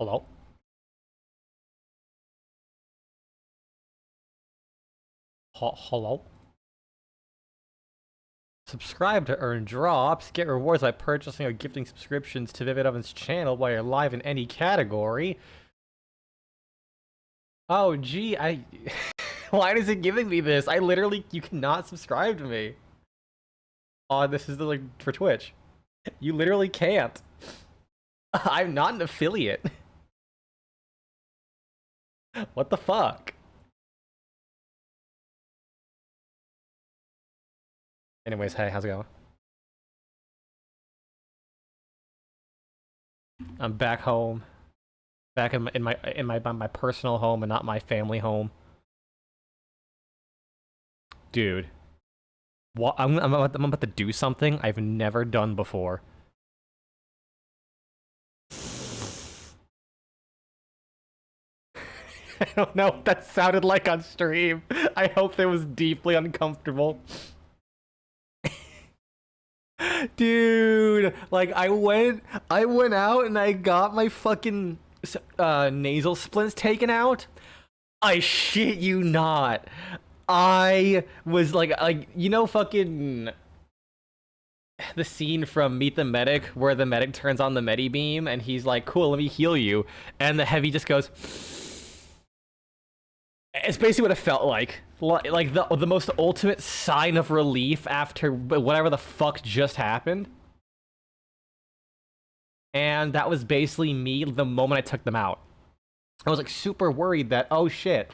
Hello? Hello? Subscribe to earn drops. Get rewards by purchasing or gifting subscriptions to Vivid Oven's channel while you're live in any category. Oh, gee, Why is it giving me this? I literally... You cannot subscribe to me. Oh, this is like for Twitch. You literally can't. I'm not an affiliate. What the fuck? Anyways, hey, how's it going? I'm back home. Back in my personal home and not my family home. Dude. What I'm about to do something I've never done before. I don't know what that sounded like on stream. I hope it was deeply uncomfortable. Dude, like I went out and I got my fucking nasal splints taken out. I shit you not. I was like you know fucking the scene from Meet the Medic where the medic turns on the medi beam and he's like, cool, let me heal you, and the heavy just goes. It's basically what it felt like the most ultimate sign of relief after whatever the fuck just happened. And that was basically me the moment I took them out. I was like super worried that, oh shit,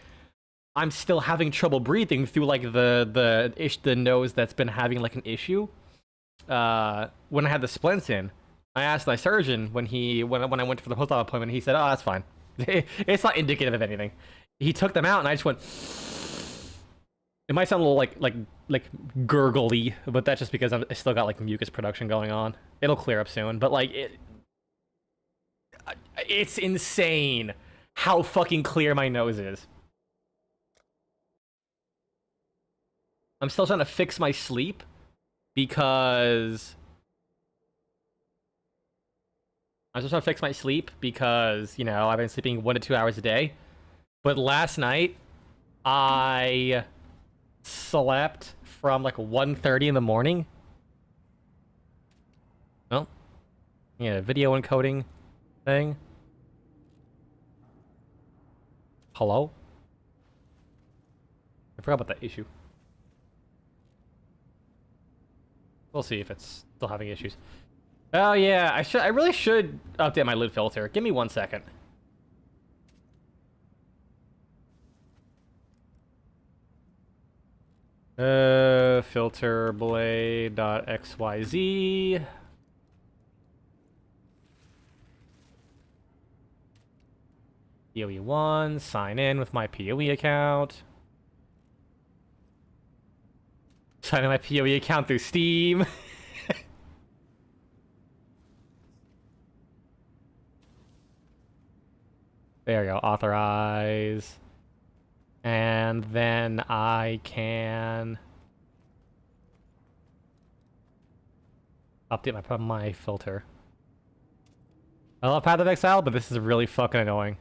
I'm still having trouble breathing through like the nose that's been having like an issue. When I had the splints in, I asked my surgeon when I went for the post-op appointment, he said, oh, that's fine. It's not indicative of anything. He took them out and I just went. It might sound a little like gurgly, but that's just because I still got like mucus production going on. It'll clear up soon, but like it's insane how fucking clear my nose is. I'm still trying to fix my sleep because you know, I've been sleeping 1 to 2 hours a day. But last night I slept from like 1:30 in the morning. Oh. Yeah, video encoding thing. Hello? I forgot about that issue. We'll see if it's still having issues. Oh yeah, I really should update my lid filter. Give me 1 second. Filter blade.xyz. PoE1, sign in with my PoE account. Sign in my PoE account through Steam. There we go, authorize. And then I can update my filter. I love Path of Exile, but this is really fucking annoying.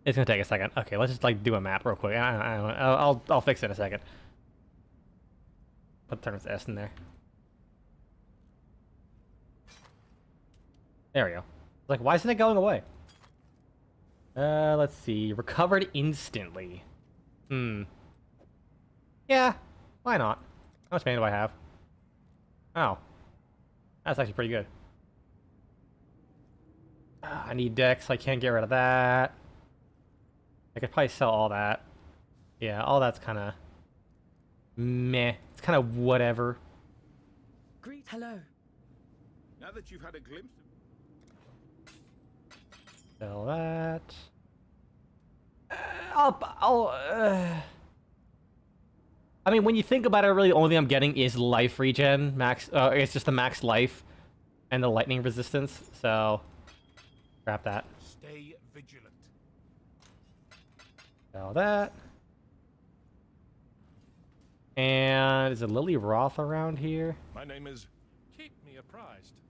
It's gonna take a second. Okay, let's just like do a map real quick. I'll fix it in a second. Put turns S in there. There we go. Like, why isn't it going away? Let's see. Recovered instantly. Yeah, why not? How much mana do I have? Oh. That's actually pretty good. I need Dex, so I can't get rid of that. I could probably sell all that. Yeah, all that's kind of meh. It's kind of whatever. Greet, hello. Now that you've had a glimpse of... Sell that. I mean, when you think about it, really, the only thing I'm getting is life regen, max. It's just the max life and the lightning resistance. So, grab that. Stay vigilant. Sell that. And Is it Lily Roth around here? My name is... Keep me apprised.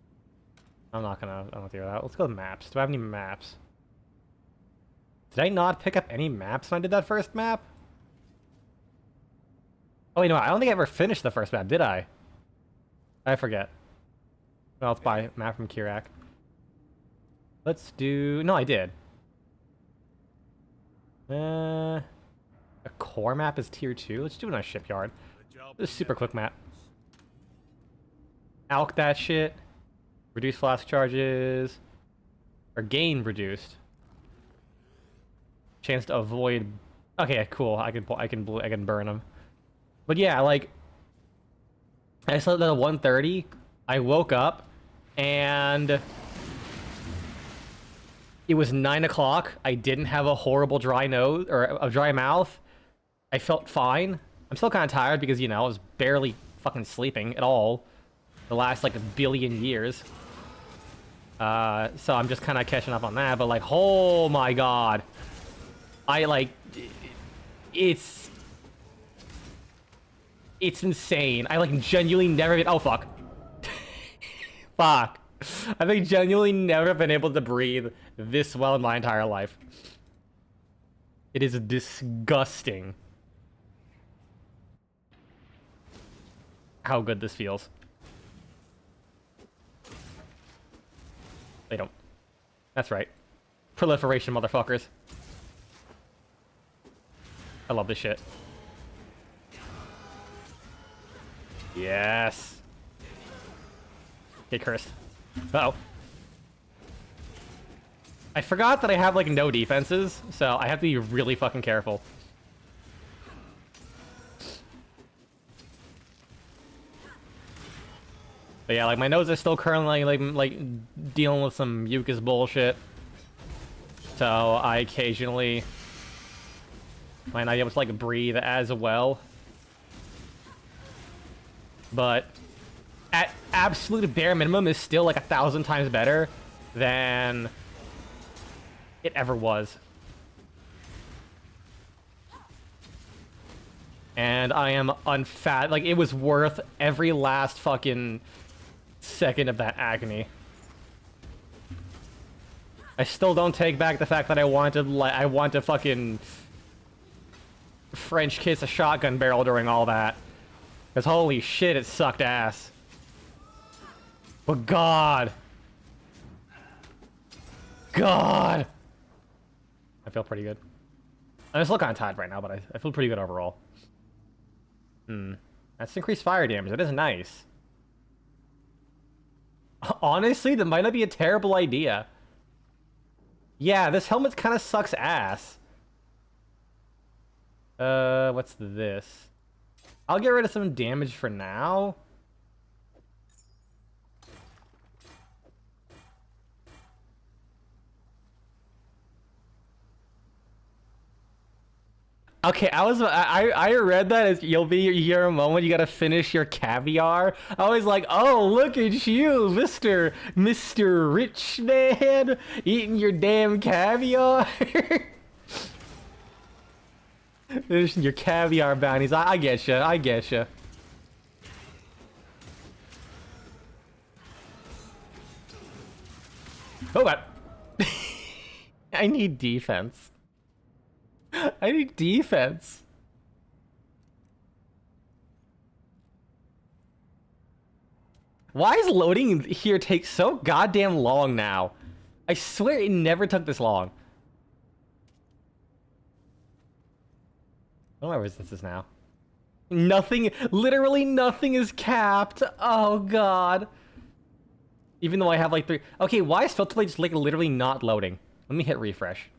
I'm not gonna do that. Let's go with maps. Do I have any maps? Did I not pick up any maps when I did that first map? Oh, wait, no, I don't think I ever finished the first map, did I? I forget. Well, let's buy a map from Kirak. Let's do... No, I did. A core map is tier 2. Let's do it on a shipyard. This is a super quick map. Alk that shit. Reduce flask charges. Or gain reduced. Chance to avoid... Okay, cool. I can burn them. But yeah, like... I slept at 1:30. I woke up. And... It was 9 o'clock. I didn't have a horrible dry nose, or a dry mouth. I felt fine. I'm still kind of tired because, you know, I was barely fucking sleeping at all the last, like, 1 billion years. So I'm just kind of catching up on that, but, like, oh my god. I, like, it's insane. I, like, genuinely never been, oh, fuck. Fuck. I've, like, genuinely never been able to breathe this well in my entire life. It is disgusting how good this feels. They don't. That's right. Proliferation, motherfuckers. I love this shit. Yes. Get cursed. Uh-oh. I forgot that I have, like, no defenses, so I have to be really fucking careful. But yeah, like, my nose is still currently, like dealing with some mucus bullshit. So I occasionally might not be able to, like, breathe as well. But at absolute bare minimum is still, like, 1,000 times better than it ever was. And I am unfat. Like, it was worth every last fucking second of that agony. I still don't take back the fact that I wanted, like, I want to fucking French kiss a shotgun barrel during all that. Because holy shit, it sucked ass. But God. God. I feel pretty good. I'm still kind of tired right now, but I feel pretty good overall. That's increased fire damage. That is nice. Honestly, that might not be a terrible idea. Yeah, this helmet kind of sucks ass. What's this? I'll get rid of some damage for now. Okay, I read that as you'll be here a moment, you gotta finish your caviar. I was like, oh, look at you, Mr. Rich Man, eating your damn caviar. Finishing your caviar bounties. I get you. I get you. Oh god. I need defense. I need defense. Why is loading here take so goddamn long now? I swear it never took this long. What are my resistances now? Nothing, literally nothing is capped. Oh god. Even though I have like 3. Okay, why is filter plate just like literally not loading? Let me hit refresh.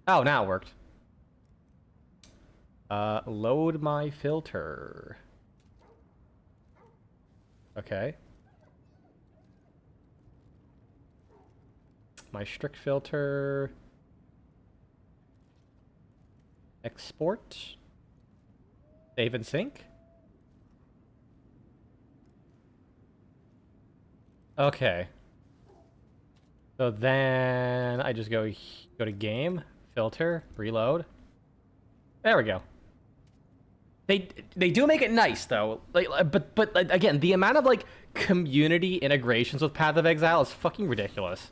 Oh, now it worked. Load my filter. Okay. My strict filter. Export. Save and sync. Okay. So then I just go to game, filter, reload. There we go. They do make it nice though. But again, the amount of like community integrations with Path of Exile is fucking ridiculous.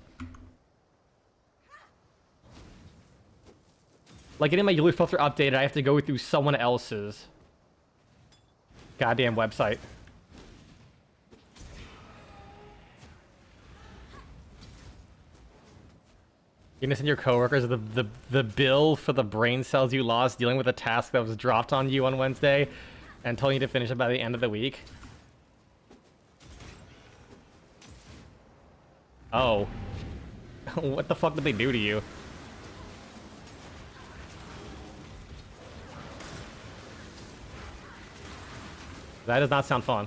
Like getting my user filter updated, I have to go through someone else's goddamn website. You're gonna send your coworkers the bill for the brain cells you lost dealing with a task that was dropped on you on Wednesday and telling you to finish it by the end of the week? Oh. What the fuck did they do to you? That does not sound fun.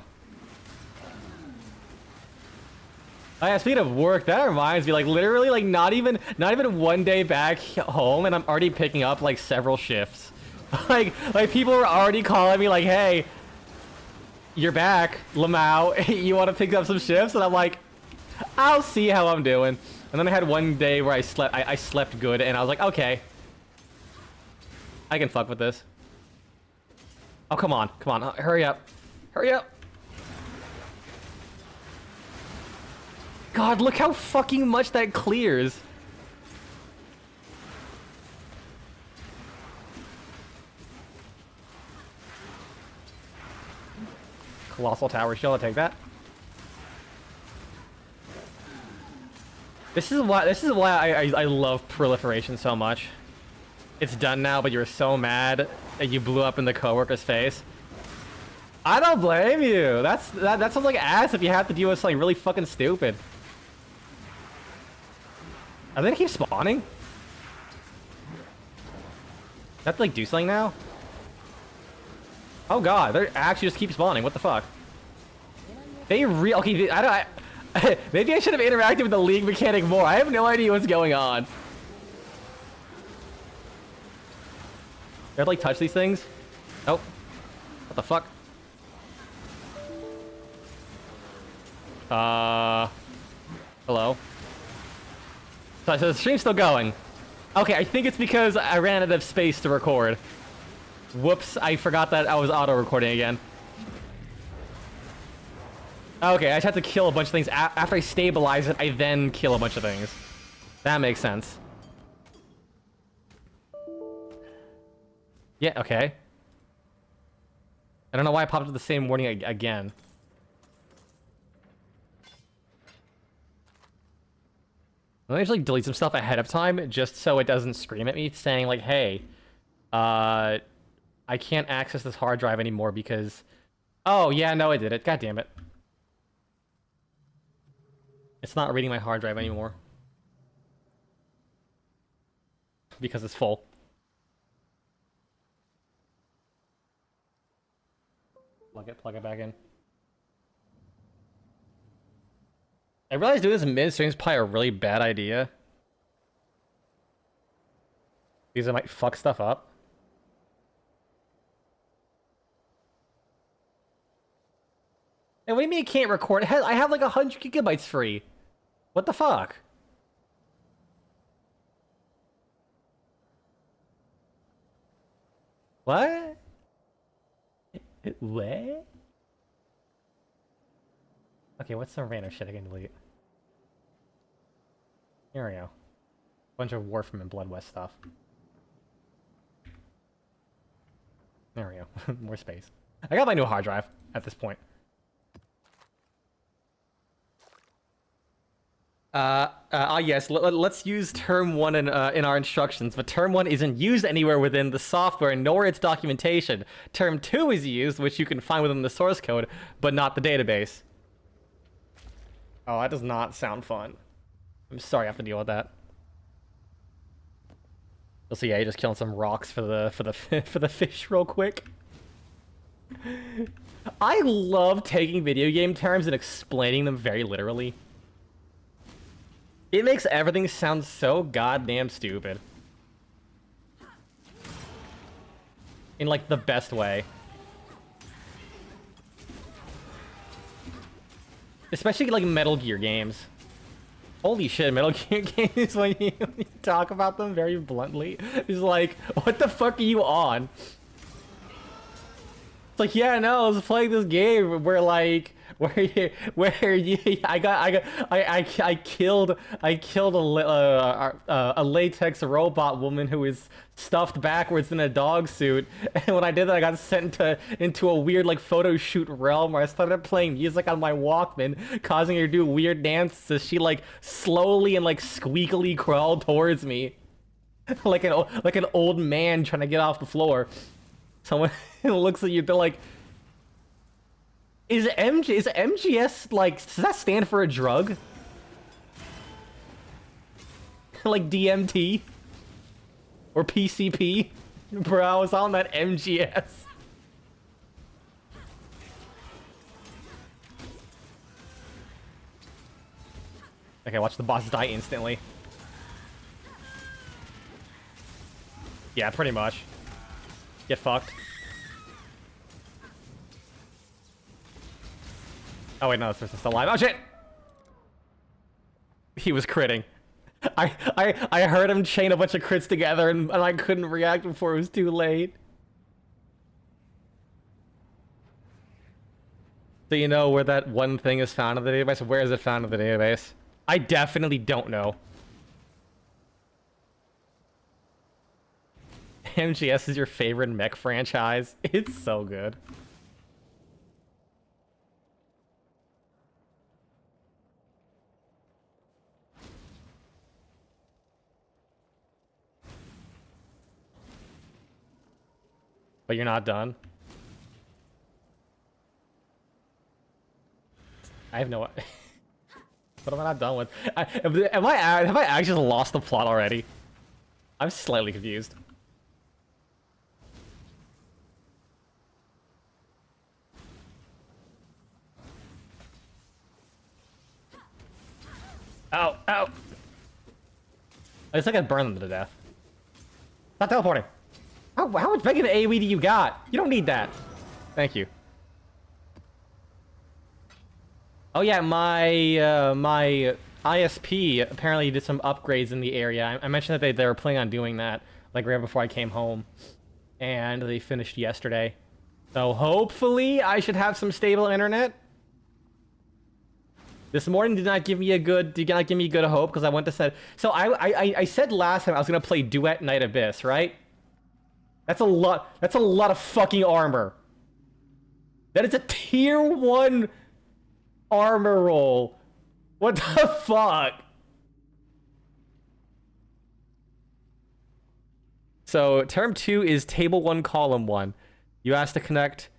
Oh yeah, speaking of work, that reminds me, like literally, like not even 1 day back home, and I'm already picking up like several shifts. like people are already calling me like, "Hey, you're back, Lamau. You want to pick up some shifts?" And I'm like, "I'll see how I'm doing." And then I had 1 day where I slept good, and I was like, "Okay, I can fuck with this." Oh come on, hurry up, hurry up. God, look how fucking much that clears. Colossal Tower Shield, I'll take that. This is why I love proliferation so much. It's done now, but you're so mad that you blew up in the coworker's face. I don't blame you. That sounds like ass if you have to deal with something really fucking stupid. Are they gonna keep spawning? Do I have to like do something now? Oh god, they actually just keep spawning. What the fuck? They okay. Maybe I should have interacted with the league mechanic more. I have no idea what's going on. Do I have to like touch these things? Nope. What the fuck? Hello. So the stream's still going. Okay, I think it's because I ran out of space to record. Whoops, I forgot that I was auto-recording again. Okay, I just have to kill a bunch of things. After I stabilize it, I then kill a bunch of things. That makes sense. Yeah, okay. I don't know why I popped up the same warning again. Let me just like delete some stuff ahead of time just so it doesn't scream at me saying like, hey, I can't access this hard drive anymore because... Oh, yeah, no, I did it. God damn it. It's not reading my hard drive anymore. Because it's full. Plug it back in. I realize doing this mid-stream is probably a really bad idea. Because it might fuck stuff up. Hey, what do you mean it can't record? I have like 100 gigabytes free. What the fuck? What? What? Okay, what's some random shit I can delete? Here we go. Bunch of Warframe and Blood West stuff. There we go. More space. I got my new hard drive at this point. Yes, let's use term 1 in our instructions, but term 1 isn't used anywhere within the software nor its documentation. Term 2 is used, which you can find within the source code, but not the database. Oh, that does not sound fun. I'm sorry I have to deal with that. You'll see, yeah, just killing some rocks for the fish real quick. I love taking video game terms and explaining them very literally. It makes everything sound so goddamn stupid. In like the best way. Especially like Metal Gear games. Holy shit, Metal Gear games, when you talk about them very bluntly, it's like, what the fuck are you on? It's like, yeah, no, I was playing this game where like I killed a latex robot woman who is stuffed backwards in a dog suit, and when I did that, I got sent into a weird like photo shoot realm where I started playing music on my Walkman, causing her to do weird dances as she like slowly and like squeakily crawled towards me, like an old man trying to get off the floor. Someone looks at you, they're like, is MGS, like, does that stand for a drug? Like DMT? Or PCP? Bro, I was on that MGS. Okay, watch the boss die instantly. Yeah, pretty much. Get fucked. Oh wait, no, this person's still alive. Oh shit! He was critting. I heard him chain a bunch of crits together and I couldn't react before it was too late. So you know where that one thing is found in the database? Where is it found in the database? I definitely don't know. MGS is your favorite mech franchise? It's so good. But you're not done? I have no... What am I not done with? Have I actually lost the plot already? I'm slightly confused. Ow, ow! I just like I burned them to death. Stop teleporting! How much big of an AoE do you got? You don't need that. Thank you. Oh yeah, my ISP apparently did some upgrades in the area. I mentioned that they were planning on doing that, like right before I came home. And they finished yesterday. So hopefully I should have some stable internet. This morning did not give me a good hope because I went to set. So I said last time I was gonna play Duet Night Abyss, right? That's a lot of fucking armor. That is a tier 1 armor roll. What the fuck? So term 2 is table 1, column 1. You have to connect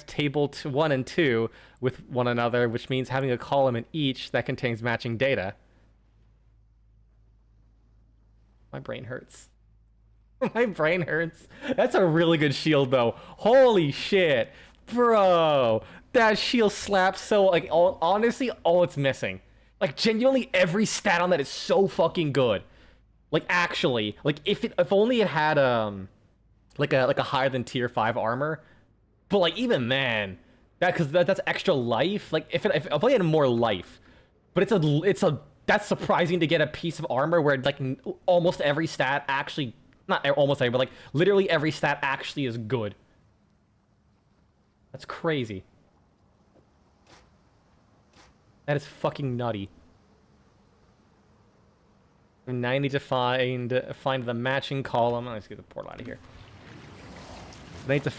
table 1 and 2 with one another, which means having a column in each that contains matching data. My brain hurts. My brain hurts. That's a really good shield, though. Holy shit. Bro. That shield slaps so, like, honestly, all it's missing. Like, genuinely, every stat on that is so fucking good. Like, actually. Like, if only it had, like a higher than tier 5 armor. But, like, even then, because that's extra life. Like, if only it had more life. But that's surprising to get a piece of armor where, like, almost every stat actually... Not almost every, but, like, literally every stat actually is good. That's crazy. That is fucking nutty. And now I need to find the matching column. Let's get the portal out of here. I need to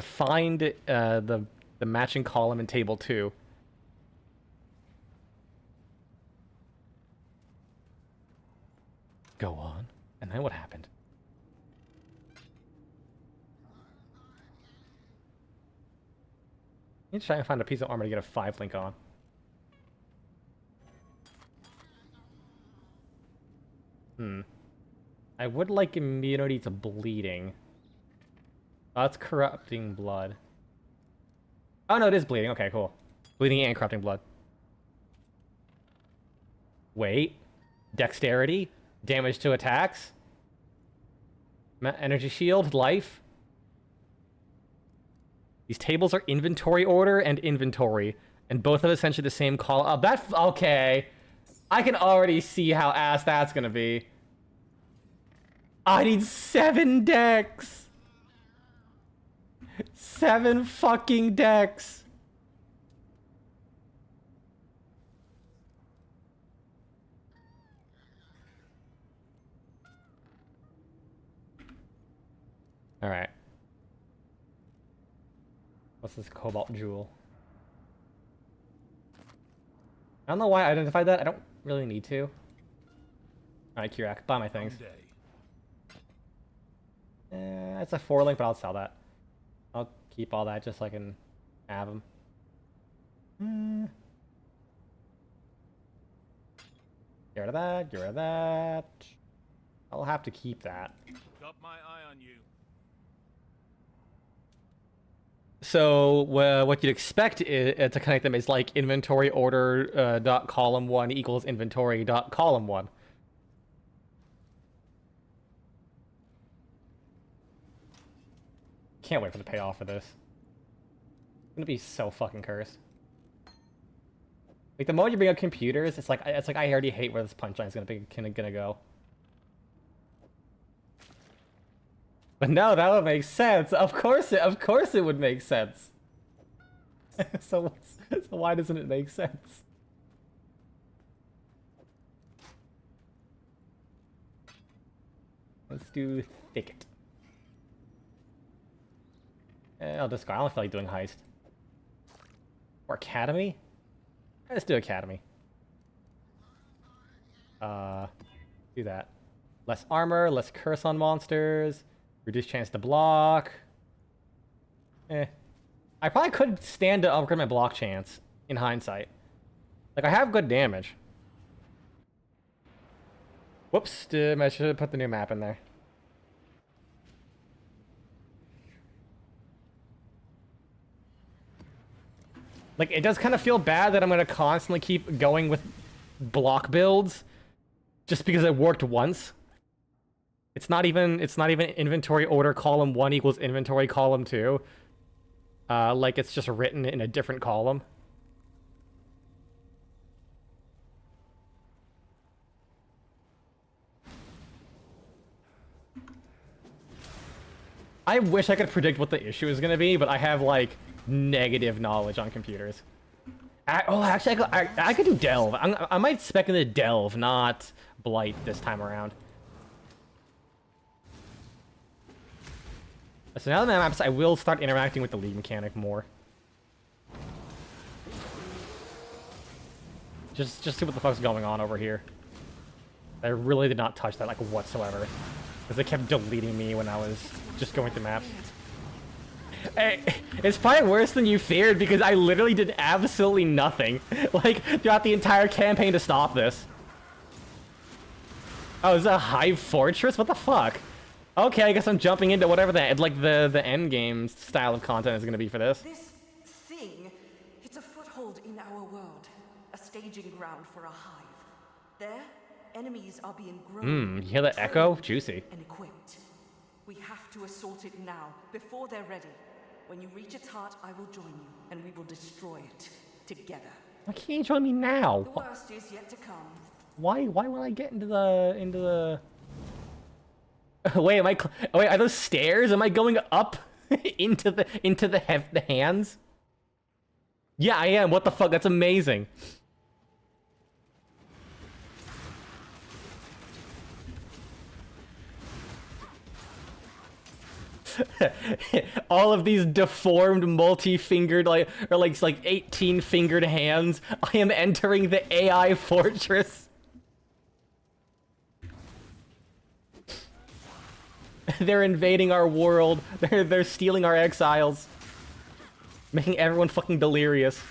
find the matching column in table 2. Go on. And then what happened? I need to try and find a piece of armor to get a 5 link on. I would like immunity to bleeding. Oh, that's corrupting blood. Oh no, it is bleeding. Okay, cool. Bleeding and corrupting blood. Wait. Dexterity? Damage to attacks? Energy shield? Life? These tables are inventory order and inventory. And both have essentially the same call. Oh, that's... Okay. I can already see how ass that's gonna be. I need 7 dex! 7 fucking decks. All right. What's this cobalt jewel? I don't know why I identified that. I don't really need to. Alright, Kirak, buy my things. It's a 4-link, but I'll sell that. I'll keep all that just so I can have them. Get rid of that, get rid of that. I'll have to keep that. Got my eye on you. So what you'd expect to connect them is like inventory order dot column 1 equals inventory dot column 1. Can't wait for the payoff for this. It's gonna be so fucking cursed. Like the moment you bring up computers, it's like I already hate where this punchline is gonna go. But no, that would make sense. Of course it would make sense. so why doesn't it make sense? Let's do thicket. I'll discard. I don't feel like doing heist. Or academy? Let's do academy. Do that. Less armor, less curse on monsters, reduced chance to block. I probably could stand to upgrade my block chance in hindsight. Like I have good damage. Whoops, I should have put the new map in there. Like, it does kind of feel bad that I'm going to constantly keep going with block builds just because it worked once. It's not even inventory order column 1 equals inventory column 2. Like, it's just written in a different column. I wish I could predict what the issue is going to be, but I have, like, negative knowledge on computers. Actually, I could do Delve. I might spec into Delve, not Blight this time around. So now that I'm maps, I will start interacting with the lead mechanic more. Just see what the fuck's going on over here. I really did not touch that like whatsoever, because they kept deleting me when I was just going through maps. Hey, it's probably worse than you feared because I literally did absolutely nothing, like, throughout the entire campaign to stop this. Oh, is it a Hive Fortress? What the fuck? Okay, I guess I'm jumping into whatever the end game style of content is gonna be for this. This thing, it's a foothold in our world, a staging ground for a hive. There, enemies are being grown. You hear that echo? Juicy. And equipped. We have to assault it now, before they're ready. When you reach its heart, I will join you, and we will destroy it together. Why can't you join me now? The worst is yet to come. Why will I get into the... Wait, wait, are those stairs? Am I going up into the hands? Yeah, I am. What the fuck? That's amazing. All of these deformed, multi-fingered, like 18-fingered hands. I am entering the AI fortress. They're invading our world. They're stealing our exiles, making everyone fucking delirious.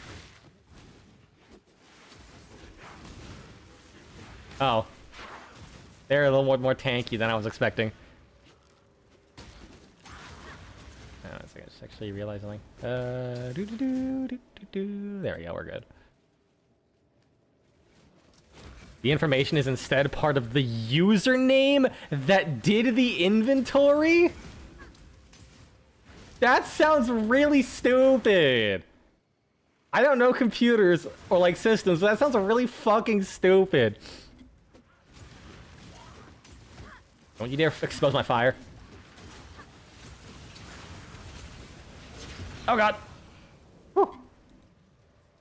Oh, they're a little more tanky than I was expecting. I just actually realized something. There we go, we're good. The information is instead part of the username that did the inventory? That sounds really stupid. I don't know computers or like systems, but that sounds really fucking stupid. Don't you dare expose my fire. Oh god. Whew.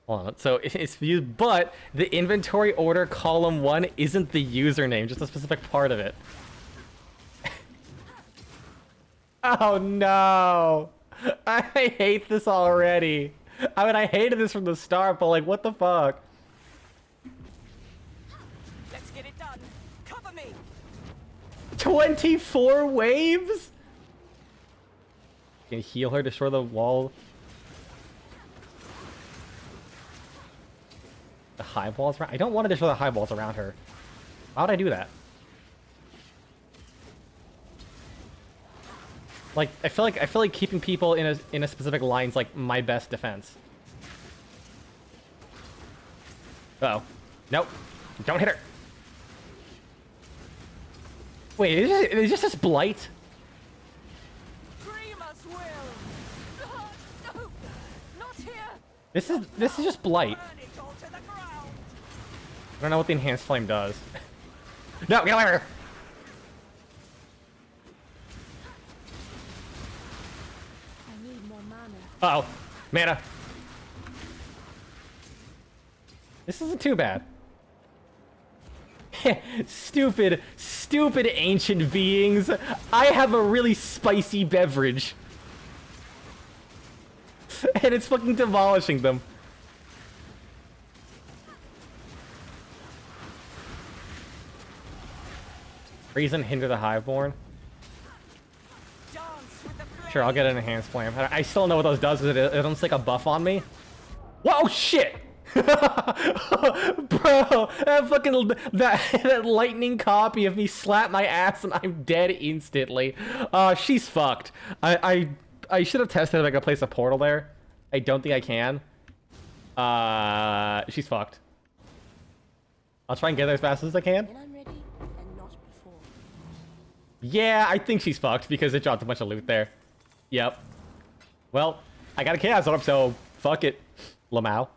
Hold on. So it's used, but the inventory order column 1 isn't the username, just a specific part of it. Oh no! I hate this already. I mean, I hated this from the start, but like, what the fuck? Let's get it done. Cover me. 24 waves? Can heal her, destroy the wall. The hive walls around. I don't want to destroy the hive walls around her. Why would I do that? Like, I feel like keeping people in a specific line's like my best defense. Uh-oh. Nope. Don't hit her. Wait, is this just blight? Dreamers will. No, not here. This is just blight. Burn it all to the ground. I don't know what the enhanced flame does. No, get away from her! I need more mana. Uh-oh. Mana. This isn't too bad. Stupid ancient beings. I have a really spicy beverage. And it's fucking demolishing them. Reason hinder the hiveborn. Dance with the flame. Sure, I'll get an enhanced flame. I still don't know what those does because it almost like a buff on me. Whoa, shit! Bro, that fucking that lightning copy of me slap my ass and I'm dead instantly. She's fucked. I should have tested if I could place a portal there. I don't think I can. She's fucked. I'll try and get there as fast as I can. When I'm ready, and not before. Yeah, I think she's fucked because it dropped a bunch of loot there. Yep. Well, I got a chaos orb, so fuck it, Lamau.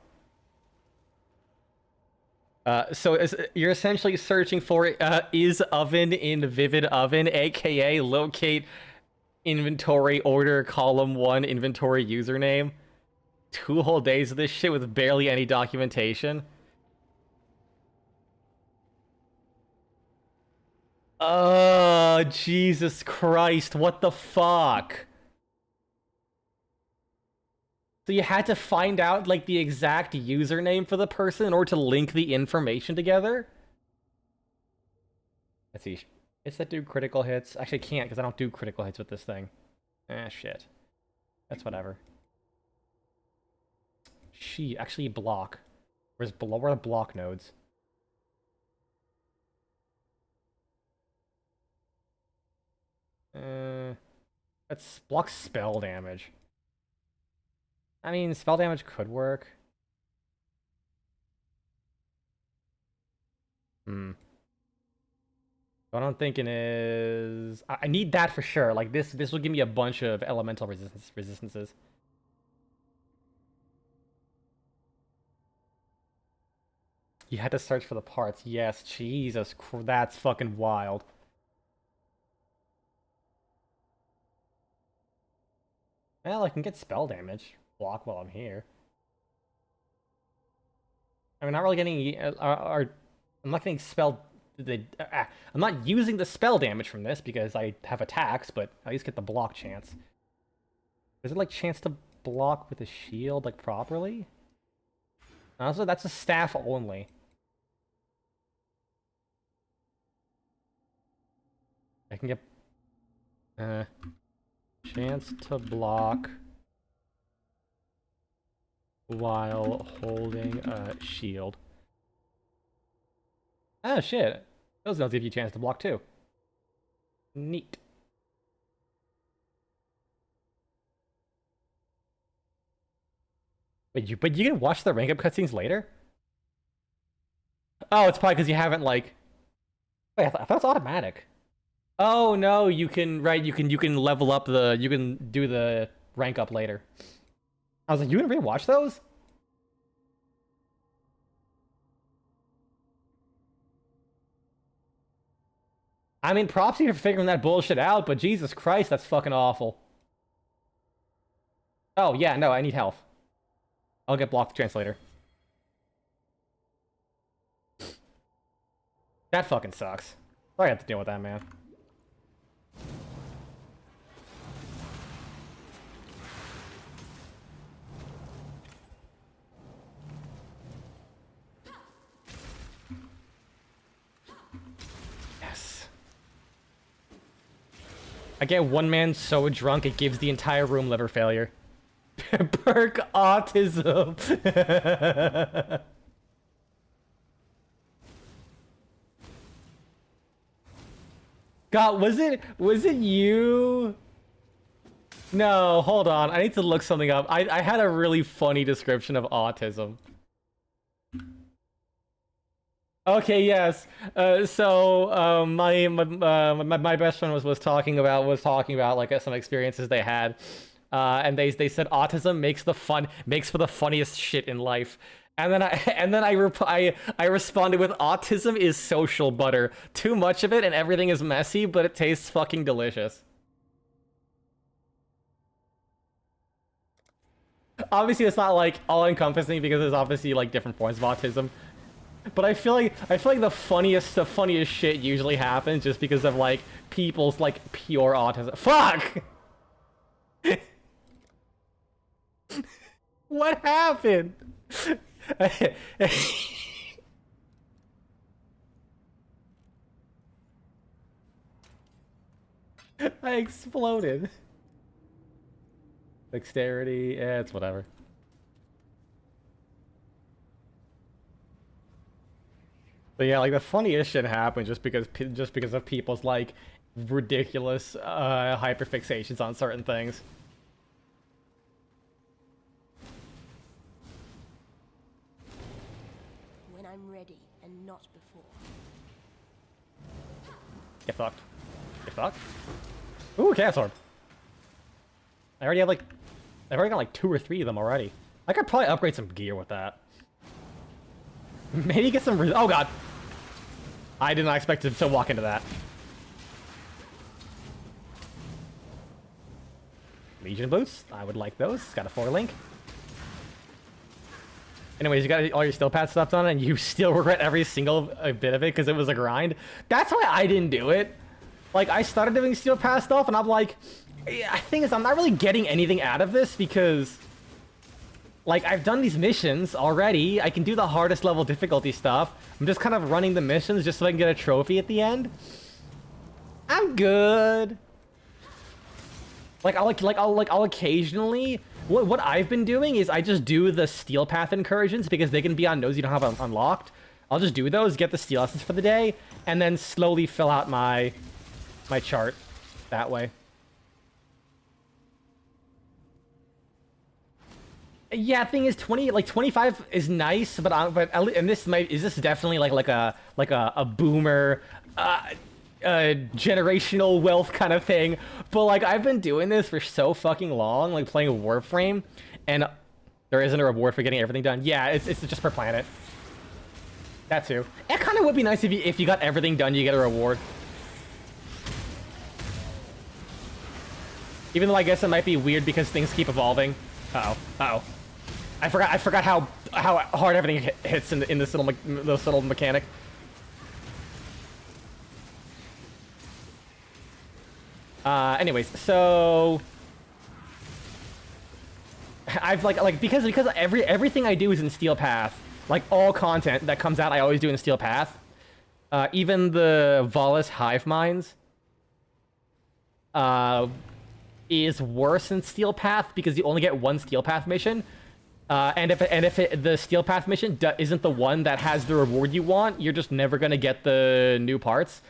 So you're essentially searching for is oven in Vivid Oven, aka locate inventory order column 1 inventory username. 2 whole days of this shit with barely any documentation. Oh, Jesus Christ, what the fuck? So you had to find out, like, the exact username for the person in order to link the information together? Let's see. Is that do critical hits? Actually, I can't, because I don't do critical hits with this thing. Eh, shit. That's whatever. Actually, block. Where are the block nodes? That's block spell damage. I mean, spell damage could work. What I'm thinking is... I need that for sure. Like, this will give me a bunch of elemental resistances. You had to search for the parts. Yes, Jesus, that's fucking wild. Well, I can get spell damage. Block while I'm here. I mean, not really getting... I'm not getting spell... I'm not using the spell damage from this because I have attacks, but I at least get the block chance. Is it like chance to block with a shield, like, properly? Also, that's a staff only. I can get... chance to block while holding a shield. Oh shit. Those notes give you a chance to block too. Neat. But you can watch the rank up cutscenes later? Oh, it's probably because you haven't like... Wait, I thought it's automatic. Oh no, you can you can level up the you can do the rank up later. I was like, you didn't rewatch those? I mean, props to you for figuring that bullshit out, but Jesus Christ, that's fucking awful. Oh, yeah, no, I need health. I'll get blocked translator. That fucking sucks. Sorry I have to deal with that, man. Yes. I get one man so drunk it gives the entire room liver failure. Perk autism. God, was it you? No, hold on. I need to look something up. I had a really funny description of autism. Okay, yes. My best friend was talking about like some experiences they had, and they said autism makes for the funniest shit in life. And then I responded with autism is social butter. Too much of it and everything is messy, but it tastes fucking delicious. Obviously, it's not like all-encompassing because there's obviously like different forms of autism. But I feel like the funniest shit usually happens just because of like people's like pure autism. Fuck! What happened? I exploded. Dexterity, yeah, it's whatever. But yeah, like the funniest shit happens just because of people's like ridiculous hyperfixations on certain things. When I'm ready and not before. Get fucked. Get fucked. Ooh, Chaos Orb. I've already got like 2 or 3 of them already. I could probably upgrade some gear with that. Maybe get some oh god. I did not expect to walk into that. Legion boots. I would like those. It's got a 4-link. Anyways, you got all your steel pad stuff done, and you still regret every single bit of it because it was a grind. That's why I didn't do it. Like, I started doing steel pad stuff, and I'm like, I think I'm not really getting anything out of this because, like, I've done these missions already. I can do the hardest level difficulty stuff. I'm just kind of running the missions just so I can get a trophy at the end. I'm good. Like, I'll occasionally. What I've been doing is I just do the steel path incursions because they can be on nodes you don't have unlocked. I'll just do those, get the steel essence for the day, and then slowly fill out my chart that way. Yeah, thing is 25 is nice, and this definitely like a boomer generational wealth kind of thing. But like I've been doing this for so fucking long, like playing a Warframe, and there isn't a reward for getting everything done. Yeah, it's just per planet. That too. It kind of would be nice if you got everything done, you get a reward. Even though I guess it might be weird because things keep evolving. Uh-oh. I forgot how hard everything hits in this little mechanic. Anyways, so I've because everything I do is in Steel Path. Like all content that comes out, I always do in Steel Path. Even the Volus Hive Mines is worse in Steel Path because you only get one Steel Path mission. And if the Steel Path mission isn't the one that has the reward you want, you're just never gonna get the new parts.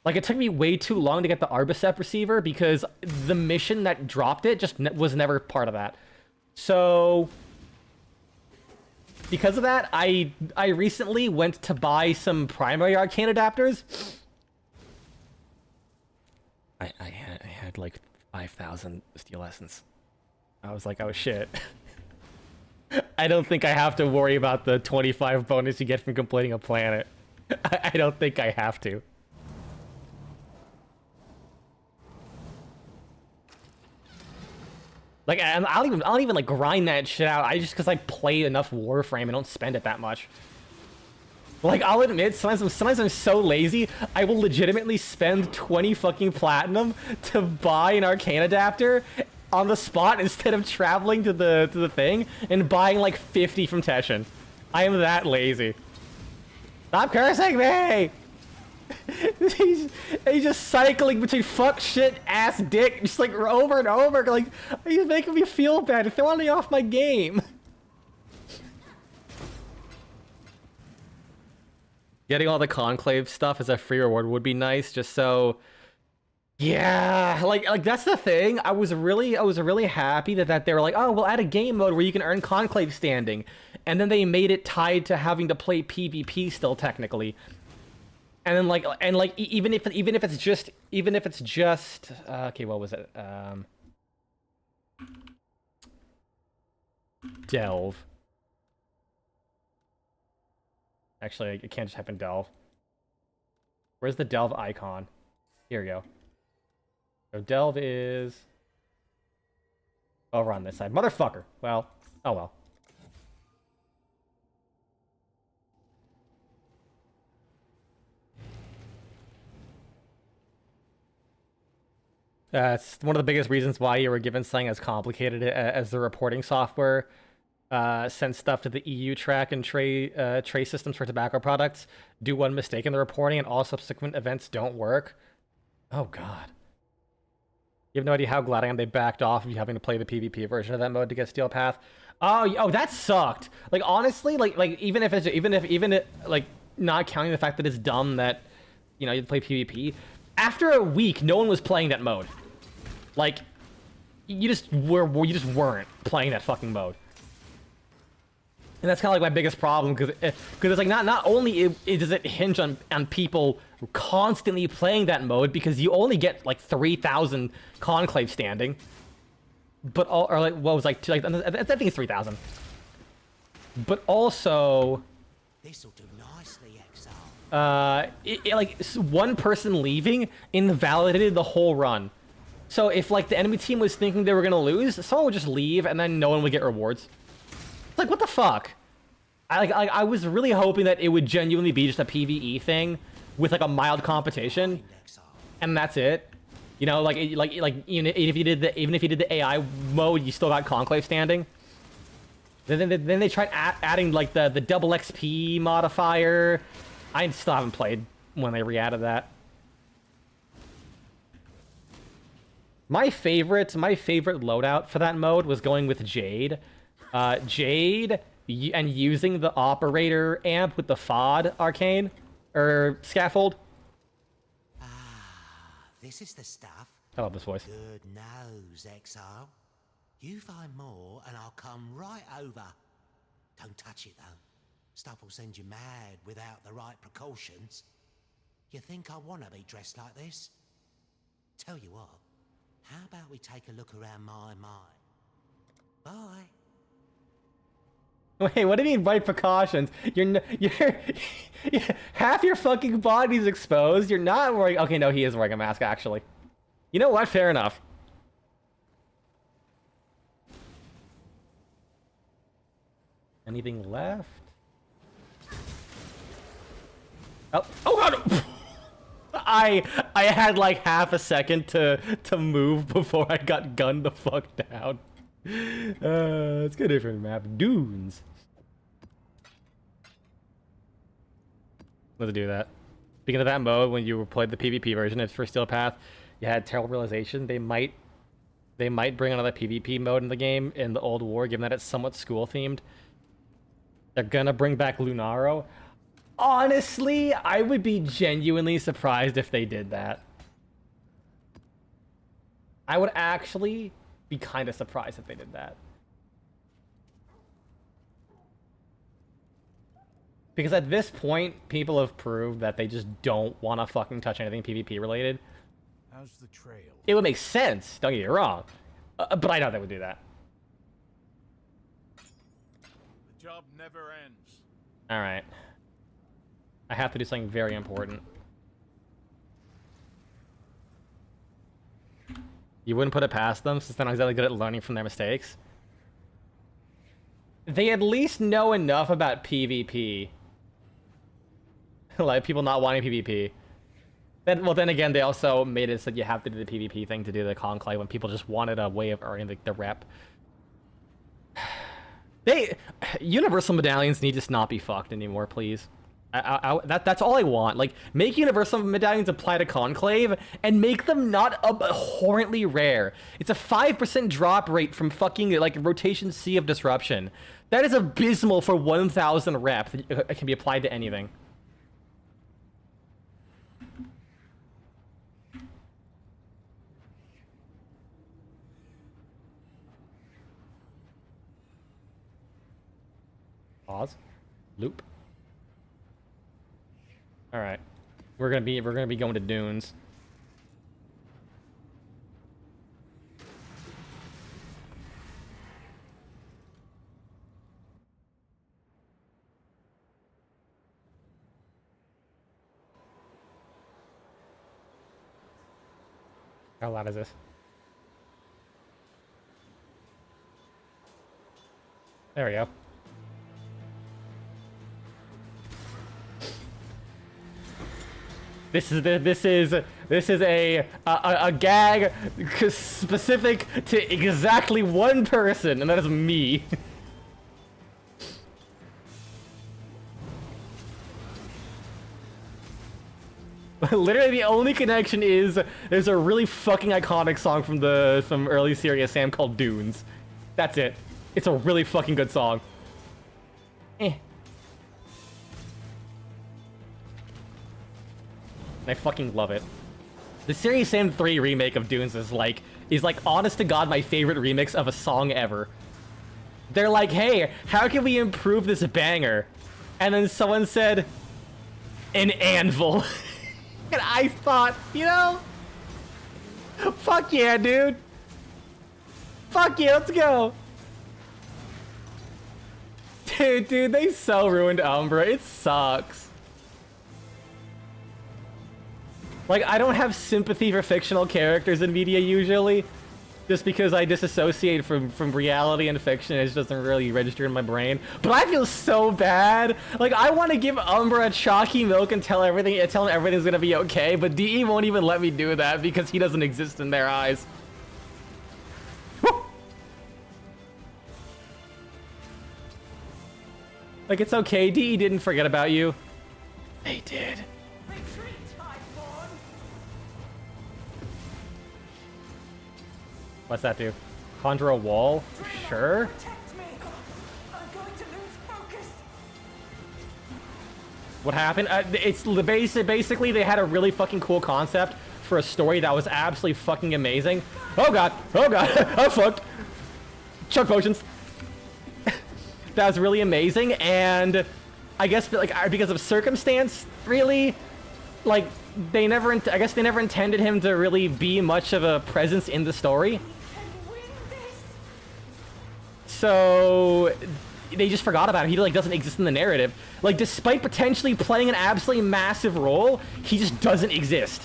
Like, it took me way too long to get the Arbicep receiver because the mission that dropped it just was never part of that. So, because of that, I recently went to buy some primary arcane adapters. I had like 5,000 steel essence. I was like, oh shit. I don't think I have to worry about the 25 bonus you get from completing a planet. I don't think I have to. Like, and I don't even like grind that shit out. I just because I play enough Warframe and don't spend it that much. Like, I'll admit, sometimes I'm so lazy, I will legitimately spend 20 fucking platinum to buy an arcane adapter on the spot instead of traveling to the thing and buying like 50 from Teshin. I am that lazy. Stop cursing me! he's just cycling between fuck, shit, ass, dick, just like over and over. Like, he's making me feel bad. He's throwing me off my game. Getting all the Conclave stuff as a free reward would be nice, just so... Yeah, like that's the thing. I was really happy that they were like, oh, we'll add a game mode where you can earn Conclave standing. And then they made it tied to having to play PvP still, technically. And then even if it's just okay, what was it? Delve. Actually, it can't just type in Delve. Where's the Delve icon? Here we go. So Delve is over on this side. Motherfucker. Well, oh well. It's one of the biggest reasons why you were given something as complicated as the reporting software. Send stuff to the EU track and tray systems for tobacco products. Do one mistake in the reporting and all subsequent events don't work. Oh god. You have no idea how glad I am they backed off of you having to play the PvP version of that mode to get Steel Path. Oh, that sucked. Like honestly, like even if like not counting the fact that it's dumb that you know you play PvP. After a week, no one was playing that mode. Like you just weren't playing that fucking mode. And that's kind of like my biggest problem, because it's like not only does it hinge on people constantly playing that mode, because you only get like 3,000 Conclave standing, but or like what was like I think it's 3,000. But also, this'll do nicely, Exile. like one person leaving invalidated the whole run. So if like the enemy team was thinking they were gonna lose, someone would just leave and then no one would get rewards. Like, what the fuck? I was really hoping that it would genuinely be just a PvE thing with like a mild competition, and that's it. You know, like even if you did the AI mode, you still got Conclave standing. Then they tried adding like the double XP modifier. I still haven't played when they re-added that. My favorite loadout for that mode was going with Jade. Jade and using the operator amp with the FOD arcane or scaffold. This is the stuff. I love this voice. Good nose, Exile. You find more and I'll come right over. Don't touch it though. Stuff will send you mad without the right precautions. You think I want to be dressed like this? Tell you what, how about we take a look around my mind? Bye. Wait, what do you mean right precautions? You're half your fucking body's exposed. You're not wearing. Okay, no, he is wearing a mask actually. You know what? Fair enough. Anything left? Oh god! I had like half a second to move before I got gunned the fuck down. Let's get a different map. Dunes. Let's do that. Speaking of that mode, when you played the PvP version of for Steel Path, you had terrible realization. They might bring another PvP mode in the game in the old war, given that it's somewhat school themed. They're gonna bring back Lunaro. Honestly, I would be genuinely surprised if they did that. I would actually be kind of surprised if they did that. Because at this point, people have proved that they just don't want to fucking touch anything PvP related. How's the trail? It would make sense, don't get me wrong. But I doubt they would do that. The job never ends. Alright. I have to do something very important. You wouldn't put it past them since they're not exactly good at learning from their mistakes. They at least know enough about PvP. Like, people not wanting PvP. Then again, they also made it so that you have to do the PvP thing to do the conclave when people just wanted a way of earning the rep. Universal medallions need to just not be fucked anymore, please. That's all I want. Like, make universal medallions apply to conclave and make them not abhorrently rare. It's a 5% drop rate from fucking like rotation C of disruption. That is abysmal for 1,000 rep. It can be applied to anything. Pause. Loop. All right, we're gonna be going to dunes. How loud is this? There we go. This is a gag specific to exactly one person, and that is me. Literally, the only connection is there's a really fucking iconic song from some early Serious Sam called Dunes. That's it. It's a really fucking good song. I fucking love it. The Serious Sam 3 remake of Dunes is like honest to God my favorite remix of a song ever. They're like, hey, how can we improve this banger? And then someone said, an anvil. And I thought, you know, fuck yeah, dude. Fuck yeah, let's go. Dude, they so ruined Umbra. It sucks. Like, I don't have sympathy for fictional characters in media usually, just because I disassociate from reality and fiction. It just doesn't really register in my brain. But I feel so bad. Like, I want to give Umbra a chalky milk and tell him everything's gonna be okay, but DE won't even let me do that because he doesn't exist in their eyes. Woo! Like, it's okay. DE didn't forget about you. They did. What's that do? Conjure a wall? Sure. What happened? It's basically they had a really fucking cool concept for a story that was absolutely fucking amazing. Oh god! Oh god! I'm fucked! Chug potions! That was really amazing, and I guess like because of circumstance, really, like I guess they never intended him to really be much of a presence in the story. So they just forgot about him. He like doesn't exist in the narrative. Like, despite potentially playing an absolutely massive role, he just doesn't exist.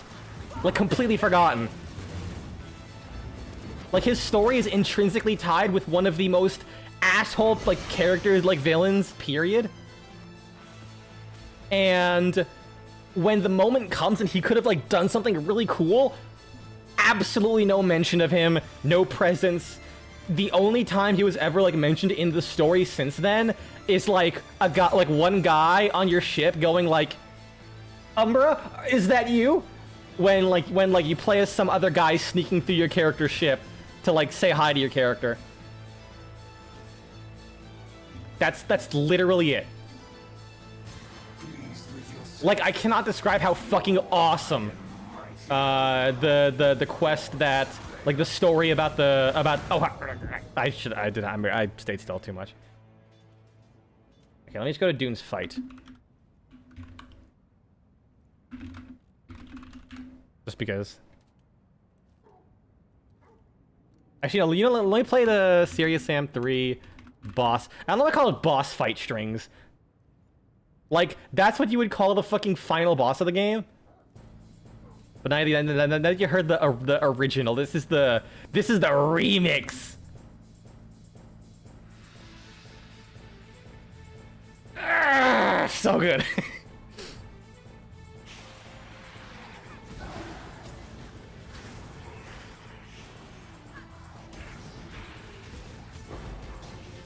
Like, completely forgotten. Like, his story is intrinsically tied with one of the most asshole like characters, like villains, period. And when the moment comes and he could have like done something really cool, absolutely no mention of him, no presence. The only time he was ever like mentioned in the story since then is like one guy on your ship going like, Umbra, is that you? When you play as some other guy sneaking through your character's ship to like say hi to your character. That's literally it. Like, I cannot describe how fucking awesome the quest that, like, the story about I stayed still too much. Okay, let me just go to Dune's fight. Just because. Actually, you know, let me play the Serious Sam 3 boss. I don't know what I call it, boss fight strings. Like, that's what you would call the fucking final boss of the game? But now that you heard the original, this is the remix. So good.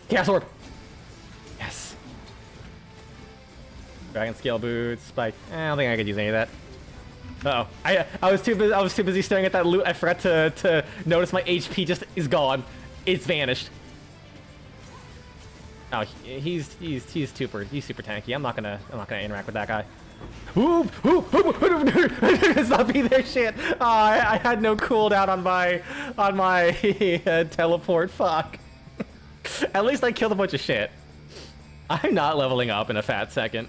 Chaos Orb. Yes. Dragon Scale Boots, Spike. I don't think I could use any of that. Uh-oh. I was too busy staring at that loot. I forgot to notice my HP just is gone. It's vanished. Oh, he's super tanky. I'm not gonna interact with that guy. It's not be their shit. Oh, I had no cooldown on my teleport. Fuck. At least I killed a bunch of shit. I'm not leveling up in a fat second.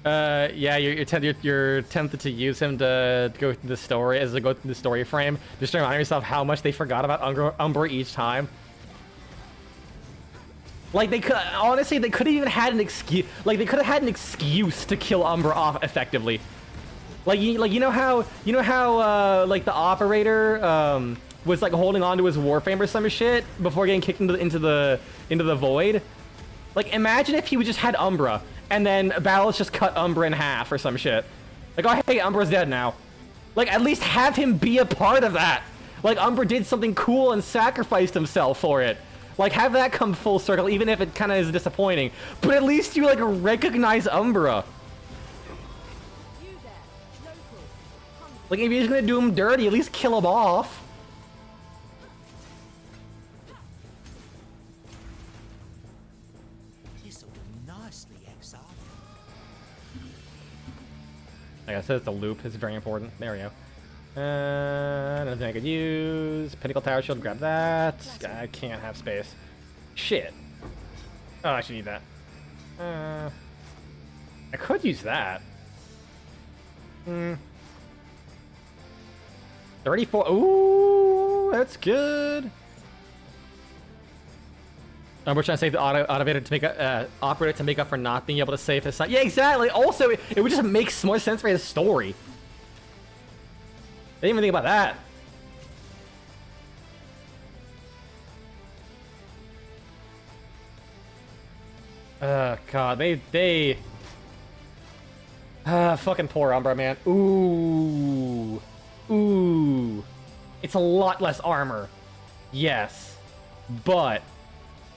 Yeah, you're tempted to use him to go through the story as they go through the story frame, just to remind yourself how much they forgot about Umbra each time. Like they could honestly, they could have even had an excuse. Like they could have had an excuse to kill Umbra off effectively. Like you know how like the operator was like holding on to his warframe or some shit before getting kicked into the void. Like imagine if he would just had Umbra. And then Battles just cut Umbra in half or some shit. Like, oh hey, Umbra's dead now. Like, at least have him be a part of that. Like, Umbra did something cool and sacrificed himself for it. Like, have that come full circle, even if it kind of is disappointing. But at least you, like, recognize Umbra. Like, if you're just gonna do him dirty, at least kill him off. Like I said, it's a loop. It's very important. There we go. Another thing I could use. Pinnacle Tower Shield. Grab that. I can't have space. Shit. Oh, I should need that. I could use that. 34. Ooh, that's good. We're trying to save the operator to make up for not being able to save his son. Yeah, exactly. Also, it would just make more sense for his story. I didn't even think about that. God, they fucking poor Umbra, man. Ooh. It's a lot less armor. Yes. But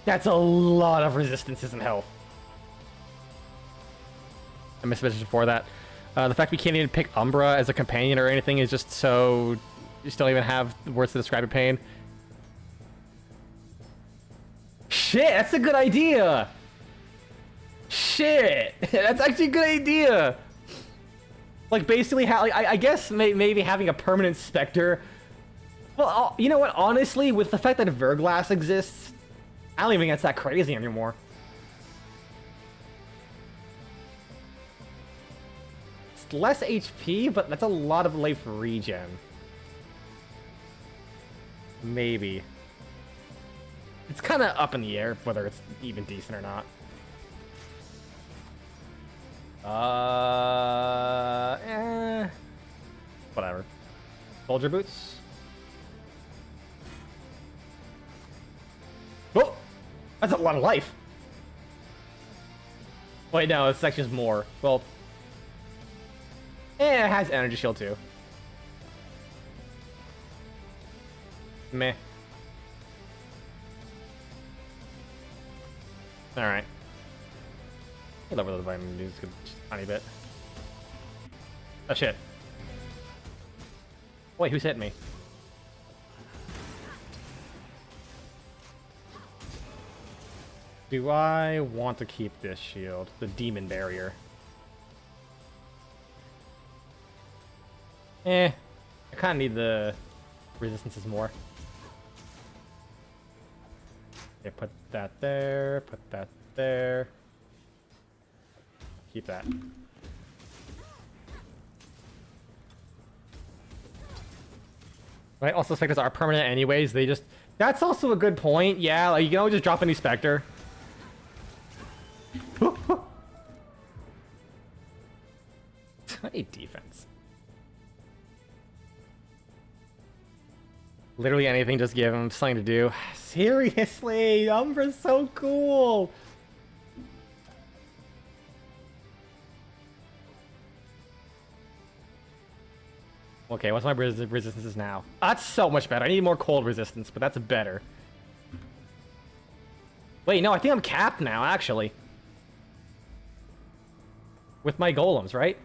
that's a lot of resistances and health. I missed a message before that. The fact we can't even pick Umbra as a companion or anything is just so... You still don't even have words to describe your pain. Shit, that's a good idea! Shit! That's actually a good idea! Like, basically, I guess maybe having a permanent Spectre... Well, you know what? Honestly, with the fact that Verglass exists, I don't even think that's that crazy anymore. It's less HP, but that's a lot of life regen. Maybe. It's kind of up in the air whether it's even decent or not. Whatever. Soldier boots. Oh! That's a lot of life! Wait, no, this section's more. Well... it has energy shield too. Meh. Alright. I love those vitamin D's just a tiny bit. Oh shit. Wait, who's hitting me? Do I want to keep this shield? The demon barrier. I kind of need the resistances more. Okay, put that there, put that there. Keep that. Right, also Spectres are permanent anyways, they just... That's also a good point, yeah, like you can always just drop a new Spectre. Literally anything, just give him something to do. Seriously, Umbra's so cool. Okay, what's my resistances now? That's so much better. I need more cold resistance, but that's better. Wait, no, I think I'm capped now, actually. With my golems, right?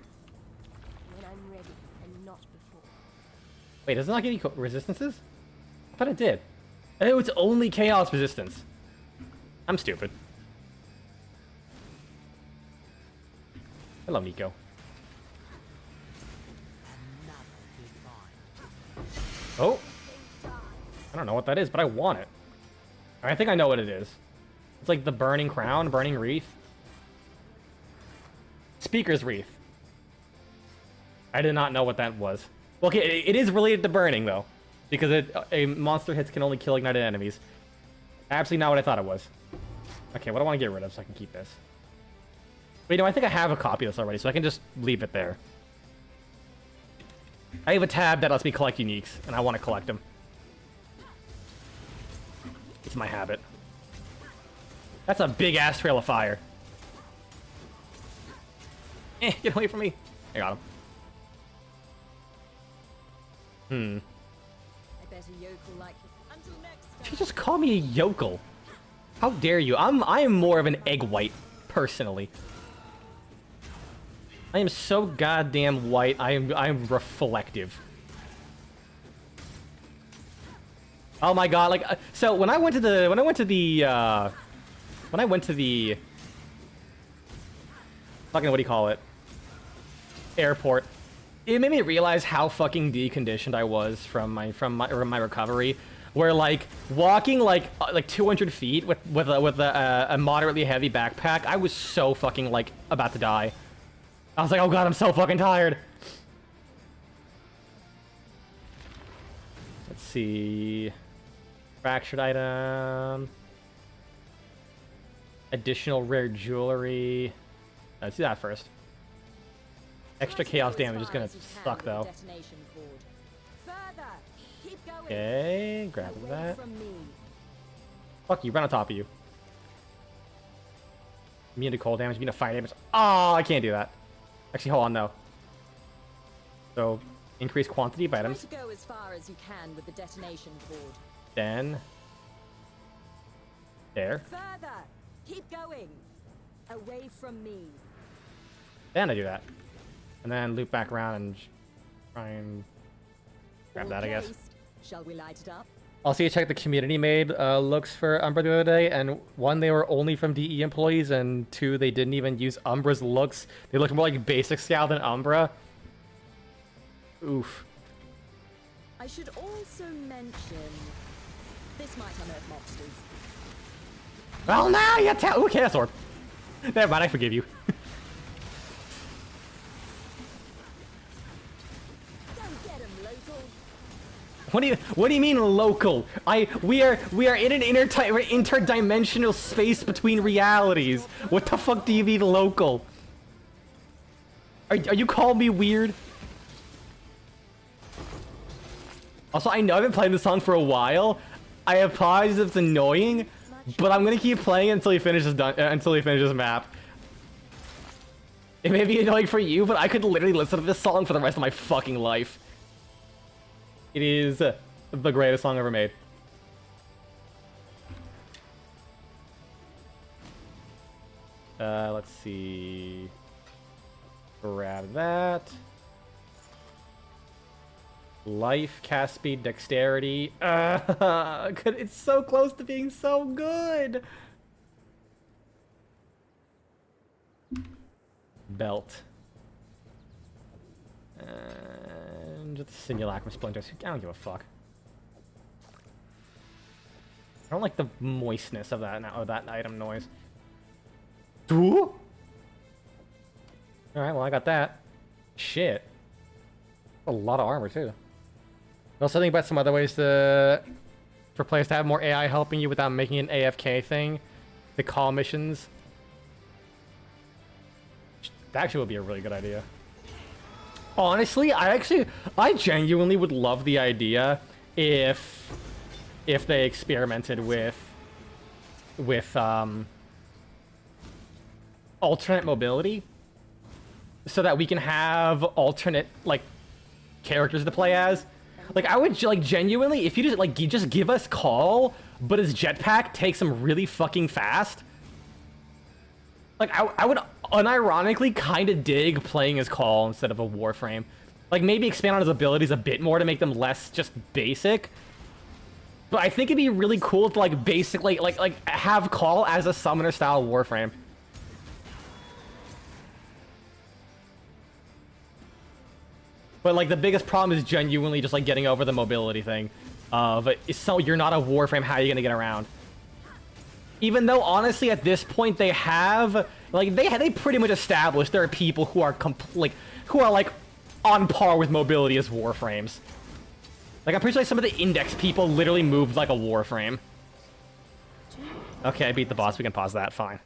When I'm ready and not before. Wait, does it not give you resistances? I thought it did. Oh, it's only chaos resistance. I'm stupid. Hello, Nico. Oh! I don't know what that is, but I want it. I think I know what it is. It's like the burning crown, burning wreath. Speaker's wreath. I did not know what that was. Well, okay, it is related to burning, though. Because a monster hits can only kill ignited enemies. Absolutely not what I thought it was. Okay, what do I want to get rid of so I can keep this? Wait, no, I think I have a copy of this already, so I can just leave it there. I have a tab that lets me collect uniques, and I want to collect them. It's my habit. That's a big-ass trail of fire. Get away from me. I got him. I bet a yokel like you. Until next time. You just call me a yokel. How dare you? I am more of an egg white, personally. I am so goddamn white. I'm reflective. Oh my god! Like, so when I went to the fucking, what do you call it? Airport. It made me realize how fucking deconditioned I was from my recovery. Where like walking like 200 feet with a moderately heavy backpack, I was so fucking like about to die. I was like, oh god, I'm so fucking tired. Let's see. Fractured item. Additional rare jewelry. Let's do that first. Extra chaos damage is gonna suck though. Okay, grab that. Fuck you, right on top of you. Immune to cold damage, immune to fire damage. Oh, I can't do that. Actually, hold on though. So, increase quantity of items. Try to go as far as you can with the detonation cord. Then, there. Further! Keep going! Away from me. Then I do that. And then loop back around and try and grab that, I guess. Shall we light it up? Also, you checked the community made looks for Umbra the other day, and one, they were only from DE employees, and two, they didn't even use Umbra's looks. They looked more like basic Scout than Umbra. Oof. I should also mention this might unearth monsters. Well, now you tell. Ooh, Chaos Orb. Never mind, I forgive you. Don't get him, local. What do you mean local? We are in an interdimensional space between realities. What the fuck do you mean local? Are you calling me weird? Also, I know I've been playing this song for a while. I apologize if it's annoying, but I'm gonna keep playing until he finishes map. It may be annoying for you, but I could literally listen to this song for the rest of my fucking life. It is the greatest song ever made. Let's see. Grab that. Life, cast speed, dexterity. It's so close to being so good. Belt. And just simulacrum splinters. I don't give a fuck. I don't like the moistness of that item noise. Ooh? Alright, well I got that. Shit. A lot of armor too. Also think about some other ways for players to have more AI helping you without making an AFK thing. The call missions. That actually would be a really good idea. Honestly, I genuinely would love the idea if they experimented with alternate mobility, so that we can have alternate like characters to play as. Like, I would like genuinely, if you just like just give us Call, but his jetpack takes him really fucking fast. Like, I would unironically kind of dig playing as Call instead of a Warframe. Like, maybe expand on his abilities a bit more to make them less just basic. But I think it'd be really cool to like basically like have Call as a summoner style Warframe. But like the biggest problem is genuinely just like getting over the mobility thing. So you're not a Warframe, how are you gonna get around? Even though honestly at this point they have like they pretty much established there are people who are like on par with mobility as Warframes. Like I'm pretty sure some of the Index people literally moved like a Warframe. Okay, I beat the boss. We can pause that. Fine.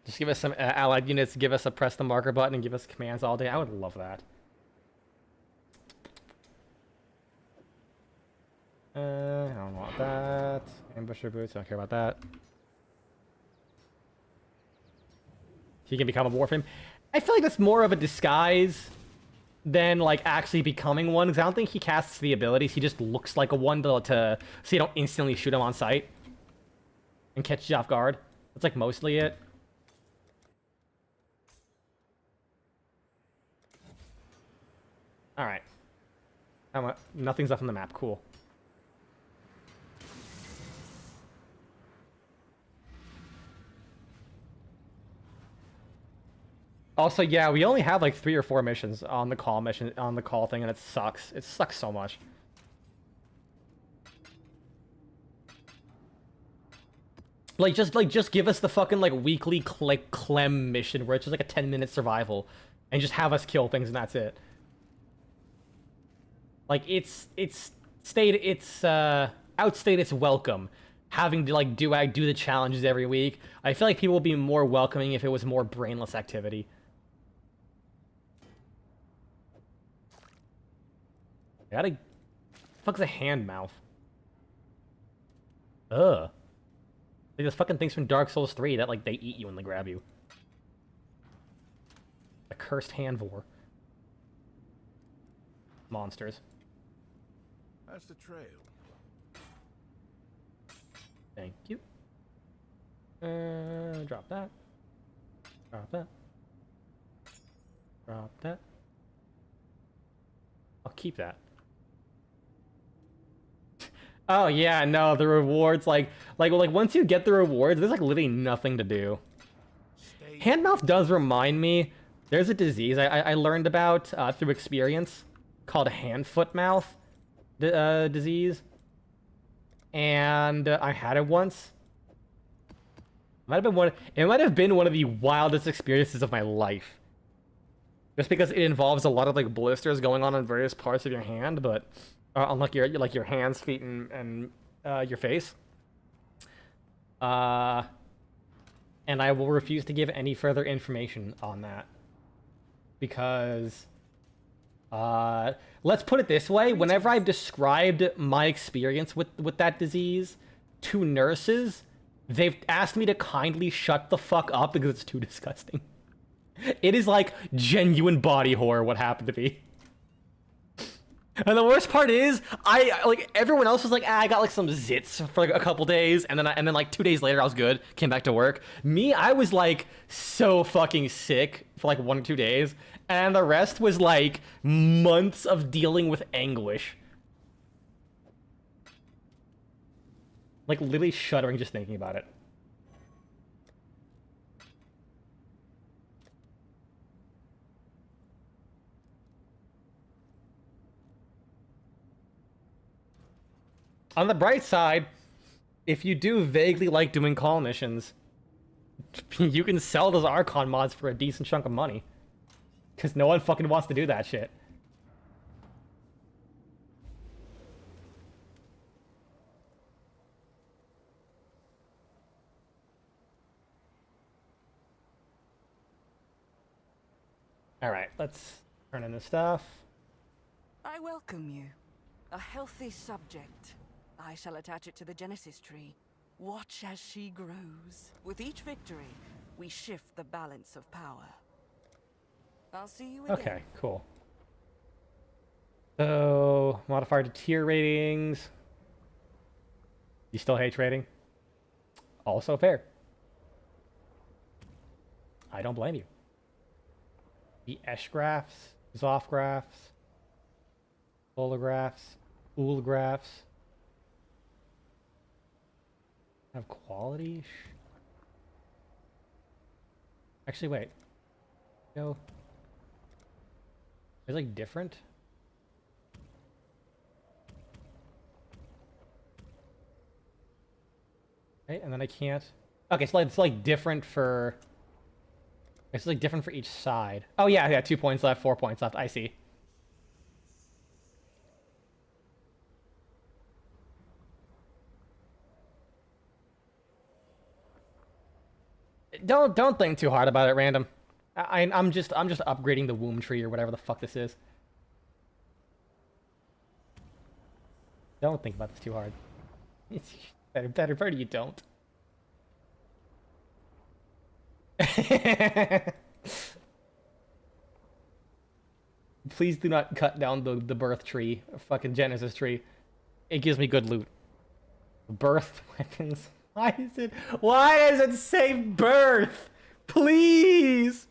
Just give us some allied units, give us a press the marker button, and give us commands all day. I would love that. I don't want that. Ambusher boots, I don't care about that. He can become a Warframe. I feel like that's more of a disguise than like actually becoming one, because I don't think he casts the abilities. He just looks like a one so you don't instantly shoot him on sight and catch you off guard. That's like mostly it. Alright. Nothing's up on the map. Cool. Also, yeah, we only have like 3 or 4 missions on the call thing, and it sucks. It sucks so much. Just give us the fucking like weekly Clem mission where it's just like a 10-minute survival, and just have us kill things and that's it. Like it's outstayed its welcome, having to like do the challenges every week. I feel like people would be more welcoming if it was more brainless activity. Fuck's a hand mouth. Ugh. Like those fucking things from Dark Souls 3 that like they eat you when they grab you. A cursed handvor. Monsters. That's the trail. Thank you. Drop that. Drop that. Drop that. I'll keep that. Oh yeah, no, the rewards like once you get the rewards, there's like literally nothing to do. Handmouth does remind me. There's a disease I learned about through experience called hand-foot mouth disease, and I had it once. It might have been one of the wildest experiences of my life. Just because it involves a lot of like blisters going on various parts of your hand, but on like your hands, feet, and your face. And I will refuse to give any further information on that because let's put it this way: whenever I've described my experience with that disease to nurses, they've asked me to kindly shut the fuck up because it's too disgusting. It is like genuine body horror what happened to me. And the worst part is, everyone else was like, I got like some zits for like a couple days, and then like 2 days later I was good, came back to work. Me, I was like so fucking sick for like 1 or 2 days, and the rest was like months of dealing with anguish. Like literally shuddering just thinking about it. On the bright side, if you do vaguely like doing call missions, you can sell those Archon mods for a decent chunk of money. Because no one fucking wants to do that shit. Alright, let's Turn in the stuff. I welcome you. A healthy subject. I shall attach it to the Genesis tree. Watch as she grows. With each victory, we shift the balance of power. I'll see you again. Okay, cool. So, modifier to tier ratings. You still hate trading? Also fair. I don't blame you. The Esh graphs, Zoff graphs, holographs, graphs. Have quality? Actually, wait. No. It's like different? Okay, and then I can't. Okay, so it's like different for. It's like different for each side. Oh yeah, 2 points left, 4 points left. I see. Don't think too hard about it, random. I'm just upgrading the womb tree or whatever the fuck this is. Don't think about this too hard. It's better you don't. Please do not cut down the birth tree, or fucking Genesis tree. It gives me good loot. Birth weapons. Why does it say birth? Please!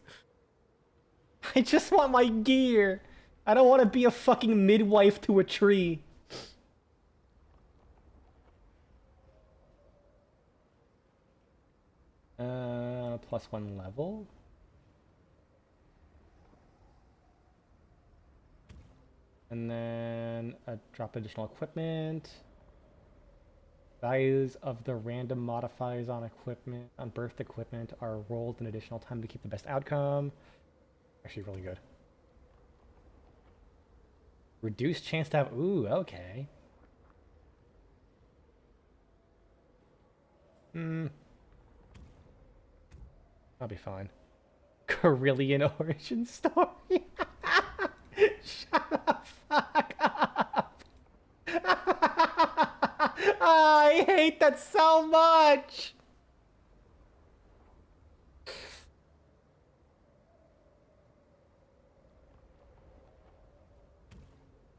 I just want my gear. I don't want to be a fucking midwife to a tree. +1 level. And then drop additional equipment. Values of the random modifiers on equipment, on birthed equipment, are rolled an additional time to keep the best outcome. Actually, really good. Reduced chance to have. Ooh, okay. I'll be fine. Carillion origin story. Shut the fuck up. I hate that so much.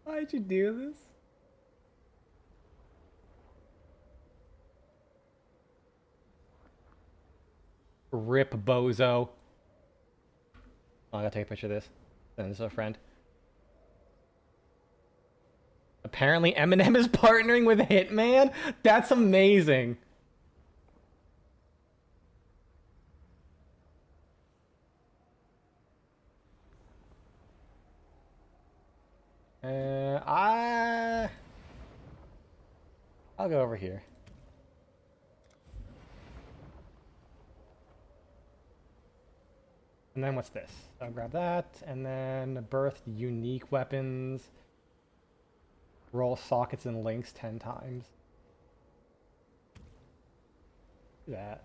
Why'd you do this? Rip bozo. Oh, I gotta take a picture of this. Send this to a friend. Apparently Eminem is partnering with Hitman? That's amazing. I'll go over here. And then what's this? I'll grab that, and then birth unique weapons. Roll sockets and links 10 times. Do that.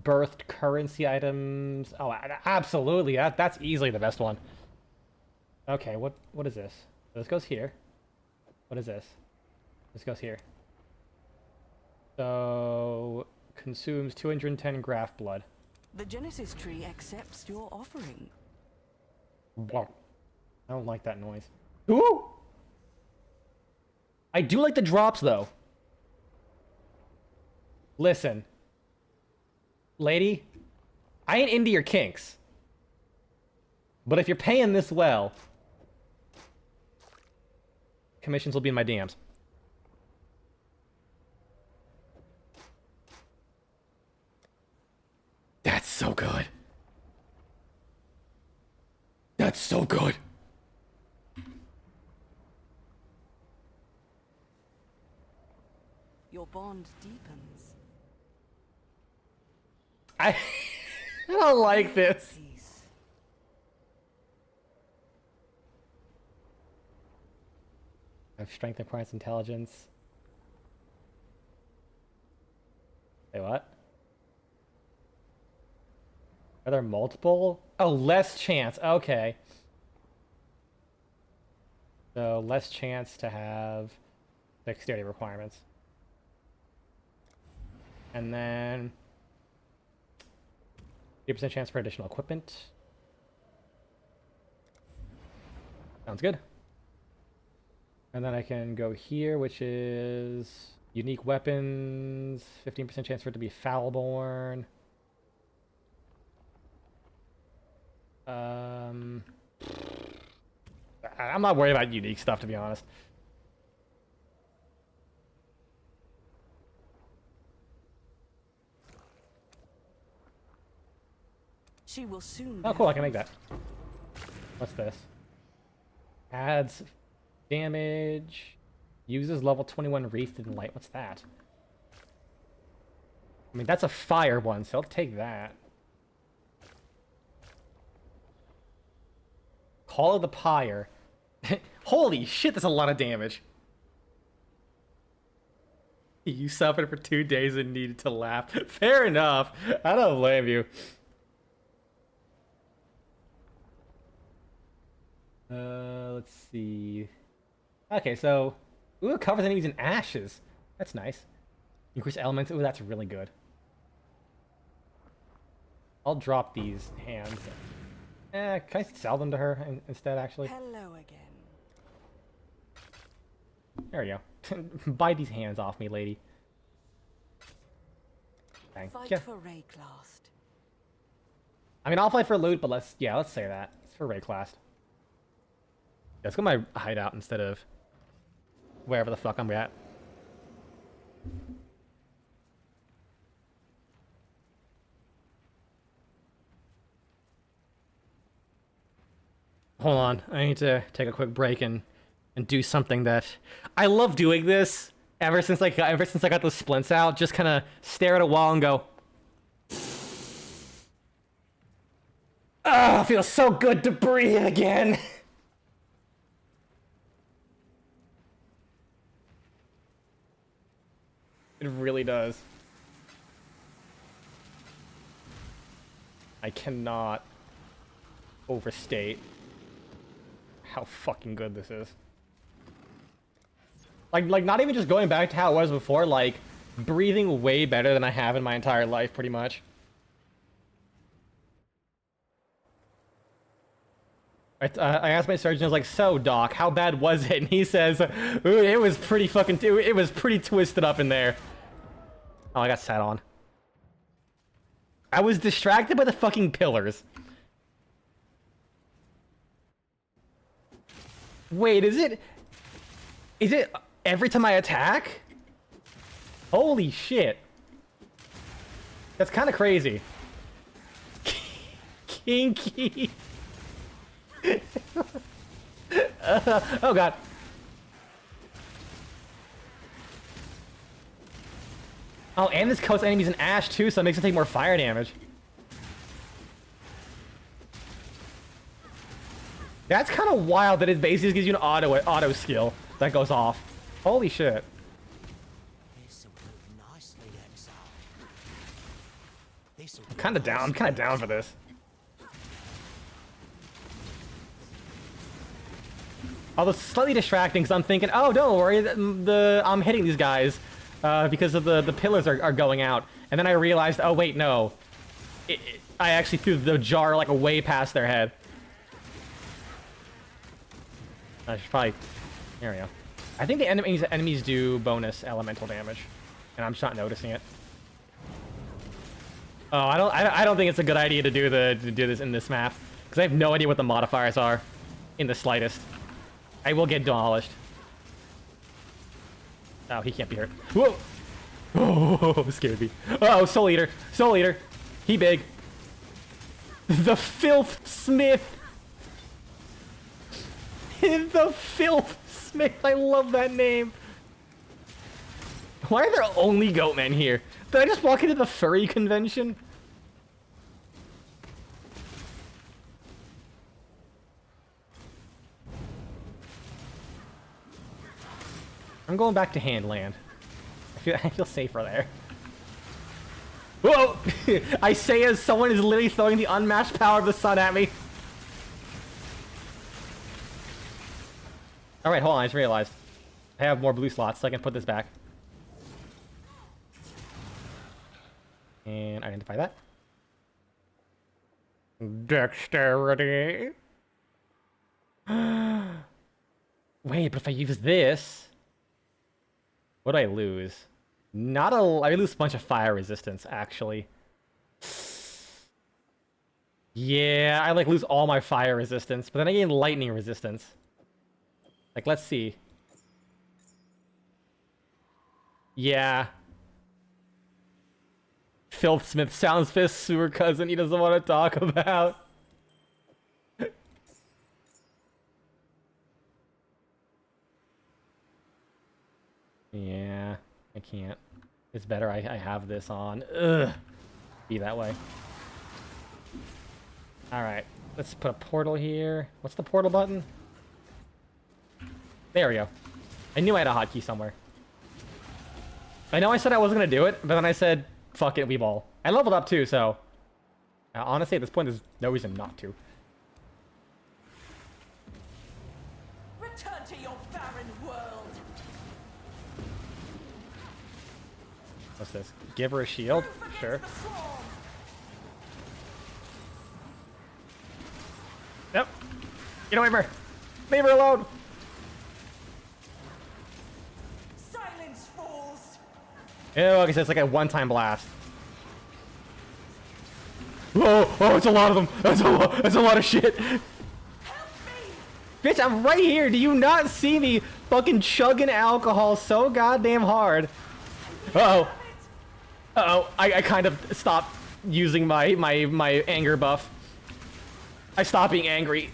Birthed currency items. Oh, absolutely. That's easily the best one. Okay, what is this? This goes here. What is this? This goes here. So consumes 210 graft blood. The Genesis tree accepts your offering. Wow. I don't like that noise. Ooh! I do like the drops, though. Listen. Lady, I ain't into your kinks. But if you're paying this well, commissions will be in my DMs. That's so good. That's so good. Your bond deepens. I don't like this. Peace. I have strength acquires intelligence. Say what? Are there multiple? Oh, less chance. Okay. So less chance to have dexterity requirements. And then 50% chance for additional equipment. Sounds good. And then I can go here, which is unique weapons. 15% chance for it to be foul-born. I'm not worried about unique stuff, to be honest. She will soon. Oh, cool, I can make that. What's this? Adds damage. Uses level 21 Wreathed in Light. What's that? I mean, that's a fire one, so I'll take that. Call of the Pyre. Holy shit, that's a lot of damage. You suffered for 2 days and needed to laugh. Fair enough. I don't blame you. Let's see. Okay, so... Ooh, it covers enemies in ashes. That's nice. Increase elements. Ooh, that's really good. I'll drop these hands. Can I sell them to her instead, actually? Hello again. There we go. Buy these hands off me, lady. Thank Fight you. for Rayclast. I mean, I'll fight for loot, but let's say that. It's for Rayclast. Yeah, let's go my hideout instead of wherever the fuck I'm at. Hold on, I need to take a quick break and do something that I love doing. This ever since I got those splints out. Just kind of stare at a wall and go, "Ah, it feels so good to breathe again." It really does. I cannot overstate how fucking good this is. Like not even just going back to how it was before, like breathing way better than I have in my entire life, pretty much. I asked my surgeon, I was like, "So, doc, how bad was it?" And he says, "Ooh, it was pretty fucking, it was pretty twisted up in there." Oh, I got sat on. I was distracted by the fucking pillars. Wait, is it every time I attack? Holy shit. That's kind of crazy. Kinky. Oh god. Oh, and this coats enemies in ash too, so it makes it take more fire damage. That's kind of wild that it basically gives you an auto skill that goes off. Holy shit. I'm kind of down for this. Although slightly distracting, because I'm thinking, oh, don't worry, I'm hitting these guys because of the pillars are going out. And then I realized, oh wait, no. I actually threw the jar like way past their head. I should probably... There we go. I think the enemies do bonus elemental damage, and I'm just not noticing it. Oh, I don't think it's a good idea to do this in this map, because I have no idea what the modifiers are in the slightest. I will get demolished. Oh, he can't be hurt. Whoa! Oh, scared me. Uh oh, Soul Eater. Soul Eater. He big. The Filth Smith. The Filth Smith. I love that name. Why are there only goatmen here? Did I just walk into the furry convention? I'm going back to Handland. I feel safer there. Whoa! I say as someone is literally throwing the unmatched power of the sun at me. Alright, hold on, I just realized. I have more blue slots, so I can put this back. And identify that. Dexterity. Wait, but if I use this... What do I lose? I lose a bunch of fire resistance, actually. Yeah, I like lose all my fire resistance, but then I gain lightning resistance. Like, let's see. Yeah. Filthsmith sounds fist sewer cousin he doesn't want to talk about. Yeah, I can't. It's better I have this on. Ugh. Be that way. Alright, let's put a portal here. What's the portal button? There we go. I knew I had a hotkey somewhere. I know I said I wasn't gonna do it, but then I said, fuck it, we ball. I leveled up too, so... honestly, at this point, there's no reason not to. Return to your barren world. What's this? Give her a shield? Sure. Yep. Get away from her. Leave her alone. Silence falls. Yeah, like I said, it's like a one-time blast. Whoa! Oh, it's a lot of them. That's a lot of shit. Help me. Bitch, I'm right here. Do you not see me fucking chugging alcohol so goddamn hard? Uh-oh. Uh-oh. I kind of stopped using my anger buff. I stopped being angry.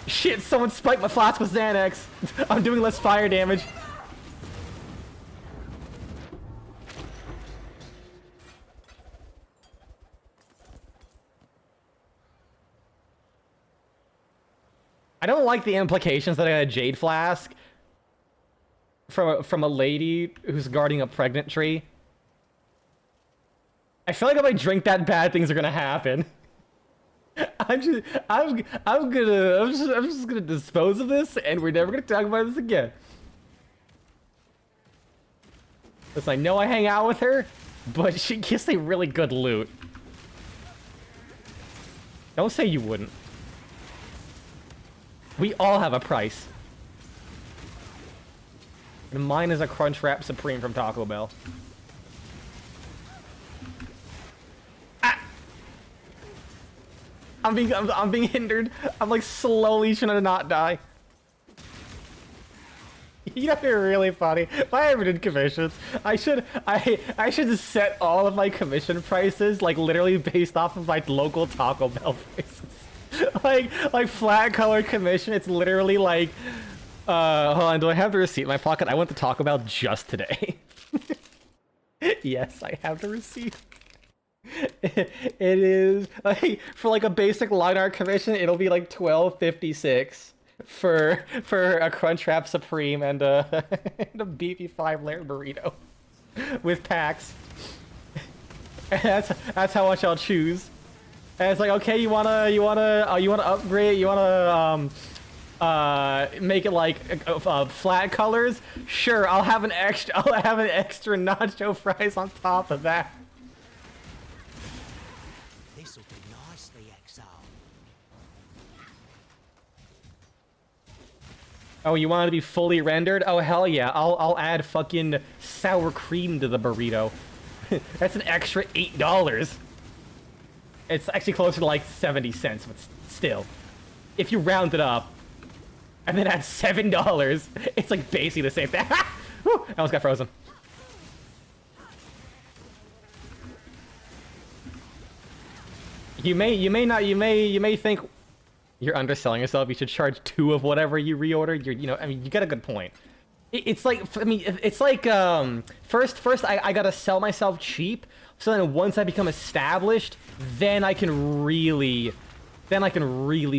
Shit, someone spiked my flask with Xanax. I'm doing less fire damage. I don't like the implications that I got a jade flask from a lady who's guarding a pregnant tree. I feel like if I drink that, bad things are gonna happen. I'm just gonna dispose of this, and we're never gonna talk about this again. Listen, I know I hang out with her, but she gives me really good loot. Don't say you wouldn't. We all have a price. And mine is a Crunchwrap Supreme from Taco Bell. Ah! I'm being hindered. I'm like slowly trying to not die. You know, you're really funny. If I ever did commissions, I should just set all of my commission prices like literally based off of my local Taco Bell prices. like flat color commission. It's literally like, hold on, do I have the receipt in my pocket? I went to Taco Bell just today. Yes, I have the receipt. It is like for like a basic line art commission, it'll be like $12.56 for a Crunchwrap Supreme and and a beefy 5-layer burrito with packs. And that's how much I'll choose. And it's like, okay, you wanna upgrade, you wanna make it like flat colors? Sure, I'll have an extra nacho fries on top of that. This'll do nicely, Exile. Oh, you want it to be fully rendered? Oh hell yeah! I'll add fucking sour cream to the burrito. That's an extra $8. It's actually closer to like 70 cents, but still. If you round it up, and then add $7, it's like basically the same thing. Whew, I almost got frozen. You may think you're underselling yourself. You should charge 2 of whatever you reorder. I mean, you got a good point. It's like, I mean, it's like, first I gotta sell myself cheap, so then once I become established, then I can really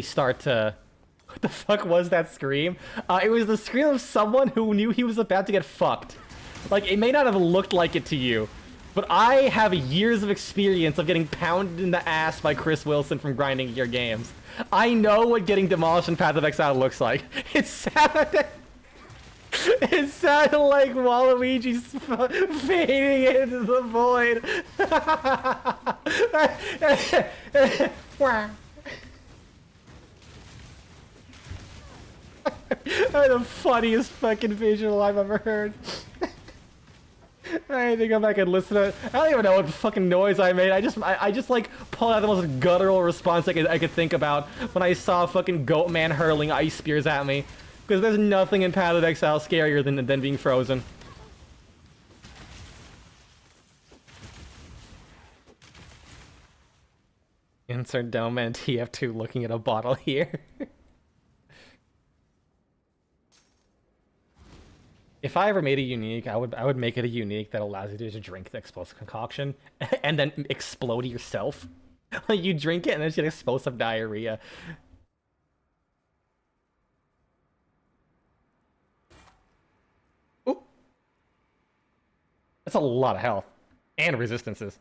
start to... What the fuck was that scream? It was the scream of someone who knew he was about to get fucked. Like, it may not have looked like it to you, but I have years of experience of getting pounded in the ass by Chris Wilson from grinding your games. I know what getting demolished in Path of Exile looks like. It sounded like Waluigi's fading into the void. That's the funniest fucking visual I've ever heard. I need to go back and listen to it. I don't even know what fucking noise I made. I just like pulled out the most guttural response I could think about when I saw fucking Goat Man hurling ice spears at me. Because there's nothing in Path of Exile scarier than being frozen. Insert Dome and TF2 looking at a bottle here. If I ever made a unique, I would make it a unique that allows you to just drink the explosive concoction and then explode yourself. Like you drink it and then you get explosive diarrhea. Ooh. That's a lot of health and resistances.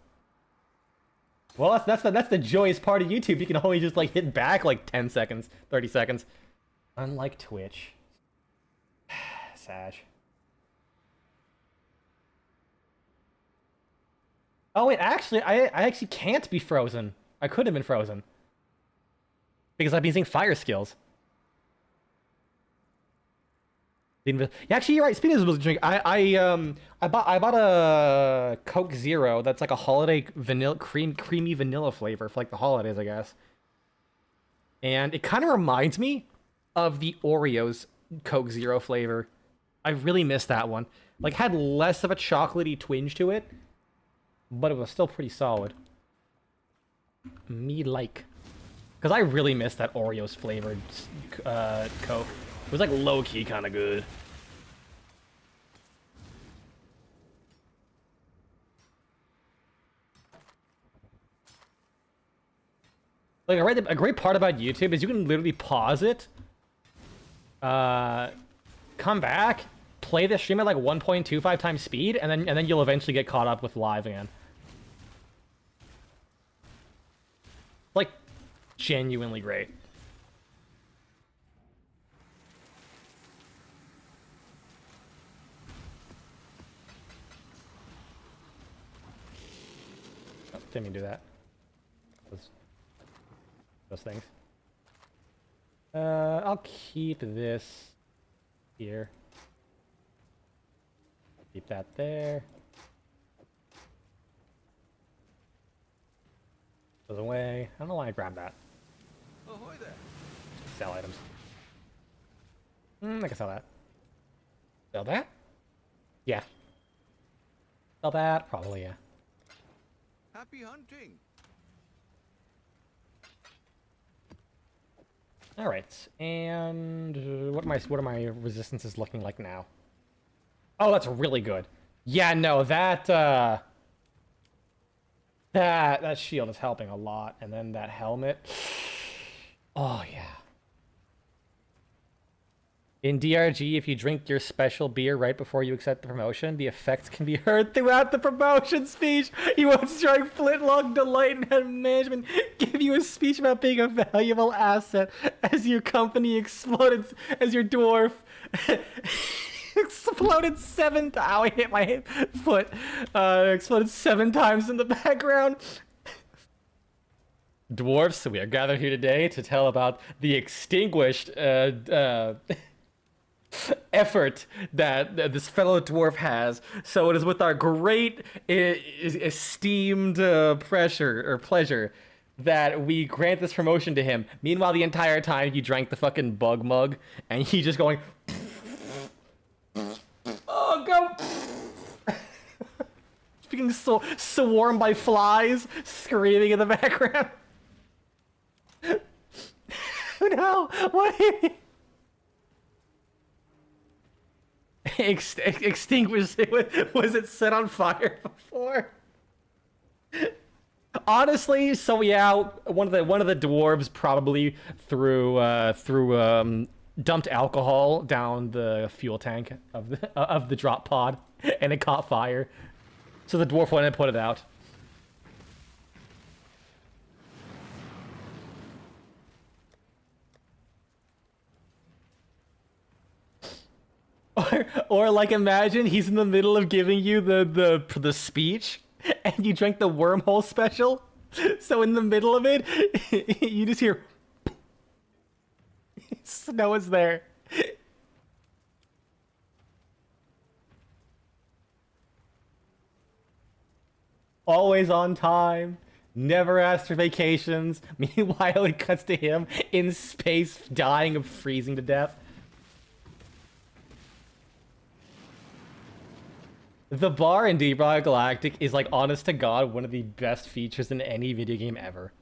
Well, that's the joyous part of YouTube. You can only just like hit back like 10 seconds, 30 seconds. Unlike Twitch. Sash. Oh wait, actually, I actually can't be frozen. I could have been frozen. Because I've been using fire skills. Yeah, actually, you're right. Speaking of drink, I bought a Coke Zero that's like a holiday creamy vanilla flavor for like the holidays, I guess. And it kind of reminds me of the Oreos Coke Zero flavor. I really miss that one. Like, had less of a chocolatey twinge to it, but it was still pretty solid. Me like. Because I really miss that Oreos flavored Coke. It was like low-key kind of good. Like, a great part about YouTube is you can literally pause it, come back, play the stream at like 1.25 times speed, and then you'll eventually get caught up with live again. Like, genuinely great. Oh, didn't mean to do that. Those things. I'll keep this here. Keep that there. Goes away. I don't know why I grabbed that. Ahoy there. Sell items. I can sell that. Sell that? Yeah. Sell that? Probably, yeah. Happy hunting. All right, and what are my resistances looking like now? Oh, that's really good. Yeah, no, that shield is helping a lot, and then that helmet. Oh yeah. In DRG, if you drink your special beer right before you accept the promotion, the effects can be heard throughout the promotion speech. You won't strike Flintlock, Delight, and Management give you a speech about being a valuable asset as your company exploded, as your dwarf exploded 7 times. Oh, I hit my foot. Exploded 7 times in the background. Dwarfs, we are gathered here today to tell about the extinguished effort that this fellow dwarf has. So it is with our great esteemed pleasure that we grant this promotion to him. Meanwhile, the entire time you drank the fucking bug mug and he just going oh go being swarmed by flies screaming in the background. No, what do you mean? Extinguish it. Was it set on fire before? Honestly, so yeah, one of the dwarves probably threw dumped alcohol down the fuel tank of the drop pod, and it caught fire. So the dwarf went and put it out. Or like imagine he's in the middle of giving you the speech, and you drank the wormhole special. So in the middle of it, you just hear snow is there. Always on time, never asks for vacations. Meanwhile, it cuts to him in space, dying of freezing to death. The bar in Deep Rock Galactic is, like, honest to God, one of the best features in any video game ever.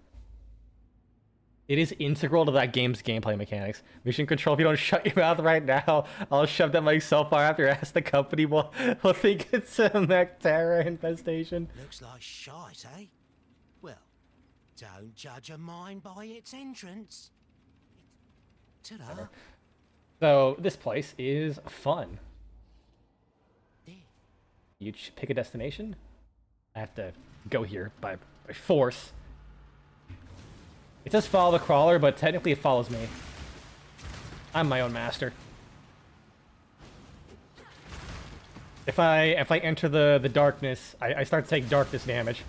It is integral to that game's gameplay mechanics. Mission control, if you don't shut your mouth right now, I'll shove that mic so far after ass the company will think it's a Mech-Terra infestation. Looks like shite, eh? Well, don't judge a mine by its entrance. Ta-da. So, this place is fun. There. You pick a destination. I have to go here by force. It says follow the crawler, but technically it follows me. I'm my own master. If I enter the darkness, I start to take darkness damage.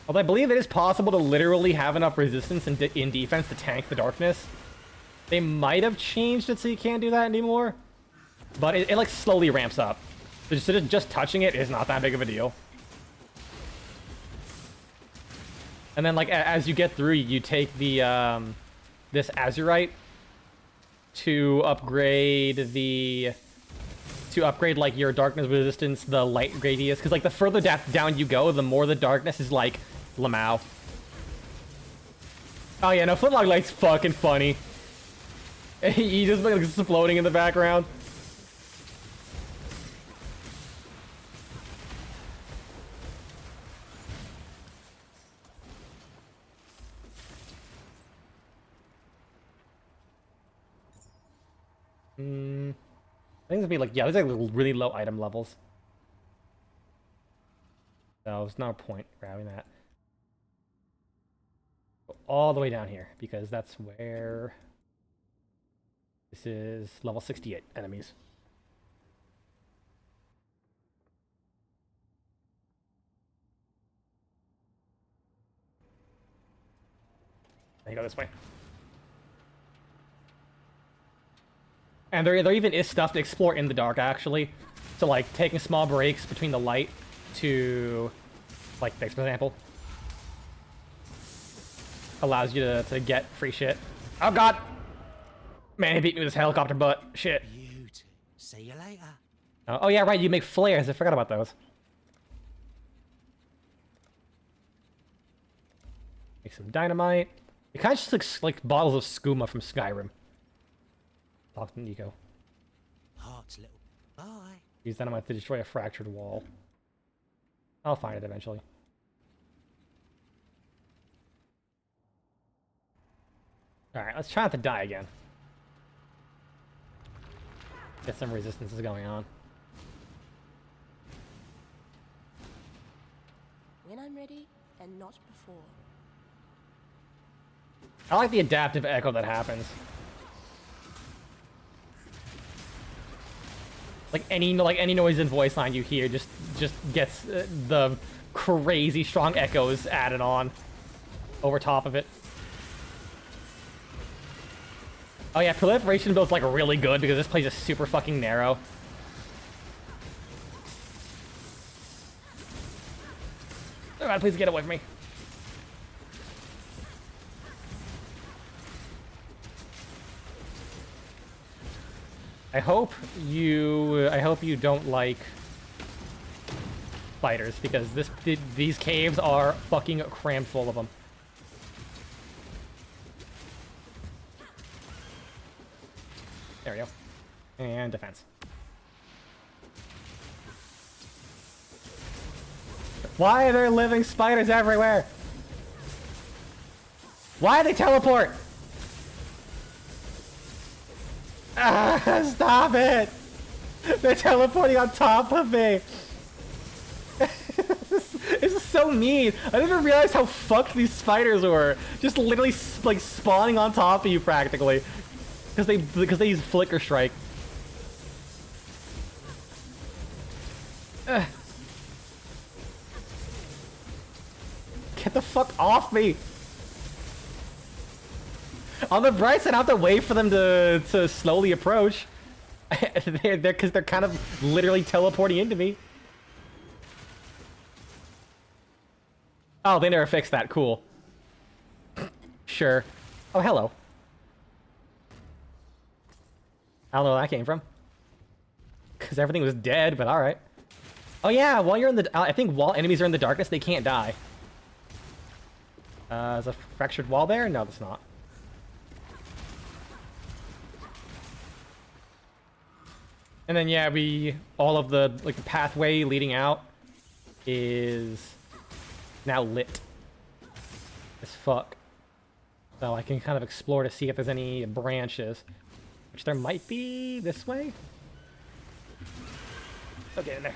Although I believe it is possible to literally have enough resistance in defense to tank the darkness. They might have changed it so you can't do that anymore. But it like slowly ramps up. So just touching it is not that big of a deal. And then, like, as you get through, you take the, this Azurite to upgrade like, your darkness resistance, the light radius. Because, like, the further down you go, the more the darkness is, like, Lamau. Oh, yeah, no, Flintlock Light's fucking funny. He just, like, exploding in the background. I think it's gonna be like, yeah, there's like really low item levels. So there's no point grabbing that. Go all the way down here, because that's where this is level 68 enemies. Then you go this way. And there even is stuff to explore in the dark, actually. So, like, taking small breaks between the light to, like, this, for example, allows you to get free shit. Oh, God! Man, he beat me with his helicopter butt. Shit. You two. See you later. Oh, yeah, right, you make flares. I forgot about those. Make some dynamite. It kind of just looks like bottles of skooma from Skyrim. Talk to Nico. Heart's little. Bye. Use dynamite to destroy a fractured wall. I'll find it eventually. Alright, let's try not to die again. Get some resistances going on. When I'm ready, and not before. I like the adaptive echo that happens. Like any noise and voice line you hear just gets the crazy strong echoes added on over top of it. Oh yeah, proliferation build's like really good because this place is super fucking narrow. Oh God, please get away from me. I hope you don't like spiders because these caves are fucking crammed full of them. There we go. And defense. Why are there living spiders everywhere? Why do they teleport? Ah, stop it! They're teleporting on top of me! This is so mean. I didn't realize how fucked these spiders were. Just literally like spawning on top of you practically. Because they use Flicker Strike. Ugh. Get the fuck off me! On the bright side, I have to wait for them to slowly approach. Because they're kind of literally teleporting into me. Oh, they never fixed that. Cool. Sure. Oh, hello. I don't know where that came from. Because everything was dead, but alright. Oh yeah, while you're in the... I think while enemies are in the darkness, they can't die. Is a fractured wall there? No, it's not. And then yeah, all of the the pathway leading out is now lit as fuck. So I can kind of explore to see if there's any branches, which there might be this way. Okay, in there.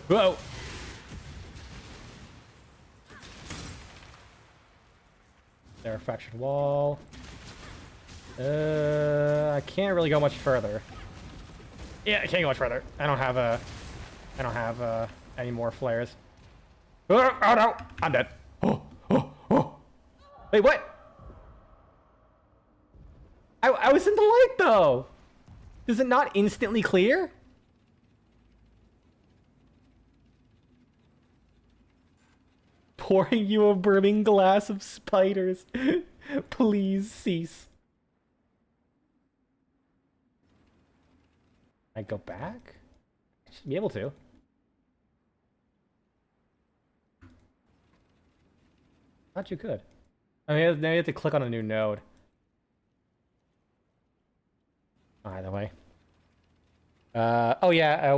Whoa. There, fractured wall. I can't really go much further. Yeah, I can't go much further. I don't have any more flares. Oh no! I'm dead. Oh, oh, oh. Wait, what? I was in the light though. Does it not instantly clear? Pouring you a brimming glass of spiders. Please cease. I go back? I should be able to. Thought you could. I mean, now you have to click on a new node. Either way. Oh yeah,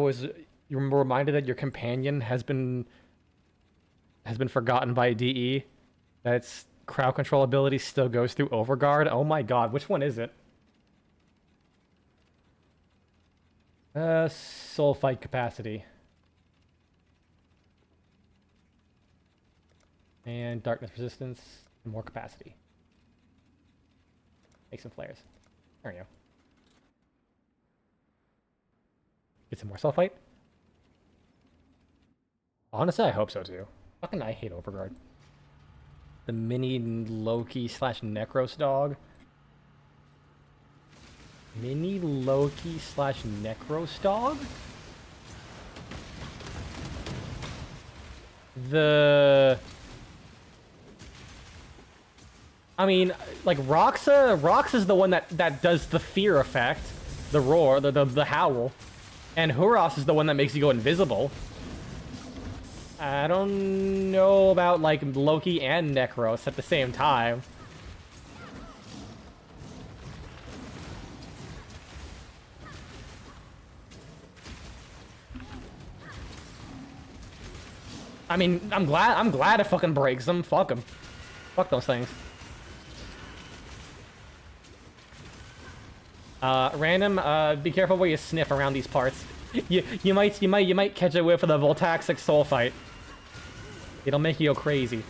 you were reminded that your companion has been forgotten by DE. That its crowd control ability still goes through Overguard. Oh my god, which one is it? Soul fight capacity. And darkness resistance, and more capacity. Make some flares. There we go. Get some more soul fight? Honestly, I hope so too. Fucking I hate Overguard. The mini Loki / Necros dog. Mini Loki / Necros dog? I mean, like Roxa's the one that does the fear effect, the roar, the howl, and Huros is the one that makes you go invisible. I don't know about like Loki and Necros at the same time. I mean, I'm glad it fucking breaks them. Fuck them. Fuck those things. Random, be careful where you sniff around these parts. You might catch a whiff of the Voltaxic Soul Fight. It'll make you go crazy.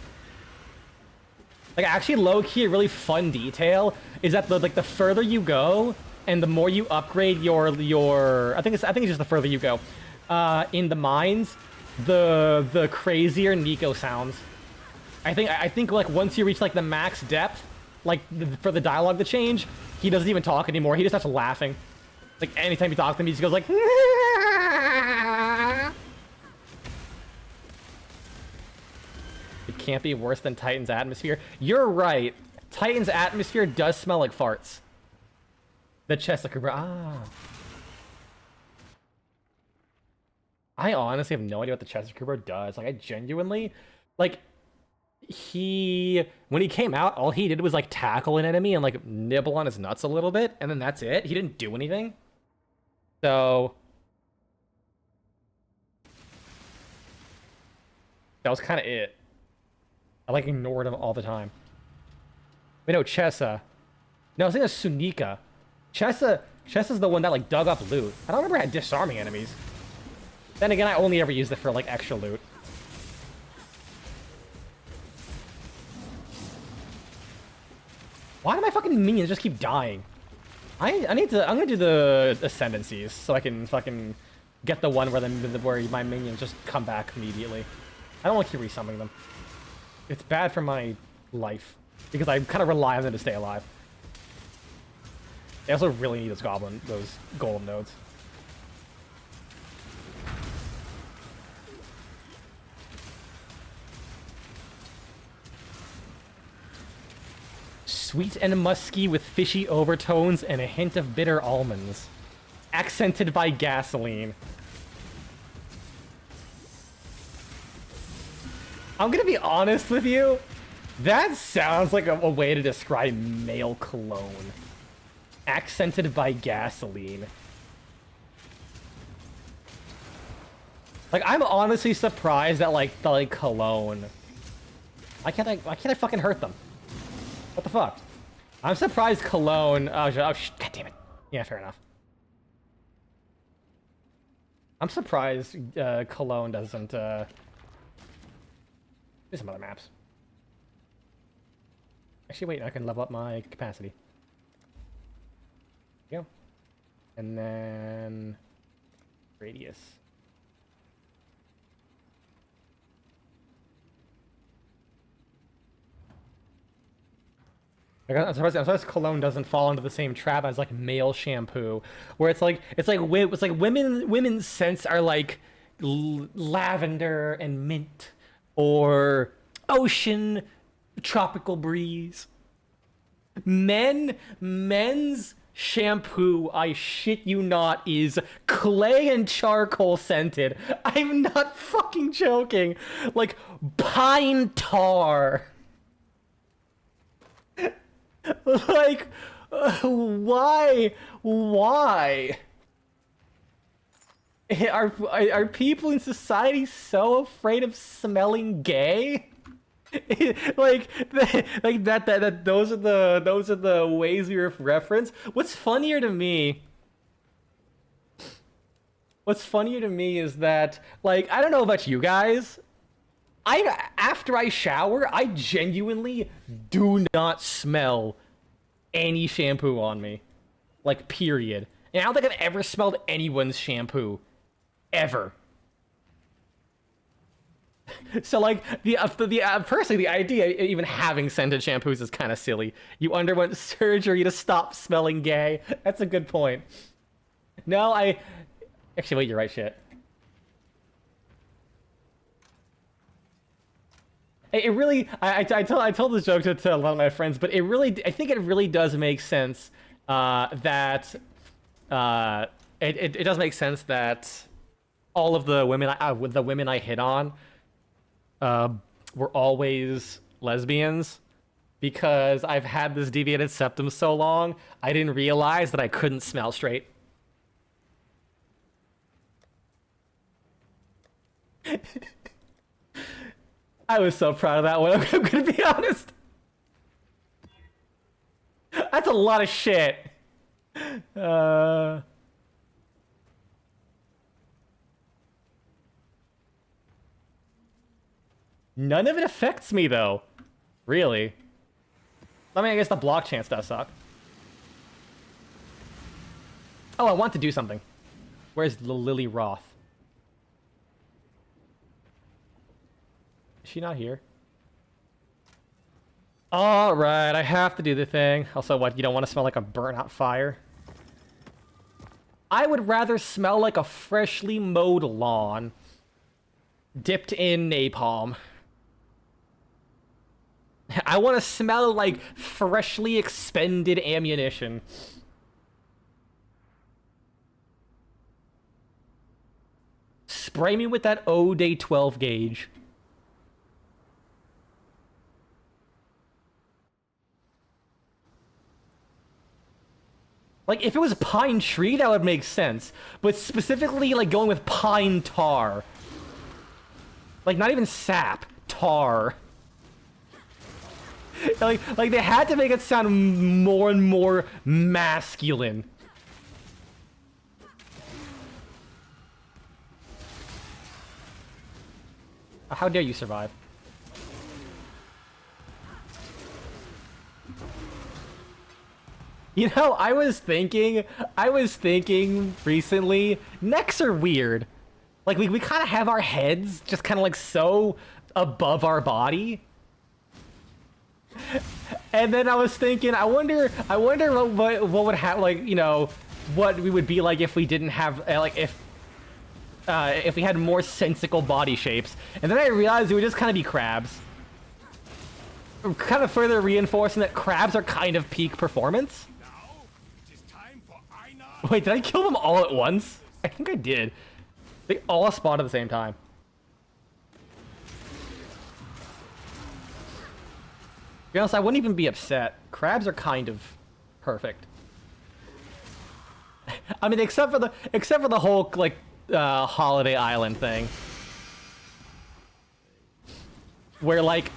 Like, actually, low-key, a really fun detail is that the further you go and the more you upgrade your I think it's just the further you go in the mines, the crazier Nico sounds. I think like once you reach like the max depth, like for the dialogue to change, he doesn't even talk anymore. He just starts laughing. Like anytime you talk to him, he just goes like. It can't be worse than Titan's atmosphere. You're right. Titan's atmosphere does smell like farts. The chest like I honestly have no idea what the Chester Cooper does. Like, I genuinely, like, when he came out, all he did was, like, tackle an enemy and, like, nibble on his nuts a little bit, and then that's it. He didn't do anything. So, that was kind of it. I, like, ignored him all the time. Wait, no, Chessa. No, I was thinking of Sunika. Chess is the one that like dug up loot. I don't remember disarming enemies. Then again, I only ever used it for like extra loot. Why do my fucking minions just keep dying? I'm gonna do the ascendancies so I can fucking get the one where my minions just come back immediately. I don't want to keep resummoning them. It's bad for my life because I kind of rely on them to stay alive. They also really need those golem nodes. Sweet and musky with fishy overtones and a hint of bitter almonds. Accented by gasoline. I'm gonna be honest with you. That sounds like a way to describe male cologne. Accented by gasoline. Like, I'm honestly surprised that the cologne. Why can't I fucking hurt them? What the fuck? I'm surprised cologne. God damn it. Yeah, fair enough. I'm surprised cologne doesn't. Do some other maps. Actually, wait. I can level up my capacity. There you go. And then radius. I'm surprised cologne doesn't fall into the same trap as like male shampoo, where it's like women's scents are like lavender and mint, or ocean, tropical breeze. Men's shampoo, I shit you not, is clay and charcoal scented. I'm not fucking joking. Like pine tar. Like, why? Are people in society so afraid of smelling gay? Like that those are the ways we reference. What's funnier to me is that, like, I don't know about you guys, after I shower, I genuinely do not smell any shampoo on me. Like, period. And I don't think I've ever smelled anyone's shampoo. Ever. So, like, personally, the idea of even having scented shampoos is kind of silly. You underwent surgery to stop smelling gay. That's a good point. No, actually, wait, you're right, shit. It really, I told this joke to a lot of my friends, but I think it really does make sense that it does make sense that all of the women I hit on were always lesbians, because I've had this deviated septum so long, I didn't realize that I couldn't smell straight. I was so proud of that one. I'm gonna be honest. That's a lot of shit. None of it affects me, though. Really. I mean, I guess the block chance does suck. Oh, I want to do something. Where's Lily Roth? Is she not here? Alright, I have to do the thing. Also, what, you don't want to smell like a burnt-out fire? I would rather smell like a freshly mowed lawn dipped in napalm. I want to smell like freshly expended ammunition. Spray me with that O-Day 12 gauge. Like, if it was pine tree, that would make sense. But specifically, like, going with pine tar. Like, not even sap. Tar. Like they had to make it sound more and more masculine. How dare you survive? You know, I was thinking recently, necks are weird. Like, we kind of have our heads just kind of like so above our body. And then I was thinking, I wonder what would happen, like, you know, what we would be like if we didn't have, like, if we had more sensical body shapes. And then I realized it would just kind of be crabs. Kind of further reinforcing that crabs are kind of peak performance. Wait, did I kill them all at once? I think I did. They all spawned at the same time. To be honest, I wouldn't even be upset. Crabs are kind of perfect. I mean, except for the whole like Holiday Island thing, where like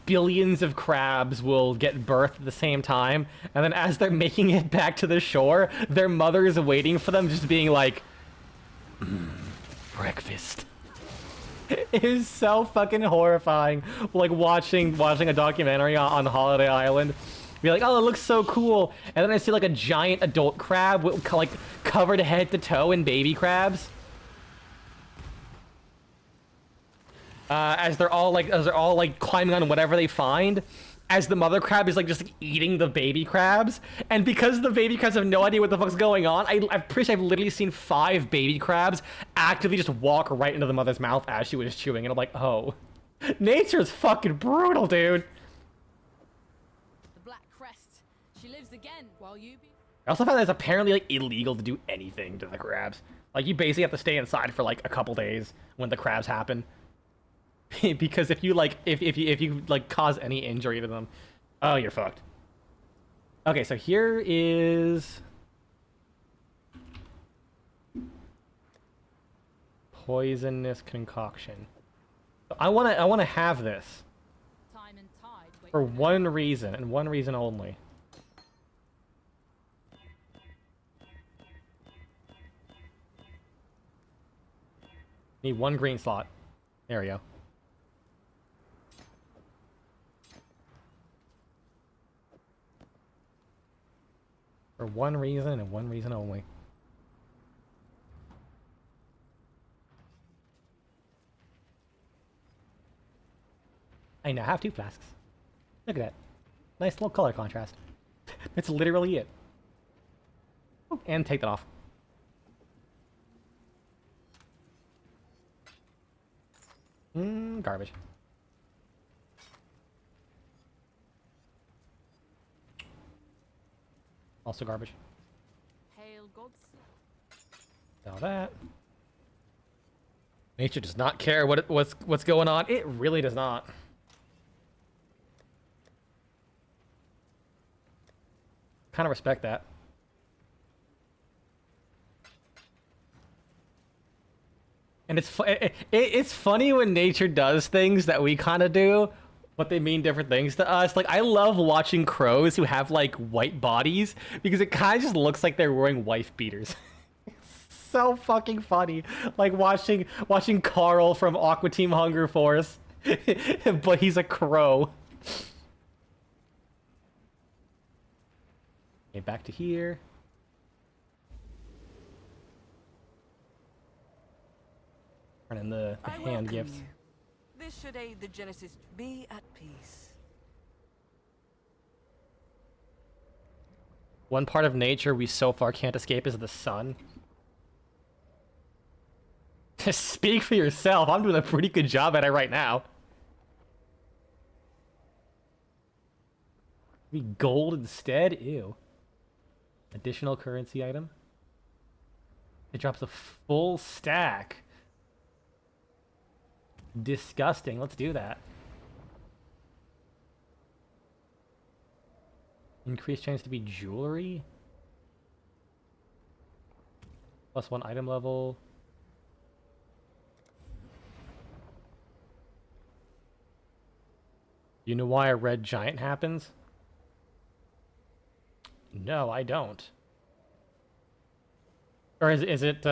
billions of crabs will get birthed at the same time, and then as they're making it back to the shore, their mother is waiting for them, just being like, breakfast. It is so fucking horrifying, like watching a documentary on Holiday Island. Be like, oh, it looks so cool, and then I see like a giant adult crab with, like, covered head to toe in baby crabs. As they're all like climbing on whatever they find, as the mother crab is like just like, eating the baby crabs, and because the baby crabs have no idea what the fuck's going on, I'm pretty sure I've literally seen 5 baby crabs actively just walk right into the mother's mouth as she was chewing, and I'm like, oh, nature's fucking brutal, dude. The Black Crest. She lives again while you be. I also found that it's apparently like illegal to do anything to the crabs. Like you basically have to stay inside for like a couple days when the crabs happen. Because if you like if you like cause any injury to them, oh, you're fucked. Okay, so here is poisonous concoction. I want to have this Time and tide. Wait for one reason and one reason only. Need 1 green slot. There we go. For one reason and one reason only. I now have 2 flasks. Look at that. Nice little color contrast. That's literally it. Oh, and take that off. Garbage. Also garbage. Hail gods. All that. Nature does not care what's going on. It really does not. Kind of respect that. And it's funny when nature does things that we kind of do, but they mean different things to us. Like, I love watching crows who have like white bodies because it kind of just looks like they're wearing wife beaters. It's so fucking funny. Like watching Carl from Aqua Team Hunger Force, but he's a crow. Okay, back to here. Running the hand gifts. You. This should aid the Genesis. Be at peace. One part of nature we so far can't escape is the sun. Speak for yourself. I'm doing a pretty good job at it right now. Be gold instead? Ew. Additional currency item. It drops a full stack. Disgusting. Let's do that. Increased chance to be jewelry. +1 item level. You know why a red giant happens? No, I don't. Or is it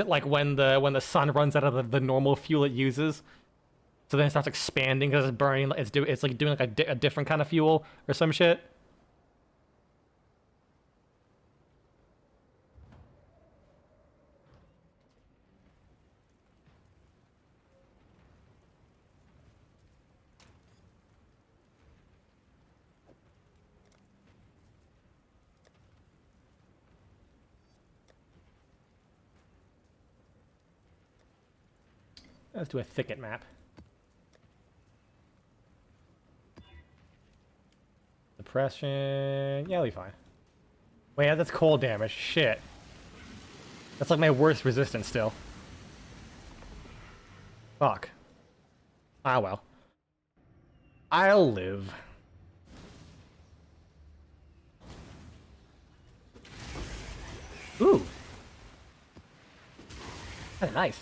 like when the sun runs out of the normal fuel it uses? So then it starts expanding because it's burning. It's like doing like a different kind of fuel or some shit. Let's do a thicket map. Depression. Yeah, we'll be fine. Wait, that's cold damage. Shit. That's like my worst resistance still. Fuck. Ah, well. I'll live. Ooh. That's nice.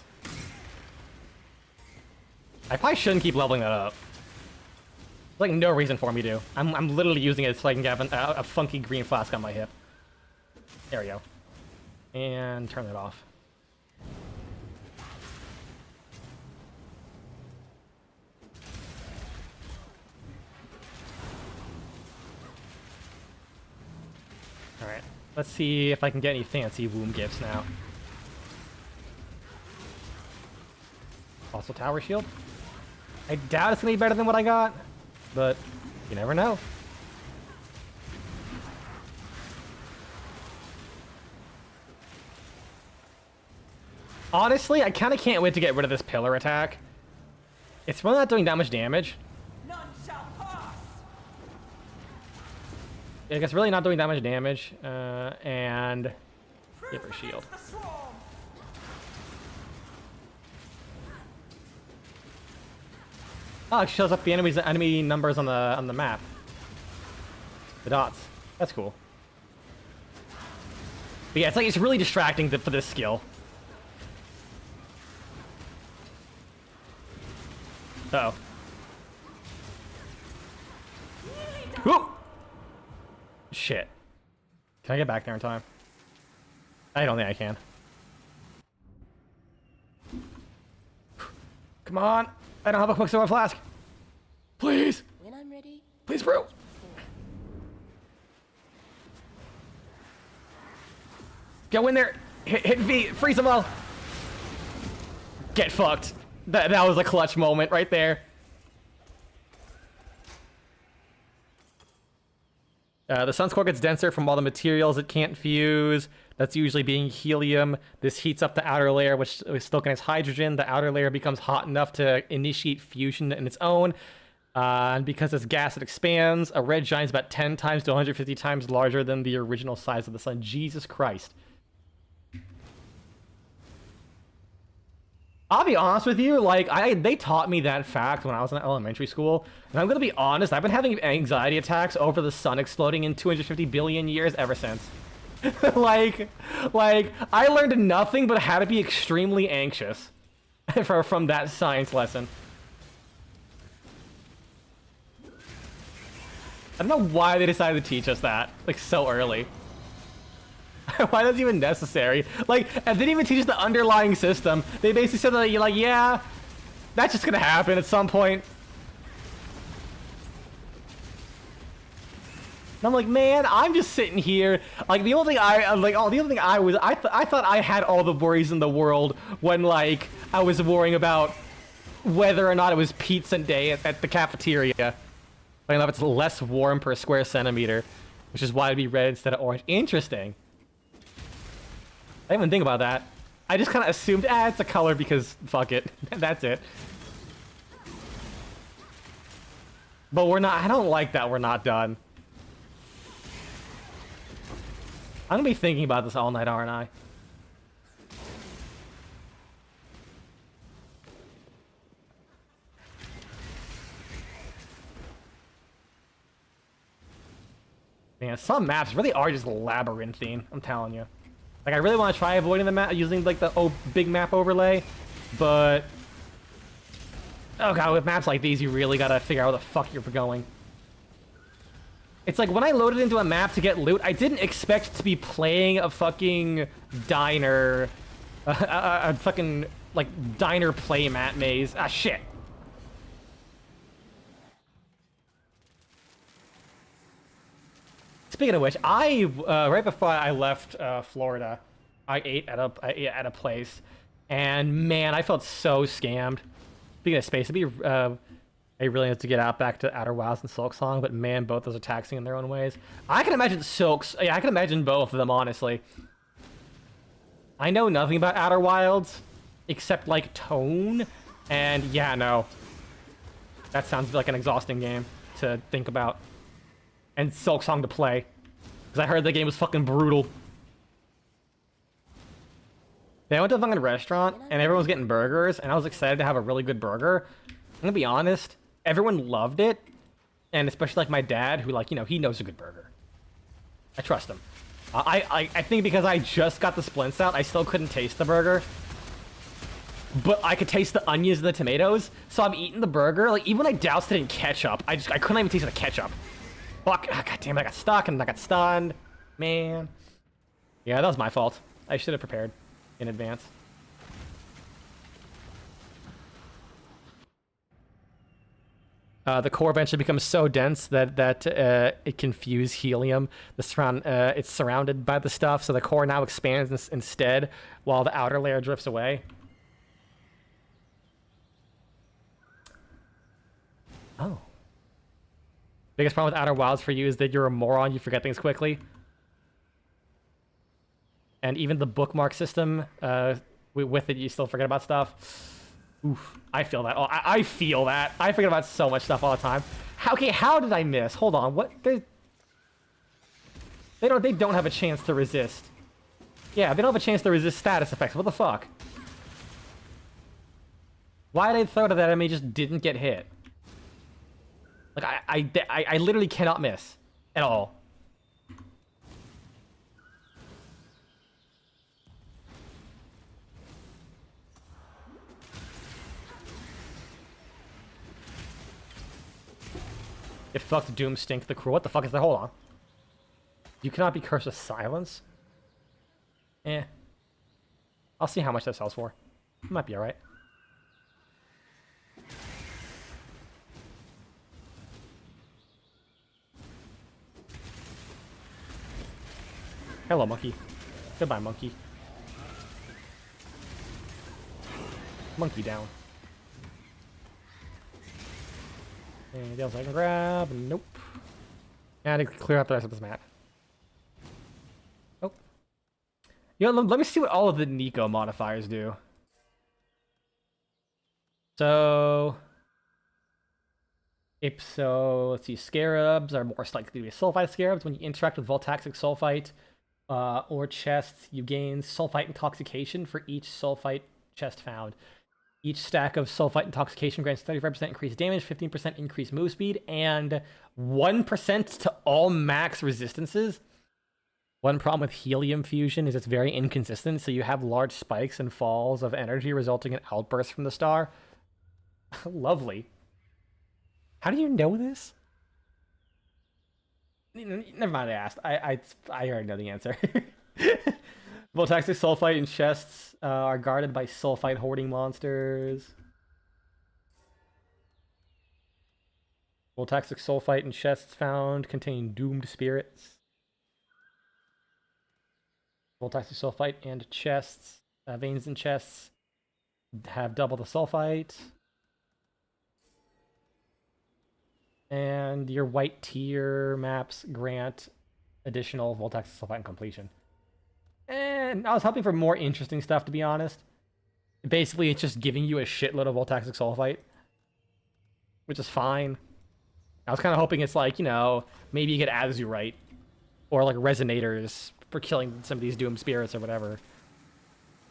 I probably shouldn't keep leveling that up. There's like no reason for me to. I'm literally using it so I can have a funky green flask on my hip. There we go. And turn it off. Alright. Let's see if I can get any fancy womb gifts now. Also tower shield. I doubt it's gonna be better than what I got, but you never know. Honestly, I kind of can't wait to get rid of this pillar attack. It's really not doing that much damage. None shall pass. I guess really not doing that much damage. And give her shield. The swarm. Oh, it shows up the enemy numbers on the map. The dots. That's cool. But yeah, it's really distracting for this skill. Uh-oh. Whoop! Shit. Can I get back there in time? I don't think I can. Come on! I don't have a Quicksilver flask! Please! When I'm ready. Please, bro! Go in there! Hit V! Freeze them all! Get fucked! That was a clutch moment right there. The sun's core gets denser from all the materials it can't fuse. That's usually being helium. This heats up the outer layer, which still contains hydrogen. The outer layer becomes hot enough to initiate fusion in its own. And because it's gas, it expands. A red giant is about 10 times to 150 times larger than the original size of the sun. Jesus Christ. I'll be honest with you, like, they taught me that fact when I was in elementary school, and I'm gonna be honest, I've been having anxiety attacks over the sun exploding in 250 billion years ever since. like, I learned nothing but how to be extremely anxious from that science lesson. I don't know why they decided to teach us that, like, so early. Why that's even necessary? Like, and they didn't even teach us the underlying system. They basically said that you're like, yeah, that's just gonna happen at some point. And I'm like, man, I'm just sitting here. Like, the only thing I thought I had all the worries in the world when, like, I was worrying about whether or not it was pizza day at the cafeteria. I don't know if it's less warm per square centimeter, which is why it'd be red instead of orange. Interesting. I didn't even think about that. I just kind of assumed, it's a color because fuck it. That's it. But we're not, I don't like that we're not done. I'm gonna be thinking about this all night, aren't I? Man, some maps really are just labyrinthine, I'm telling you. Like, I really want to try avoiding the map using, like, the big map overlay, but Oh god, with maps like these, you really gotta figure out where the fuck you're going. It's like when I loaded into a map to get loot, I didn't expect to be playing a fucking diner, a fucking like diner playmat maze. Ah, shit. Speaking of which, I right before I left Florida, I ate at a place, and man, I felt so scammed. Speaking of space, I really need to get out back to Outer Wilds and Silksong, but man, both those are taxing in their own ways. I can imagine yeah, I can imagine both of them, honestly. I know nothing about Outer Wilds, except, like, tone, and yeah, no. That sounds like an exhausting game to think about. And Silksong to play. Because I heard the game was fucking brutal. Yeah, I went to a fucking restaurant, and everyone was getting burgers, and I was excited to have a really good burger. I'm gonna be honest, everyone loved it, and especially, like, my dad, who, like, you know, he knows a good burger. I trust him. I think because I just got the splints out, I still couldn't taste the burger. But I could taste the onions and the tomatoes, so I'm eating the burger. Like, even when I doused it in ketchup, I couldn't even taste the ketchup. Fuck, oh, god damn it, I got stuck and I got stunned. Man. Yeah, that was my fault. I should have prepared in advance. The core eventually becomes so dense that it can fuse helium. It's surrounded by the stuff, so the core now expands instead, while the outer layer drifts away. Oh. Biggest problem with Outer Wilds for you is that you're a moron. You forget things quickly. And even the bookmark system, with it, you still forget about stuff. Oof, I feel that. Oh, I feel that. I forget about so much stuff all the time. How did I miss? Hold on. What? They don't have a chance to resist. Yeah, they don't have a chance to resist status effects. What the fuck? Why did they throw to that enemy just didn't get hit? Like, I literally cannot miss at all. It fucked Doom Stink the Cruel. What the fuck is that? Hold on. You cannot be cursed with silence? Eh. I'll see how much that sells for. Might be alright. Hello, monkey. Goodbye, monkey. Monkey down. Anything else I can grab? Nope. And I can clear out the rest of this map. Oh. You know, let me see what all of the Nico modifiers do. So... let's see, scarabs are more likely to be sulfite scarabs. When you interact with voltaxic sulfite or chests, you gain sulfite intoxication for each sulfite chest found. Each stack of sulfite intoxication grants 35% increased damage, 15% increased move speed, and 1% to all max resistances. One problem with helium fusion is it's very inconsistent, so you have large spikes and falls of energy resulting in outbursts from the star. Lovely. How do you know this? Never mind, I asked. I already know the answer. Voltaxic sulfite and chests are guarded by sulfite hoarding monsters. Voltaxic sulfite and chests found contain doomed spirits. Voltaxic sulfite and chests, veins and chests have double the sulfite. And your white tier maps grant additional voltaxic sulfite and completion. And I was hoping for more interesting stuff, to be honest. Basically, it's just giving you a shitload of voltaxic sulfite, which is fine. I was kind of hoping it's like, you know, maybe you get azurite or like resonators for killing some of these doomed spirits or whatever.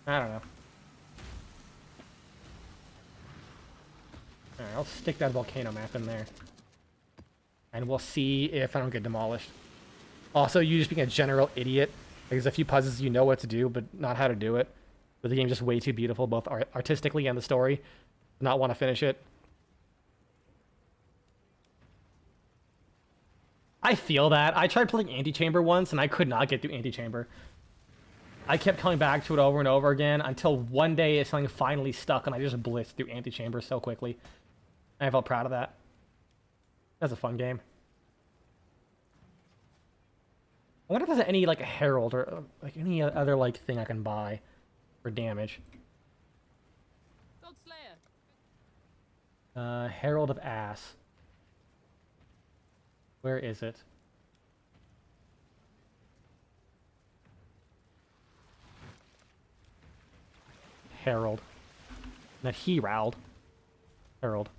I don't know. Alright, I'll stick that volcano map in there. And we'll see if I don't get demolished. Also, you just being a general idiot. There's a few puzzles you know what to do, but not how to do it. But the game's just way too beautiful, both artistically and the story. Not want to finish it. I feel that. I tried playing Antichamber once, and I could not get through Antichamber. I kept coming back to it over and over again until one day something finally stuck, and I just blitzed through Antichamber so quickly. I felt proud of that. That's a fun game. I wonder if there's any, like, Herald or, like, any other, like, thing I can buy for damage. Godslayer. Herald of Ass. Where is it? Herald. Not Herald. Herald.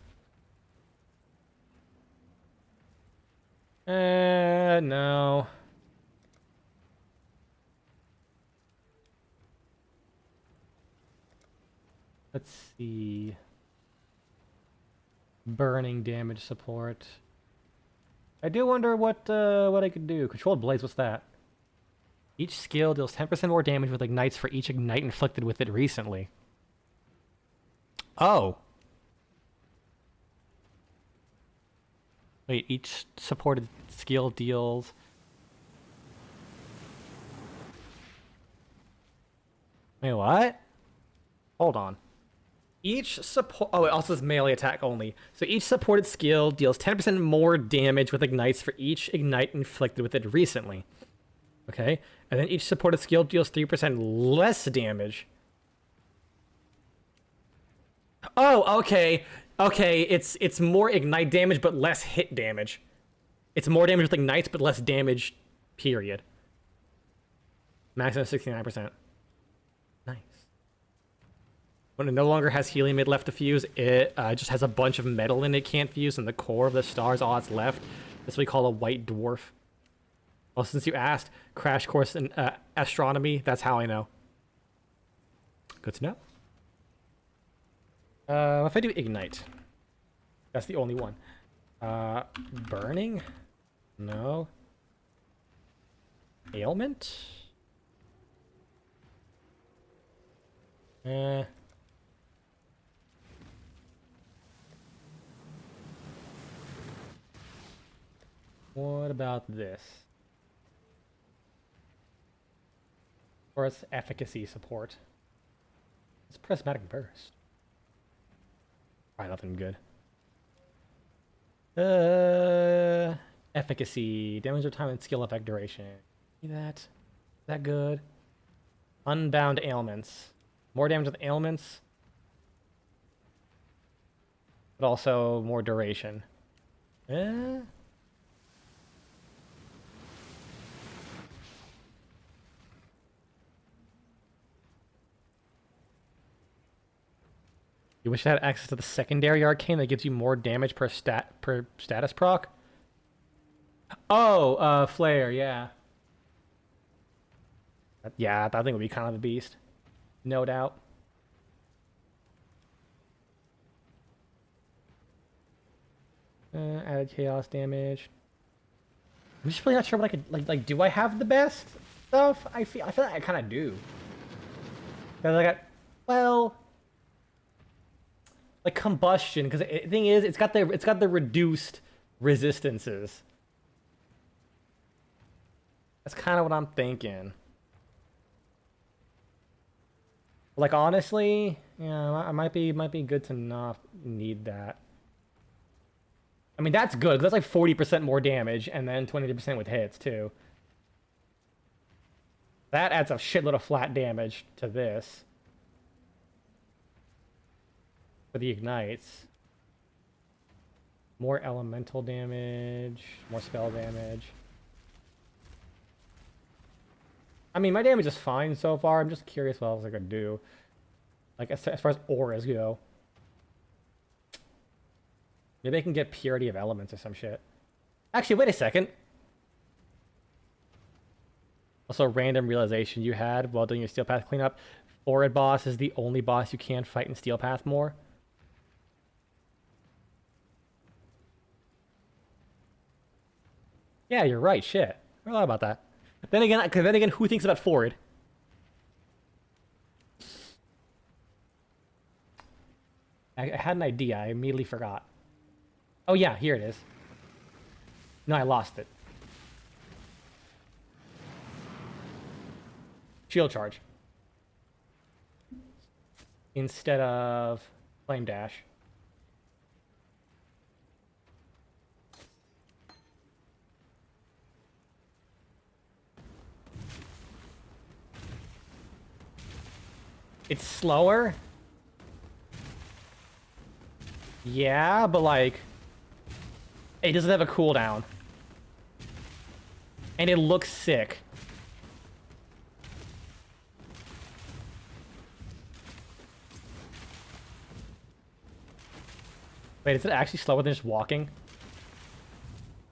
No. Let's see. Burning damage support. I do wonder what I could do. Controlled Blaze, what's that? Each skill deals 10% more damage with ignites for each ignite inflicted with it recently. Oh. Wait, each supported skill deals... Wait, what? Hold on. Each support... Oh, it also says melee attack only. So each supported skill deals 10% more damage with ignites for each ignite inflicted with it recently. Okay? And then each supported skill deals 3% less damage. Oh, okay. Okay, it's more ignite damage, but less hit damage. It's more damage with ignites, but less damage, period. Maximum 69%. Nice. When it no longer has helium it left to fuse, it just has a bunch of metal in it can't fuse, and the core of the star is all that's left. That's what we call a white dwarf. Well, since you asked, crash course in astronomy, that's how I know. Good to know. If I do ignite, that's the only one. Burning? No. Ailment? What about this? Or its efficacy support. It's prismatic burst. Probably nothing good. Efficacy. Damage of time and skill effect duration. See that? Is that good? Unbound ailments. More damage with ailments. But also more duration. You wish I had access to the secondary arcane that gives you more damage per status proc? Oh, flare, yeah. Yeah, that thing would be kind of a beast. No doubt. Added chaos damage. I'm just really not sure what I could like. Do I have the best stuff? I feel like I kind of do. Cause I got, well, like combustion. Because the thing is, it's got the reduced resistances. That's kind of what I'm thinking. Like honestly, yeah, I might be good to not need that. I mean, that's good, 'cause that's like 40% more damage, and then 20% with hits, too. That adds a shitload of flat damage to this. For the ignites. More elemental damage, more spell damage. I mean, my damage is fine so far, I'm just curious what else I could do. Like, as far as auras go. Maybe I can get purity of elements or some shit. Actually, wait a second. Also, random realization you had while doing your Steel Path cleanup. Forward boss is the only boss you can fight in Steel Path more. Yeah, you're right. Shit. I forgot about that. Then again, who thinks about forward? I had an idea. I immediately forgot. Oh yeah, here it is. No, I lost it. Shield charge. Instead of flame dash. It's slower. Yeah, but like, it doesn't have a cooldown. And it looks sick. Wait, is it actually slower than just walking?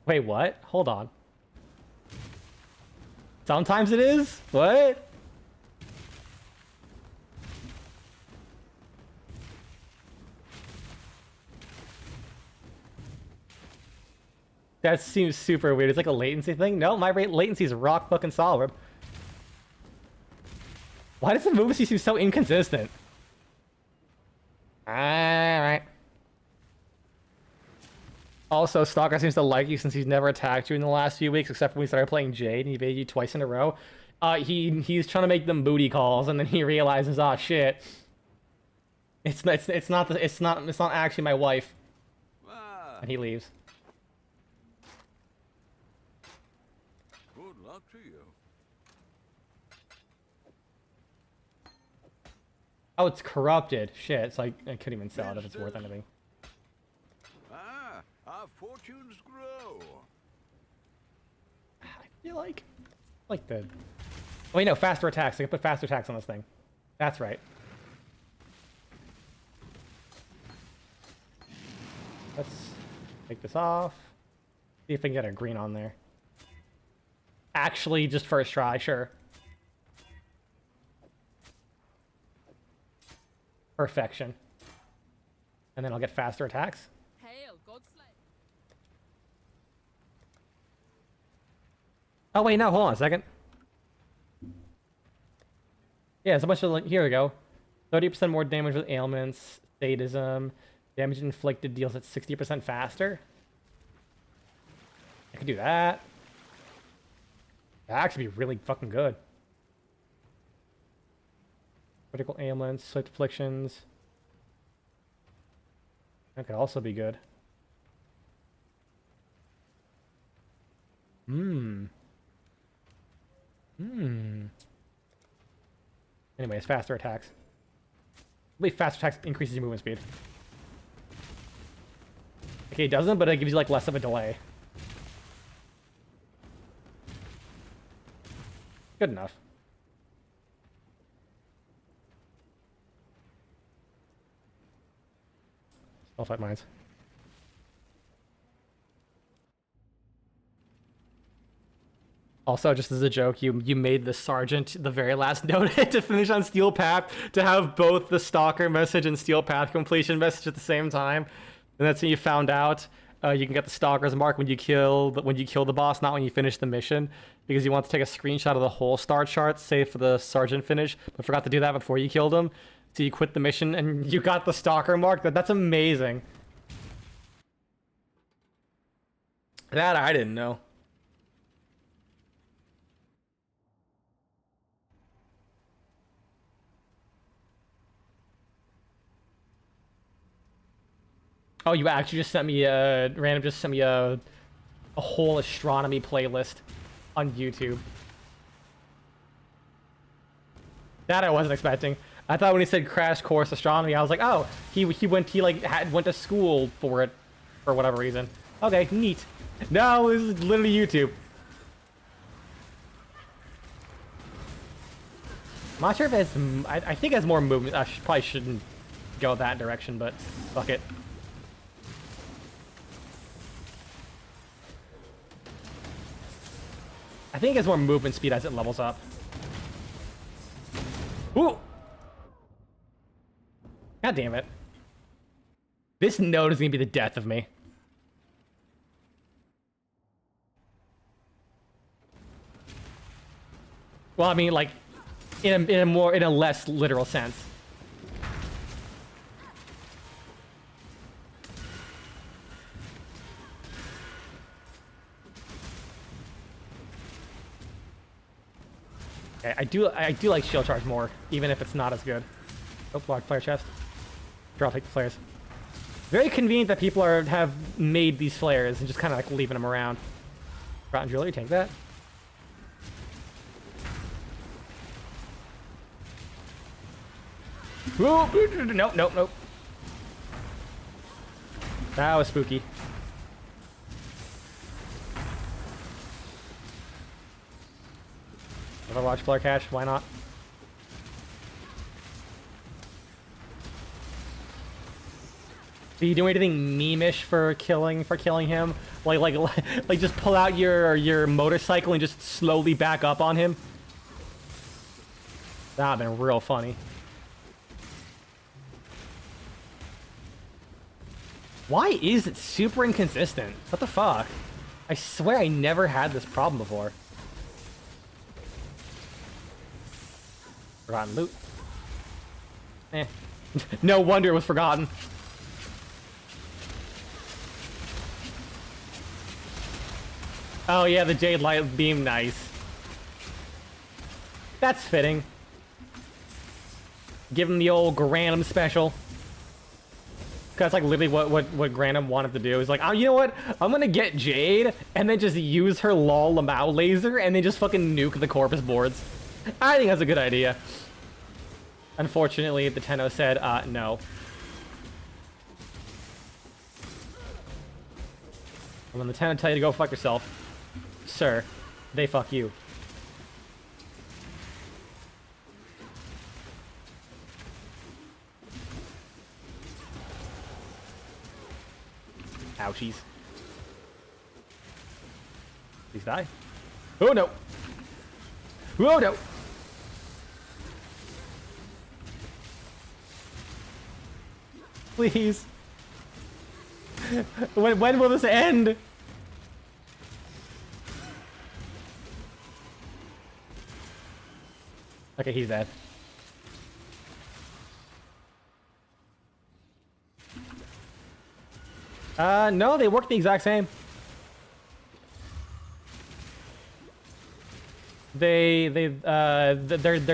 Wait, what? Hold on. Sometimes it is? What? That seems super weird. It's like a latency thing? No, my latency is rock fucking solid. Why does the movement seem so inconsistent? Alright. Also, Stalker seems to like you since he's never attacked you in the last few weeks, except when we started playing Jade and he evaded you twice in a row. He's trying to make them booty calls, and then he realizes, oh shit, it's not actually my wife, Ah, and he leaves. good luck to you. Oh, it's corrupted. Shit, so I couldn't even sell it if it's worth anything. Ah, our fortunes grow. I feel like the. Oh wait, no, faster attacks. I can put faster attacks on this thing. That's right. Let's take this off. See if I can get a green on there. Actually, just first try, sure. Perfection. And then I'll get faster attacks. Hail, Godslayer. Oh wait, no, hold on a second. Yeah, it's a bunch of like, here we go. 30% more damage with ailments, sadism, damage inflicted deals at 60% faster. I could do that. That'd actually be really fucking good. Critical ailments, swift afflictions. That could also be good. Anyways, faster attacks. I believe faster attacks increases your movement speed. Okay, it doesn't, but it gives you like less of a delay. Good enough. I'll fight mines. Also, just as a joke, you made the sergeant the very last note to finish on Steel Path to have both the Stalker message and Steel Path completion message at the same time, and that's when you found out you can get the Stalker's mark when you kill the boss, not when you finish the mission, because you want to take a screenshot of the whole star chart, save for the sergeant finish, but forgot to do that before you killed him. So you quit the mission and you got the Stalker mark. That's amazing. That I didn't know. Oh, you actually just sent me a whole astronomy playlist on YouTube. That I wasn't expecting. I thought when he said crash course astronomy, I was like, oh, he went to school for it for whatever reason. Okay, neat. No, this is literally YouTube. I'm not sure if it has. I think it has more movement. I probably shouldn't go that direction, but fuck it. I think it has more movement speed as it levels up. Ooh! God damn it. This node is gonna be the death of me. Well, I mean, like, in a less literal sense. Okay, I do like shield charge more, even if it's not as good. Oh, block flare chest. Sure, I'll take the flares. Very convenient that people have made these flares and just kind of like leaving them around. Rotten Driller, you take that. Whoa, nope, nope, nope. That was spooky. Overwatch flare cache, why not? Do you do anything meme-ish for killing him? Like just pull out your motorcycle and just slowly back up on him? That'd been real funny. Why is it super inconsistent? What the fuck? I swear I never had this problem before. Forgotten loot. Eh. No wonder it was forgotten. Oh yeah, the Jade Light Beam, nice. That's fitting. Give him the old Granum special. That's like literally what Granum wanted to do. He's like, oh, you know what? I'm gonna get Jade and then just use her lol Lamau laser and then just fucking nuke the Corpus boards. I think that's a good idea. Unfortunately, the Tenno said, no. And when the Tenno tell you to go fuck yourself, sir, they fuck you. Ouchies. Please die. Oh no. Oh no. Please. When will this end? Okay, he's dead. No, they work the exact same. Their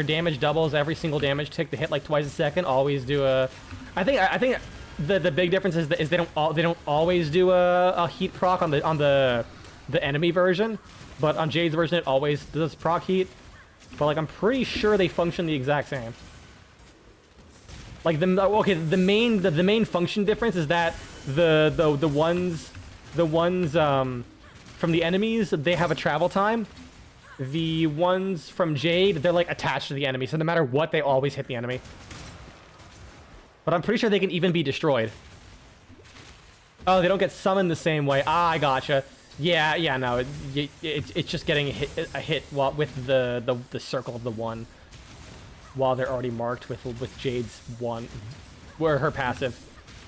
damage doubles every single damage tick. They hit like twice a second. Always do a. I think the big difference is they don't always do a heat proc on the enemy version, but on Jade's version it always does proc heat. But like I'm pretty sure they function the exact same. Like the main function difference is that the ones from the enemies, they have a travel time. The ones from Jade, they're like attached to the enemy, so no matter what, they always hit the enemy. But I'm pretty sure they can even be destroyed. Oh, they don't get summoned the same way. Ah, I gotcha. Yeah, no, it's just getting a hit while with the circle of the one, while they're already marked with Jade's one, or her passive,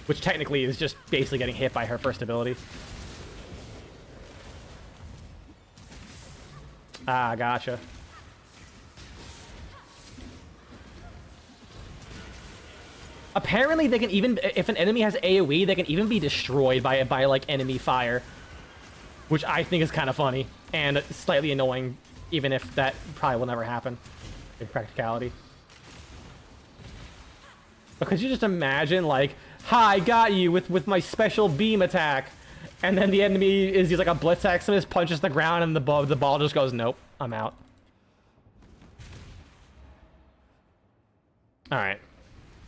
which technically is just basically getting hit by her first ability. Ah, gotcha. Apparently, they can even, if an enemy has AoE, they can even be destroyed by like enemy fire, which I think is kind of funny and slightly annoying, even if that probably will never happen in practicality. But could you just imagine, like, "Hi, I got you with my special beam attack," and then the enemy is using like a blitz axe and just punches the ground, and the ball just goes, "Nope, I'm out." All right.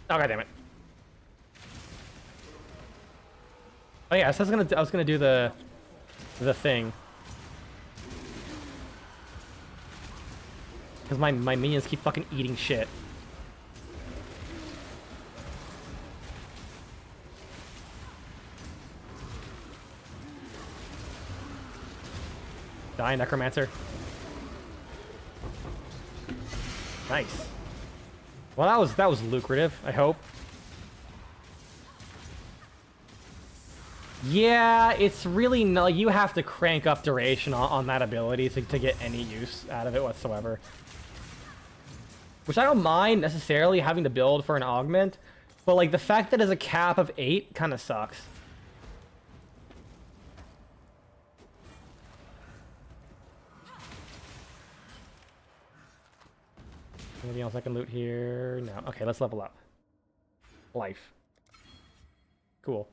Oh, God damn it. Oh yeah, so I was gonna do the thing, because my minions keep fucking eating shit. Die, Necromancer. Nice. Well, that was lucrative, I hope. Yeah, it's really no. You have to crank up duration on that ability to get any use out of it whatsoever. Which I don't mind necessarily having to build for an augment, but like the fact that it's a cap of 8 kind of sucks. Anything else I can loot here? No. Okay, let's level up. Life. Cool.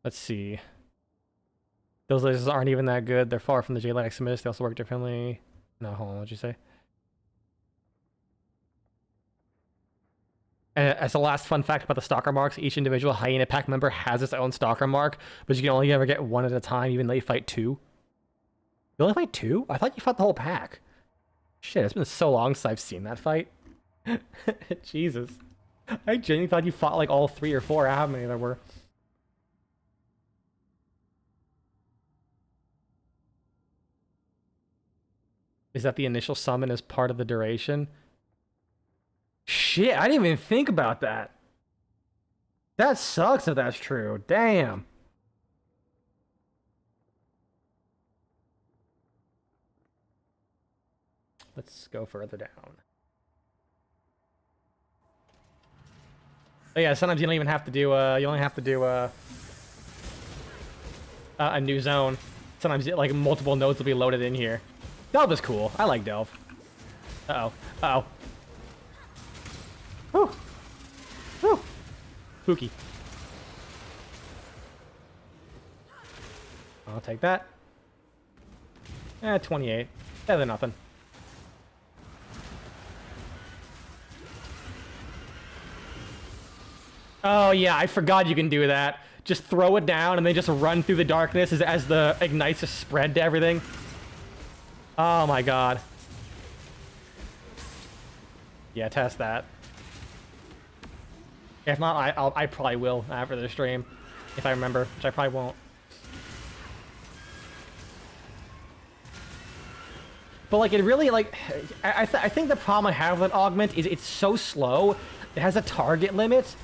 Let's see. Those lasers aren't even that good. They're far from the J-Light Extremist. They also work differently. No, hold on. What'd you say? And as a last fun fact about the stalker marks, each individual Hyena Pack member has its own stalker mark, but you can only ever get one at a time, even though you fight two. You only fight two? I thought you fought the whole pack. Shit, it's been so long since I've seen that fight. Jesus. I genuinely thought you fought like all 3 or 4, how many there were. Is that the initial summon as part of the duration? Shit, I didn't even think about that. That sucks if that's true. Damn. Let's go further down. Oh yeah, sometimes you don't even have to do, you only have to do, a new zone. Sometimes, like, multiple nodes will be loaded in here. Delve is cool. I like Delve. Uh-oh. Uh-oh. Whew. Whew. Spooky. I'll take that. 28. Better than nothing. Oh yeah, I forgot you can do that. Just throw it down and then just run through the darkness as the ignites just spread to everything. Oh my god. Yeah, test that. If not, I probably will after the stream. If I remember, which I probably won't. But like, it really, like, I think the problem I have with Augment is it's so slow. It has a target limit.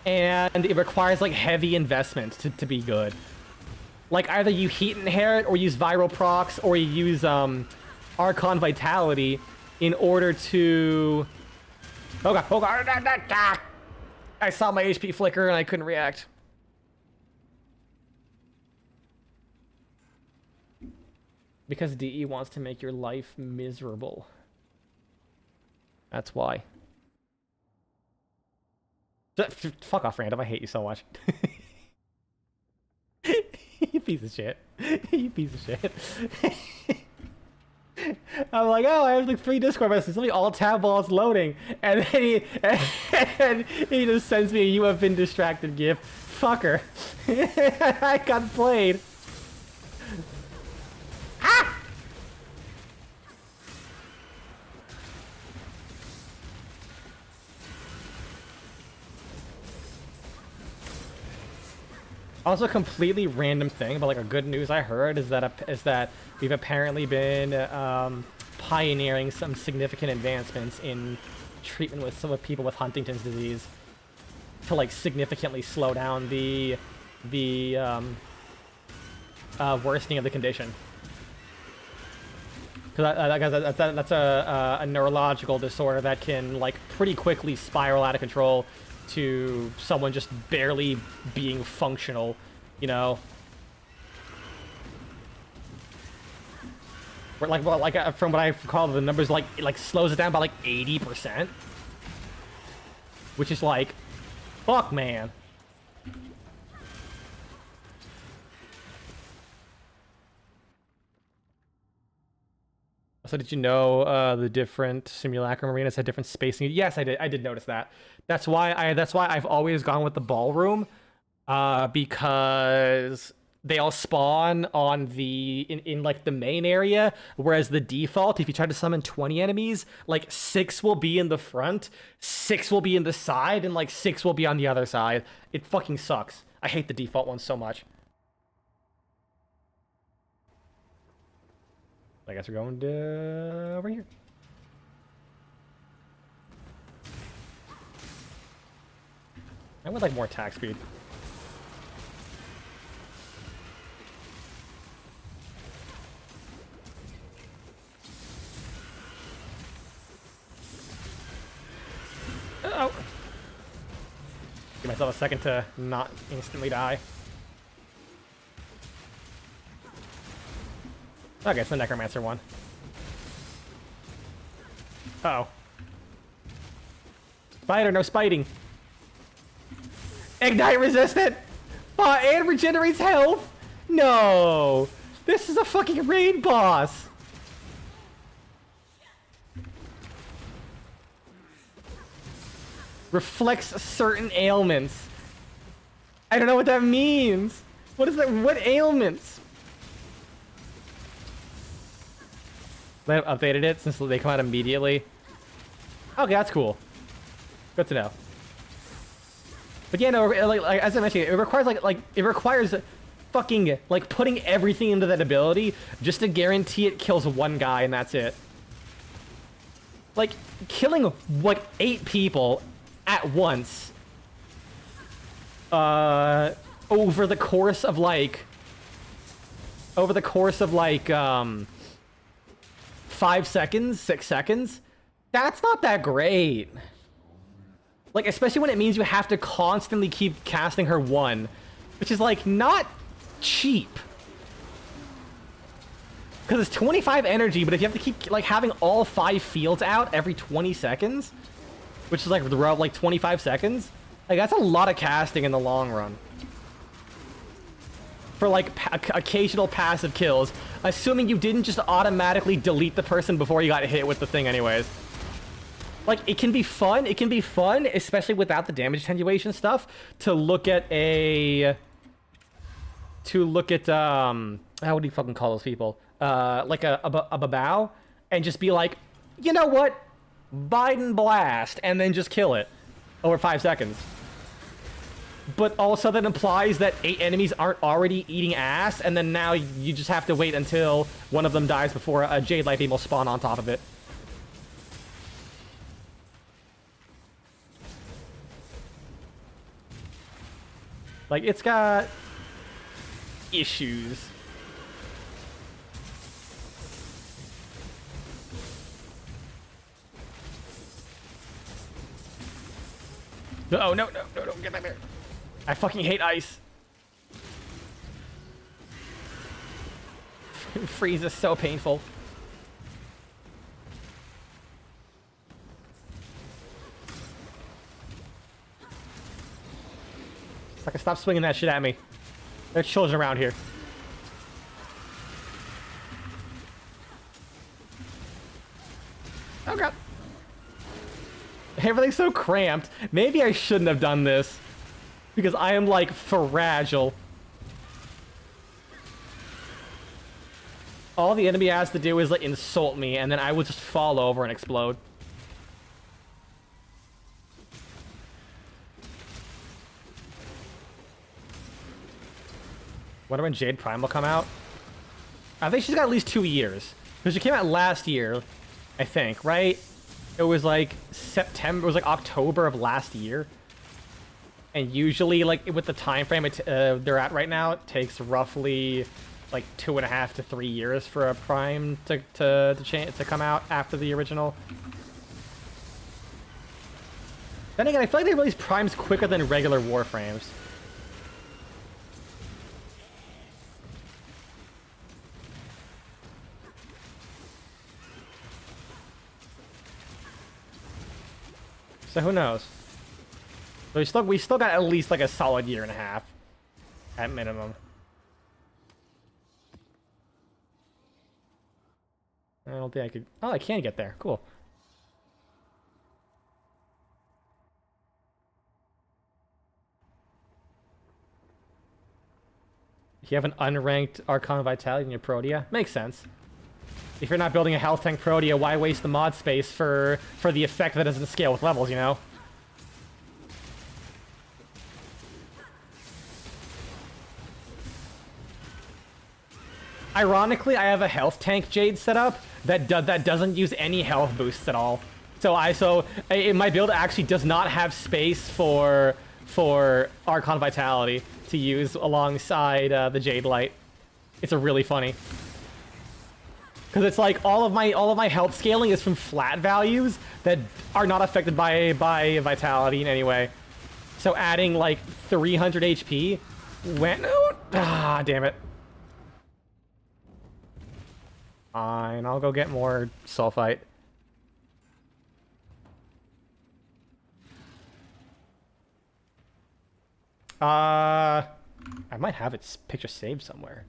And it requires, like, heavy investment to be good. Like, either you heat inherit, or use viral procs, or you use, Archon Vitality in order to... Oh god, oh god, I saw my HP flicker and I couldn't react. Because DE wants to make your life miserable. That's why. Fuck off, random. I hate you so much. You piece of shit. You piece of shit. I'm like, oh, I have like 3 Discord messages. Let me all tab while it's loading. And then he just sends me a "you have been distracted" gif. Fucker. I got played. Ah! Also, a completely random thing, but like a good news I heard is that we've apparently been pioneering some significant advancements in treatment with some of people with Huntington's disease to like significantly slow down the worsening of the condition. Because that's a neurological disorder that can like pretty quickly spiral out of control to someone just barely being functional, you know. Where like from what I recall, the numbers like slows it down by like 80%, which is like, fuck, man. So did you know the different simulacrum arenas had different spacing? Yes, I did. I did notice that. That's why I've always gone with the ballroom, because they all spawn on the in like the main area, whereas the default, if you try to summon 20 enemies, like 6 will be in the front, 6 will be in the side, and like 6 will be on the other side. It fucking sucks. I hate the default one so much. I guess we're going to over here. I would like more attack speed. Oh! Give myself a second to not instantly die. Okay, it's the Necromancer one. Uh-oh. Spider, no spiting. Ignite resistant! And regenerates health! No! This is a fucking raid boss! Reflects certain ailments. I don't know what that means. What is that? What ailments? They have updated it since they come out immediately. Okay, that's cool. Good to know. But yeah, no, like as I mentioned, it requires fucking like putting everything into that ability just to guarantee it kills one guy and that's it. Like killing like 8 people at once over the course of like 5 seconds, 6 seconds, that's not that great. Like, especially when it means you have to constantly keep casting her one, which is like not cheap. Because it's 25 energy, but if you have to keep like having all 5 fields out every 20 seconds, which is like around like 25 seconds, like that's a lot of casting in the long run. For like occasional passive kills, assuming you didn't just automatically delete the person before you got hit with the thing anyways. Like, it can be fun, especially without the damage attenuation stuff, to look at how do you fucking call those people? Like a babao, and just be like, you know what? Biden blast, and then just kill it over 5 seconds. But also that implies that 8 enemies aren't already eating ass, and then now you just have to wait until one of them dies before a Jade Light Beam will spawn on top of it. Like, it's got issues. Oh, no, get back there. I fucking hate ice. Freeze is so painful. I can stop swinging that shit at me. There's children around here. Oh god. Everything's so cramped. Maybe I shouldn't have done this. Because I am, like, fragile. All the enemy has to do is, like, insult me, and then I will just fall over and explode. Wonder when Jade Prime will come out. I think she's got at least 2 years. Because she came out last year, I think, right? It was like September, it was like October of last year. And usually, like, with the time frame they're at right now, it takes roughly like 2.5 to 3 years for a Prime to come out after the original. Then again, I feel like they release Primes quicker than regular Warframes. So who knows? So we still got at least like a solid 1.5 years at minimum. I don't think I could. Oh, I can get there. Cool. You have an unranked Archon Vitality in your Protea? Makes sense. If you're not building a health tank Protea, why waste the mod space for the effect that doesn't scale with levels, you know? Ironically, I have a health tank Jade set up that doesn't use any health boosts at all. So my build actually does not have space for Archon Vitality to use alongside the Jade Light. It's a really funny. Because it's like all of my health scaling is from flat values that are not affected by Vitality in any way. So adding like 300 HP when damn it. Fine, I'll go get more sulfite. I might have its picture saved somewhere.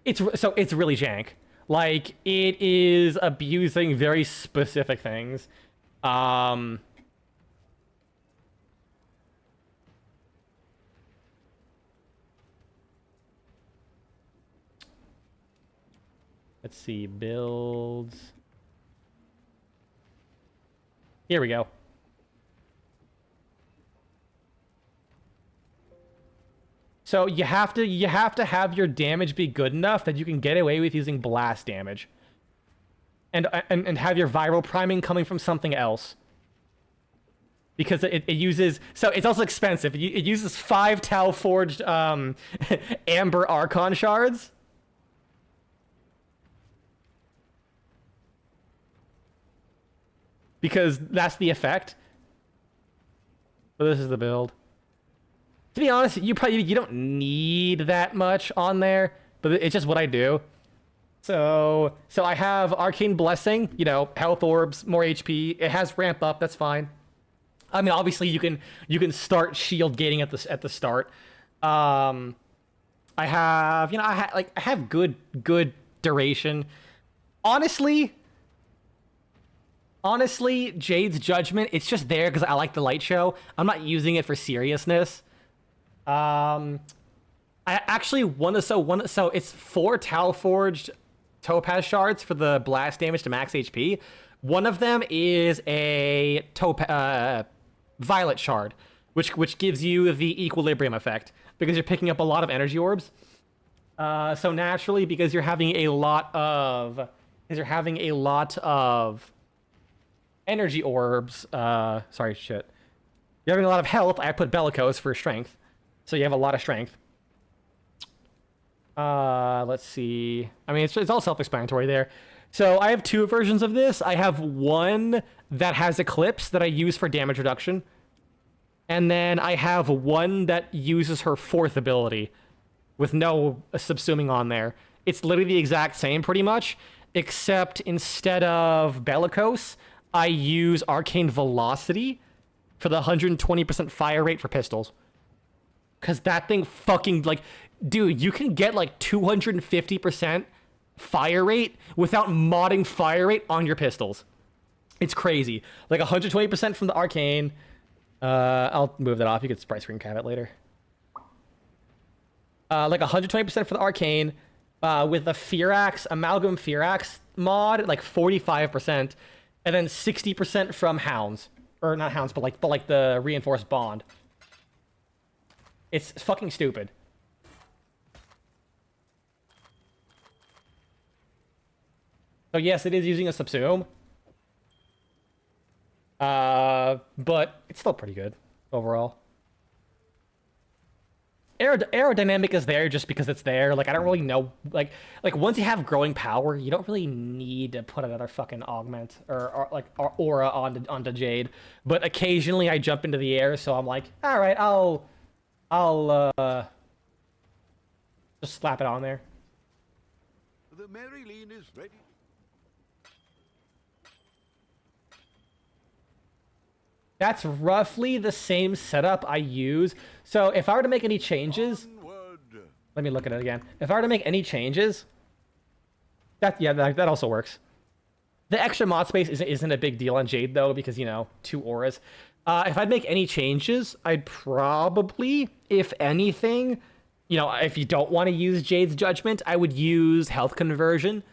It's really jank. Like, it is abusing very specific things. Let's see, builds. Here we go. So you have to have your damage be good enough that you can get away with using blast damage. And have your viral priming coming from something else. Because it uses, so it's also expensive. It uses 5 Tau forged Amber Archon shards. Because that's the effect. So this is the build. To be honest, you don't need that much on there, but it's just what I do. So I have Arcane Blessing, you know, health orbs, more HP. It has ramp up, that's fine. I mean, obviously you can start shield gating at the start. I have, you know, I have good duration. Honestly, Jade's Judgment, it's just there because I like the light show. I'm not using it for seriousness. I actually want to, so it's 4 Tau forged Topaz shards for the blast damage to max HP. One of them is a Violet shard, which gives you the equilibrium effect because you're picking up a lot of energy orbs. So naturally, because you're having a lot of energy orbs, sorry, shit. You're having a lot of health. I put Bellicose for strength. So you have a lot of strength. Let's see. I mean, it's all self-explanatory there. So I have 2 versions of this. I have one that has Eclipse that I use for damage reduction. And then I have one that uses her 4th ability with no subsuming on there. It's literally the exact same pretty much, except instead of Bellicose, I use Arcane Velocity for the 120% fire rate for pistols. Because that thing fucking, like, dude, you can get, like, 250% fire rate without modding fire rate on your pistols. It's crazy. Like, 120% from the Arcane. I'll move that off. You can sprite screen cap it later. Like, 120% for the Arcane. With the Firax, Amalgam Firax mod, like, 45%. And then 60% from Hounds. Or not Hounds, but like the Reinforced Bond. It's fucking stupid. So yes, it is using a subsume. But it's still pretty good overall. Aerodynamic is there just because it's there. Like, I don't really know. Like once you have growing power, you don't really need to put another fucking augment or aura onto Jade. But occasionally I jump into the air, so I'm like, all right, I'll just slap it on there. The Marilyn is ready. That's roughly the same setup I use. So if I were to make any changes, Onward. let me look at it again. If I were to make any changes, that also works. The extra mod space isn't a big deal on Jade though, because, you know, 2 auras. If I'd make any changes, I'd probably, if anything, you know, if you don't want to use Jade's Judgment, I would use health conversion,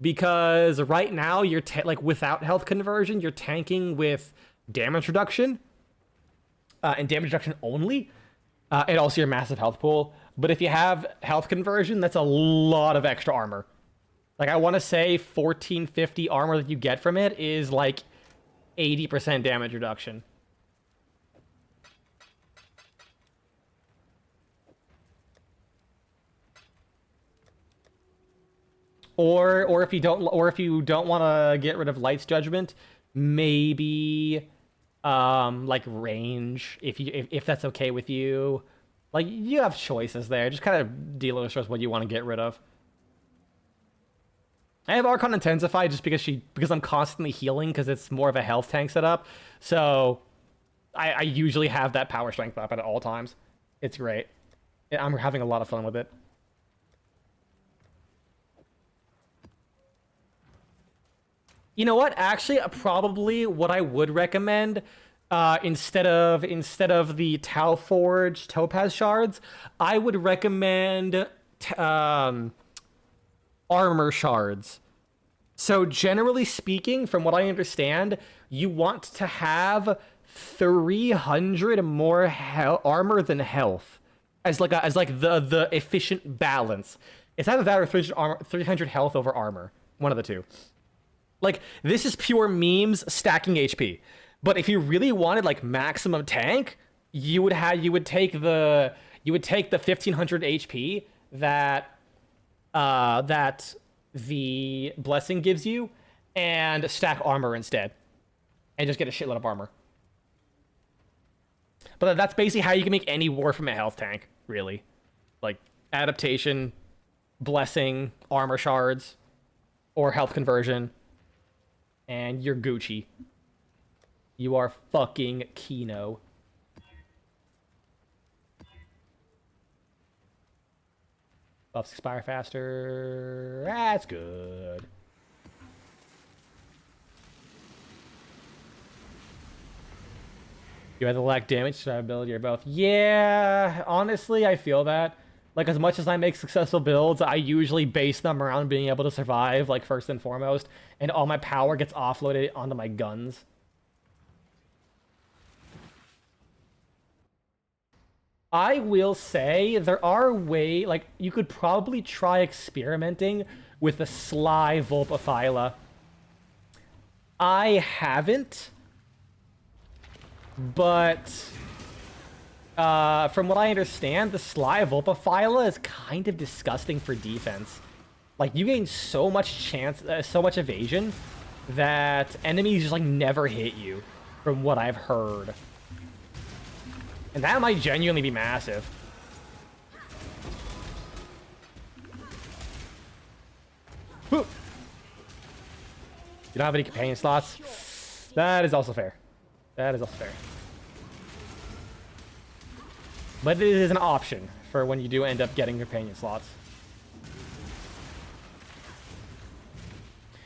because right now you're like without health conversion, you're tanking with damage reduction, and damage reduction only, and also your massive health pool. But if you have health conversion, that's a lot of extra armor. Like, I want to say 1450 armor that you get from it is like 80% damage reduction. Or if you don't want to get rid of Light's Judgment, maybe like range, if that's okay with you. Like, you have choices there. Just kind of deal with what you want to get rid of. I have Archon Intensify just because I'm constantly healing because it's more of a health tank setup. So I usually have that power strength up at all times. It's great. I'm having a lot of fun with it. You know what? Actually, probably what I would recommend instead of the Tau Forge Topaz shards, I would recommend armor shards. So generally speaking, from what I understand, you want to have 300 more armor than health as the efficient balance. It's either that or 300 health over armor, one of the two. Like, this is pure memes stacking HP. But if you really wanted like maximum tank, you would take the 1500 HP that the blessing gives you and stack armor instead. And just get a shitload of armor. But that's basically how you can make any Warframe a health tank, really. Like, adaptation, blessing, armor shards, or health conversion. And you're Gucci. You are fucking Kino. Buffs expire faster. That's good. You either lack damage, survivability, or both. Yeah, honestly, I feel that. Like, as much as I make successful builds, I usually base them around being able to survive, like, first and foremost. And all my power gets offloaded onto my guns. I will say, there are ways, like, you could probably try experimenting with the Sly Vulpaphyla. I haven't. But from what I understand, the Sly Vulpaphyla is kind of disgusting for defense. Like, you gain so much so much evasion that enemies just like never hit you, from what I've heard. And that might genuinely be massive. You don't have any companion slots? That is also fair. That is also fair. But it is an option for when you do end up getting companion slots.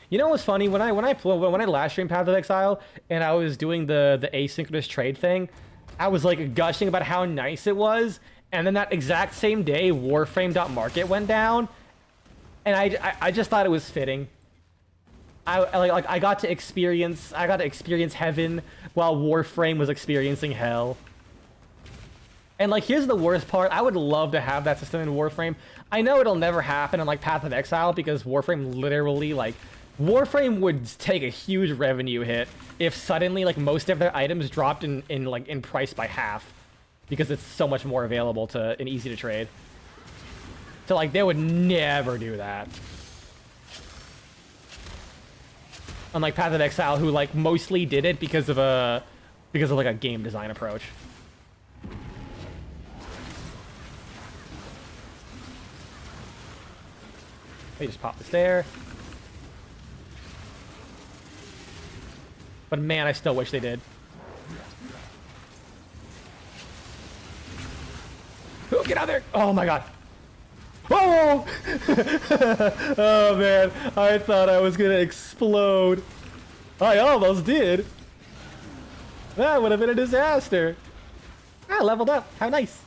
You know what's funny? When I last streamed Path of Exile and I was doing the asynchronous trade thing, I was like gushing about how nice it was, and then that exact same day Warframe.market went down, and I just thought it was fitting. I got to experience heaven while Warframe was experiencing hell. And like, here's the worst part. I would love to have that system in Warframe. I know it'll never happen in like Path of Exile because Warframe literally, like, Warframe would take a huge revenue hit if suddenly like most of their items dropped in price by half, because it's so much more available and easy to trade. So like, they would never do that. Unlike Path of Exile, who like mostly did it because of like a game design approach. They just pop this there. But man, I still wish they did. Oh, get out there! Oh my god. Oh! Oh man, I thought I was gonna explode. I almost did. That would have been a disaster. I leveled up. How nice.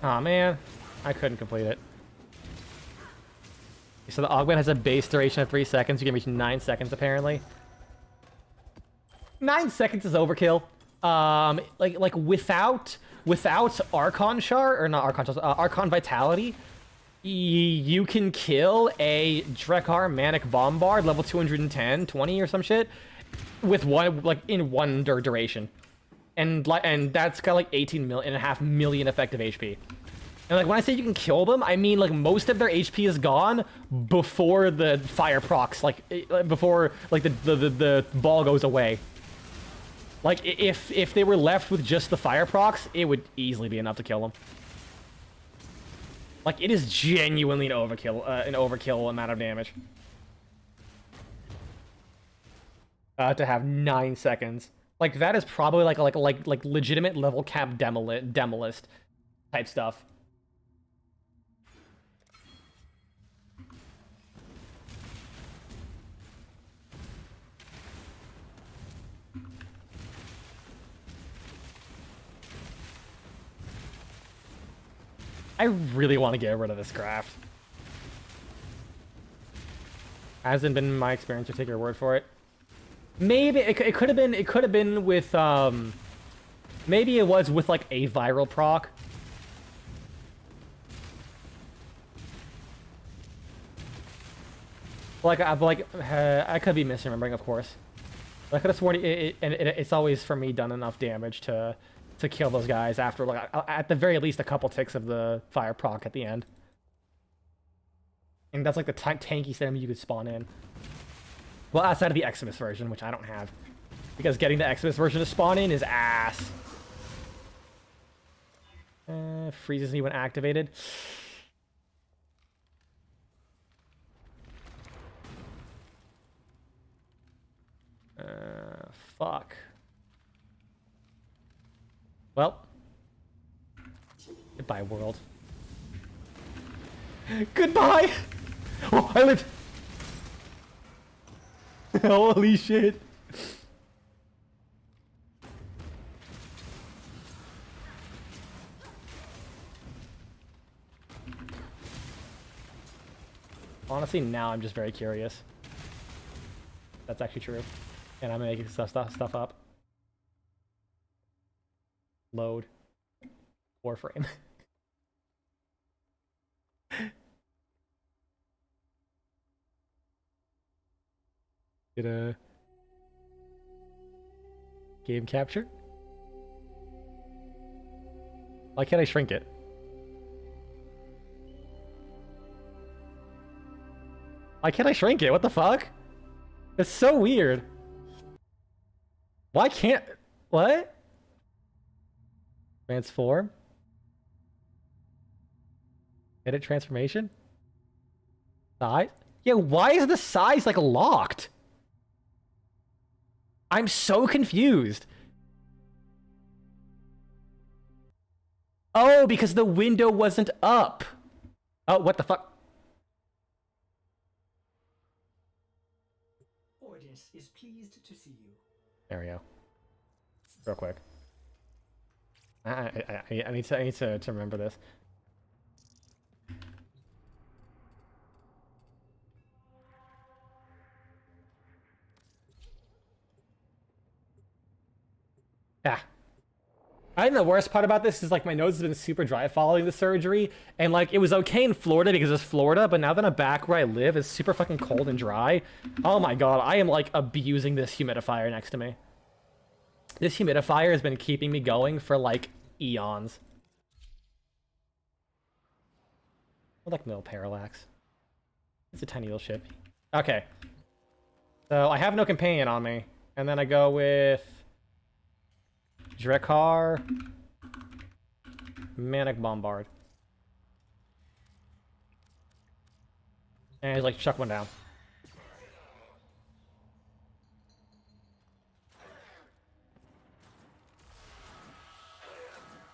Aw, man. I couldn't complete it. So the augment has a base duration of 3 seconds. You can reach 9 seconds, apparently. 9 seconds is overkill. Like without Archon Shard, or not Archon Shard, Archon Vitality, you can kill a Drekar Manic Bombard level 210, 20 or some shit with in one duration. And that's got like 18.5 million effective HP. And like, when I say you can kill them, I mean like most of their HP is gone before the fire procs, before like the ball goes away. Like, if they were left with just the fire procs, it would easily be enough to kill them. Like, it is genuinely an overkill amount of damage. To have 9 seconds. Like, that is probably like legitimate level cap demolist type stuff. I really want to get rid of this craft. Hasn't been my experience, to take your word for it. Maybe it could have been with maybe it was with like a viral proc. I could be misremembering, of course. But I could have sworn it's always for me done enough damage to kill those guys after like at the very least a couple ticks of the fire proc at the end. And that's like the tankiest enemy you could spawn in. Well, outside of the Xmas version, which I don't have. Because getting the Xmas version to spawn in is ass. Freezes me when activated. Fuck. Well. Goodbye, world. Goodbye! Oh, I lived! Holy shit. Honestly, now I'm just very curious. That's actually true. And I'm making stuff up. Load. Warframe. Get a game capture? Why can't I shrink it? Why can't I shrink it? What the fuck? It's so weird. Why can't... What? Transform? Edit transformation? Size? Yeah, why is the size, like, locked? I'm so confused. Oh, because the window wasn't up. Oh, what the fuck? Audience is pleased to see you. There we go. Real quick. I need to remember this. Yeah. I think the worst part about this is like my nose has been super dry following the surgery, and like it was okay in Florida because it's Florida, but now that I'm back where I live, it's super fucking cold and dry. Oh my god, I am like abusing this humidifier next to me. This humidifier has been keeping me going for like eons. I like no parallax. It's a tiny little ship. Okay. So I have no companion on me, and then I go with Drekar, Manic Bombard. And he's like, chuck one down.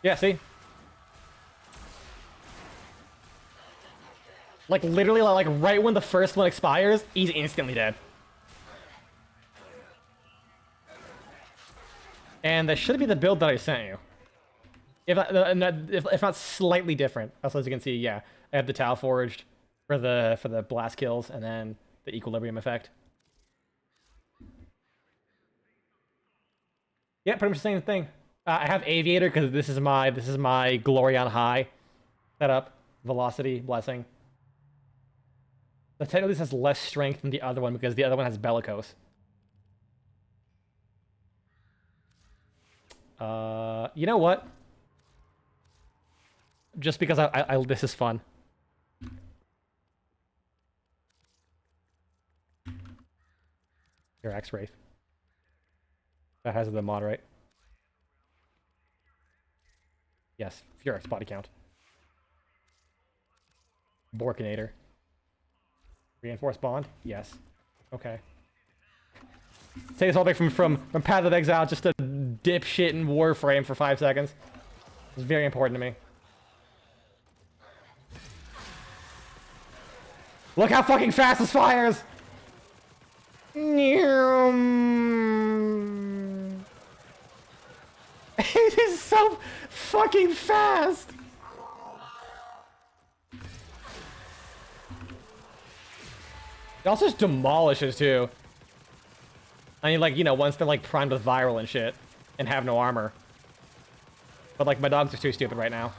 Yeah, see? Like, literally, like, right when the first one expires, he's instantly dead. And that should be the build that I sent you. If not slightly different. Also, as you can see, yeah, I have the Tau Forged for the blast kills, and then the equilibrium effect. Yeah, pretty much the same thing. I have Aviator because this is my Glory on High setup. Velocity, Blessing. But technically this has less strength than the other one because the other one has Bellicose. You know what? Just because this is fun. Your X-Wraith. That has the moderate. Yes, Furex body count. Borkinator. Reinforced bond? Yes. Okay. Take this all back from Path of Exile, just a dipshit in Warframe for 5 seconds. It's very important to me. Look how fucking fast this fires! It is so fucking fast! It also just demolishes, too. I mean, like, you know, once they're, like, primed with viral and shit, and have no armor. But, like, my dogs are too stupid right now.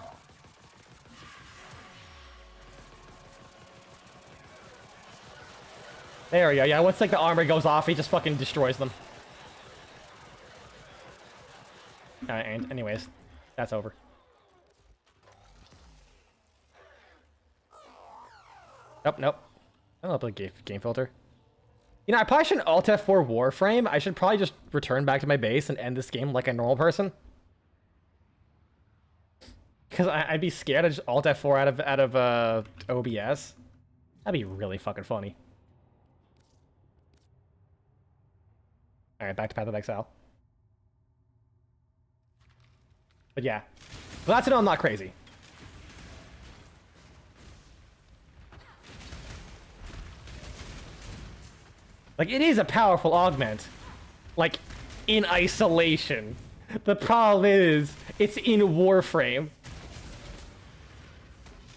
There we go, yeah, once, like, the armor goes off, he just fucking destroys them. And anyways, that's over. Nope, nope. I don't know about game filter. You know, I probably shouldn't Alt F4 Warframe. I should probably just return back to my base and end this game like a normal person. Because I'd be scared to just Alt F4 out of OBS. That'd be really fucking funny. Alright, back to Path of Exile. But yeah. Glad to know I'm not crazy. Like, it is a powerful augment. Like, in isolation. The problem is, it's in Warframe.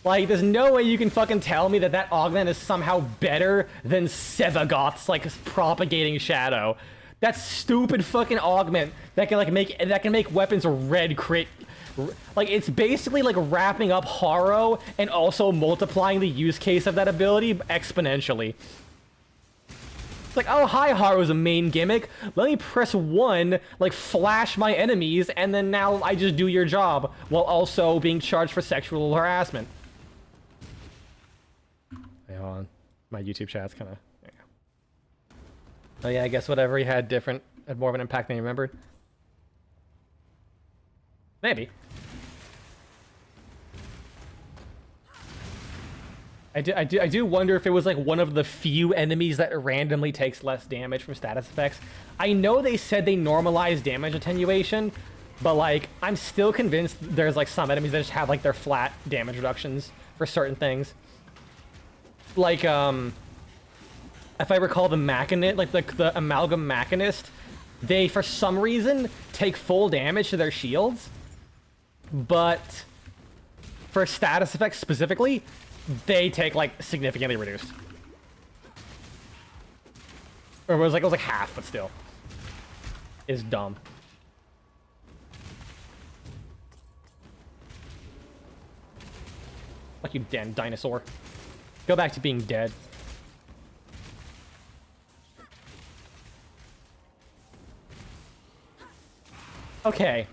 Like, there's no way you can fucking tell me that that augment is somehow better than Sevagoth's, like, propagating shadow. That stupid fucking augment that can, like, make weapons red crit. Like, it's basically, like, wrapping up Haro and also multiplying the use case of that ability exponentially. Like, oh, hi, Haru's a main gimmick. Let me press 1, like, flash my enemies, and then now I just do your job, while also being charged for sexual harassment. Hey, hold on. My YouTube chat's kind of... Yeah. Oh, yeah, I guess whatever he had had more of an impact than he remembered. Maybe. I do wonder if it was like one of the few enemies that randomly takes less damage from status effects. I know they said they normalized damage attenuation, but like I'm still convinced there's like some enemies that just have like their flat damage reductions for certain things. Like if I recall the Machinist, like the Amalgam Machinist, they for some reason take full damage to their shields, but for status effects specifically, they take like significantly reduced. Or it was like half, but still. Is dumb. Fuck you, damn dinosaur. Go back to being dead. Okay.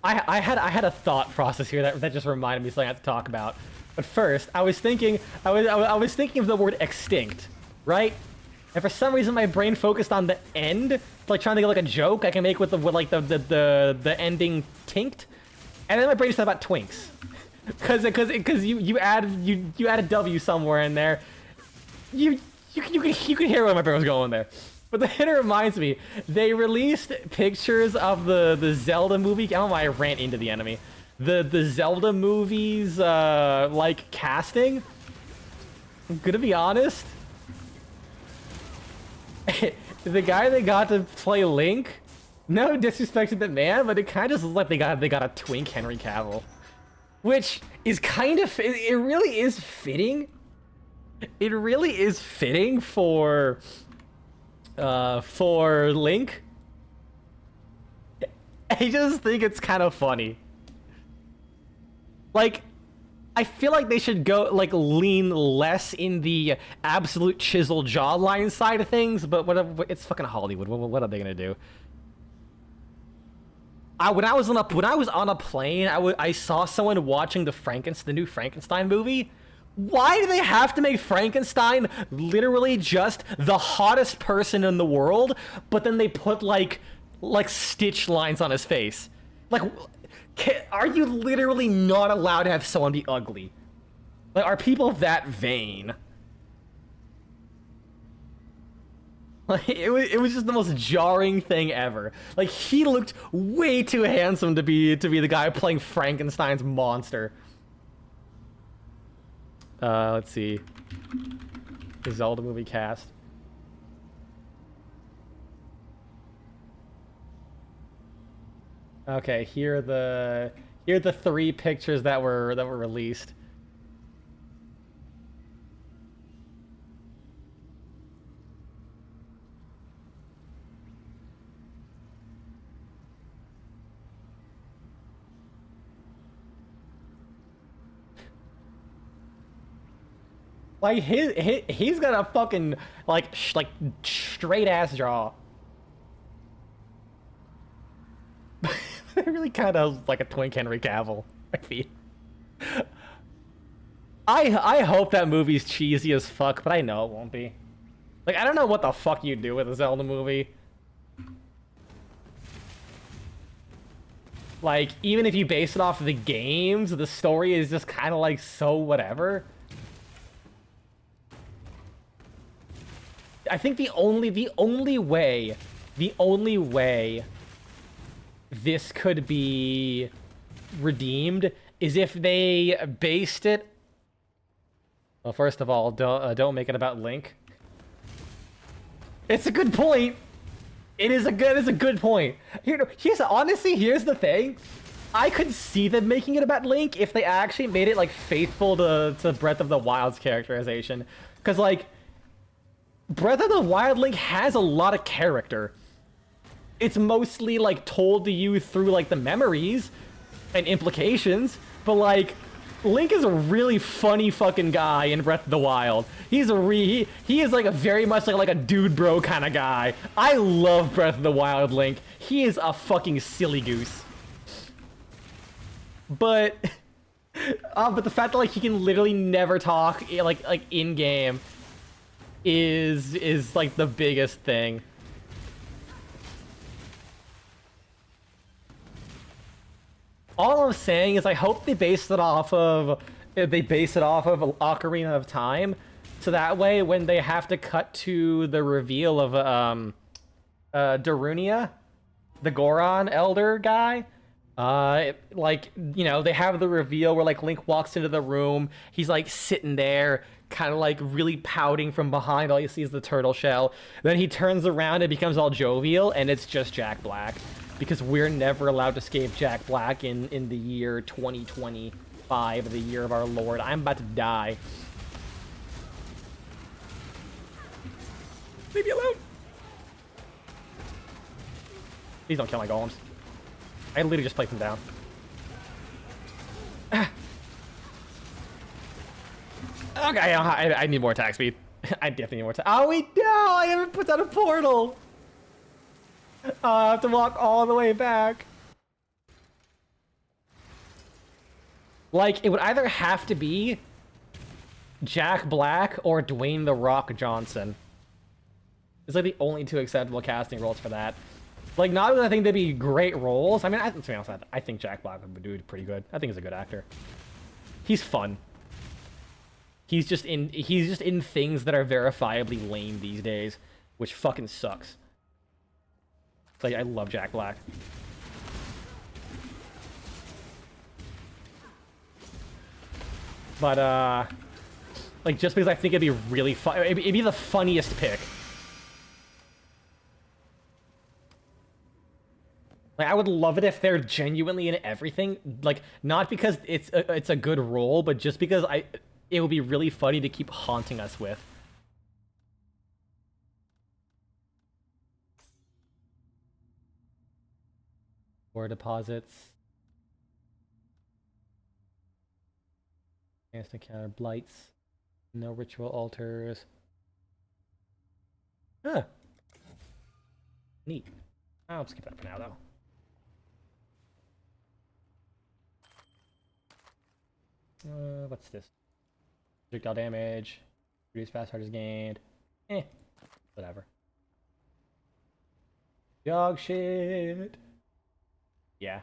I had a thought process here that just reminded me of something I have to talk about. But first, I was thinking of the word extinct, right? And for some reason, my brain focused on the end, like trying to get like a joke I can make with the ending tinct, and then my brain just thought about twinks, because you add a W somewhere in there, you could hear where my brain was going there. But then it reminds me, they released pictures of the Zelda movie. I don't know why I ran into the enemy. The Zelda movies, like, casting. I'm gonna be honest. The guy they got to play Link, no disrespect to the man, but it kind of looks like they got a twink Henry Cavill. Which is kind of, it really is fitting. It really is fitting for Link. I just think it's kind of funny. Like, I feel like they should go, like, lean less in the absolute chisel jawline side of things, but whatever, it's fucking Hollywood. What are they gonna do? When I was on a plane, I saw someone watching the new Frankenstein movie. Why do they have to make Frankenstein literally just the hottest person in the world, but then they put like stitch lines on his face? Like, are you literally not allowed to have someone be ugly? Like, are people that vain? Like, it was just the most jarring thing ever. Like, he looked way too handsome to be the guy playing Frankenstein's monster. Let's see. The Zelda movie cast. Okay, here are the 3 pictures that were released. Like he's got a fucking like straight ass jaw. Really kind of like a twink Henry Cavill, I feel. I hope that movie's cheesy as fuck, but I know it won't be. Like, I don't know what the fuck you do with a Zelda movie. Like, even if you base it off of the games, the story is just kind of like so whatever. I think the only way this could be redeemed is if they based it. Well, first of all, don't make it about Link. It's a good point. It's a good point. Here's the thing. I could see them making it about Link if they actually made it like faithful to Breath of the Wild's characterization, because like Breath of the Wild Link has a lot of character. It's mostly like told to you through like the memories and implications, but like Link is a really funny fucking guy in Breath of the Wild. He is like a very much like a dude bro kind of guy. I love Breath of the Wild Link. He is a fucking silly goose. But but the fact that like he can literally never talk like in game is like the biggest thing. All I'm saying is I hope they base it off of Ocarina of Time, so that way when they have to cut to the reveal of Darunia, the Goron elder guy, like, you know, they have the reveal where like Link walks into the room, he's like sitting there kind of like really pouting from behind, all you see is the turtle shell, then he turns around and becomes all jovial and it's just Jack Black. Because we're never allowed to escape Jack Black in the year 2025, the year of our Lord. I'm about to die. Leave me alone. Please don't kill my golems. I literally just placed them down. Okay, I need more attack speed. I definitely need more attack. Oh, wait, no! I haven't put down a portal! I have to walk all the way back. Like, it would either have to be Jack Black or Dwayne "The Rock" Johnson. It's like the only 2 acceptable casting roles for that. Like, not that I think they'd be great roles. I mean, to be honest, I think Jack Black would do pretty good. I think he's a good actor. He's fun. He's just in things that are verifiably lame these days, which fucking sucks. Like, I love Jack Black. But, like, just because I think it'd be really fun, it'd be the funniest pick. Like, I would love it if they're genuinely in everything. Like, not because it's a good role, but just because it would be really funny to keep haunting us with. Ore deposits. Instant counter blights. No ritual altars. Huh. Neat. I'll skip that for now, though. What's this? Projectile damage. Reduce fast charges gained. Whatever. Dog shit. Yeah.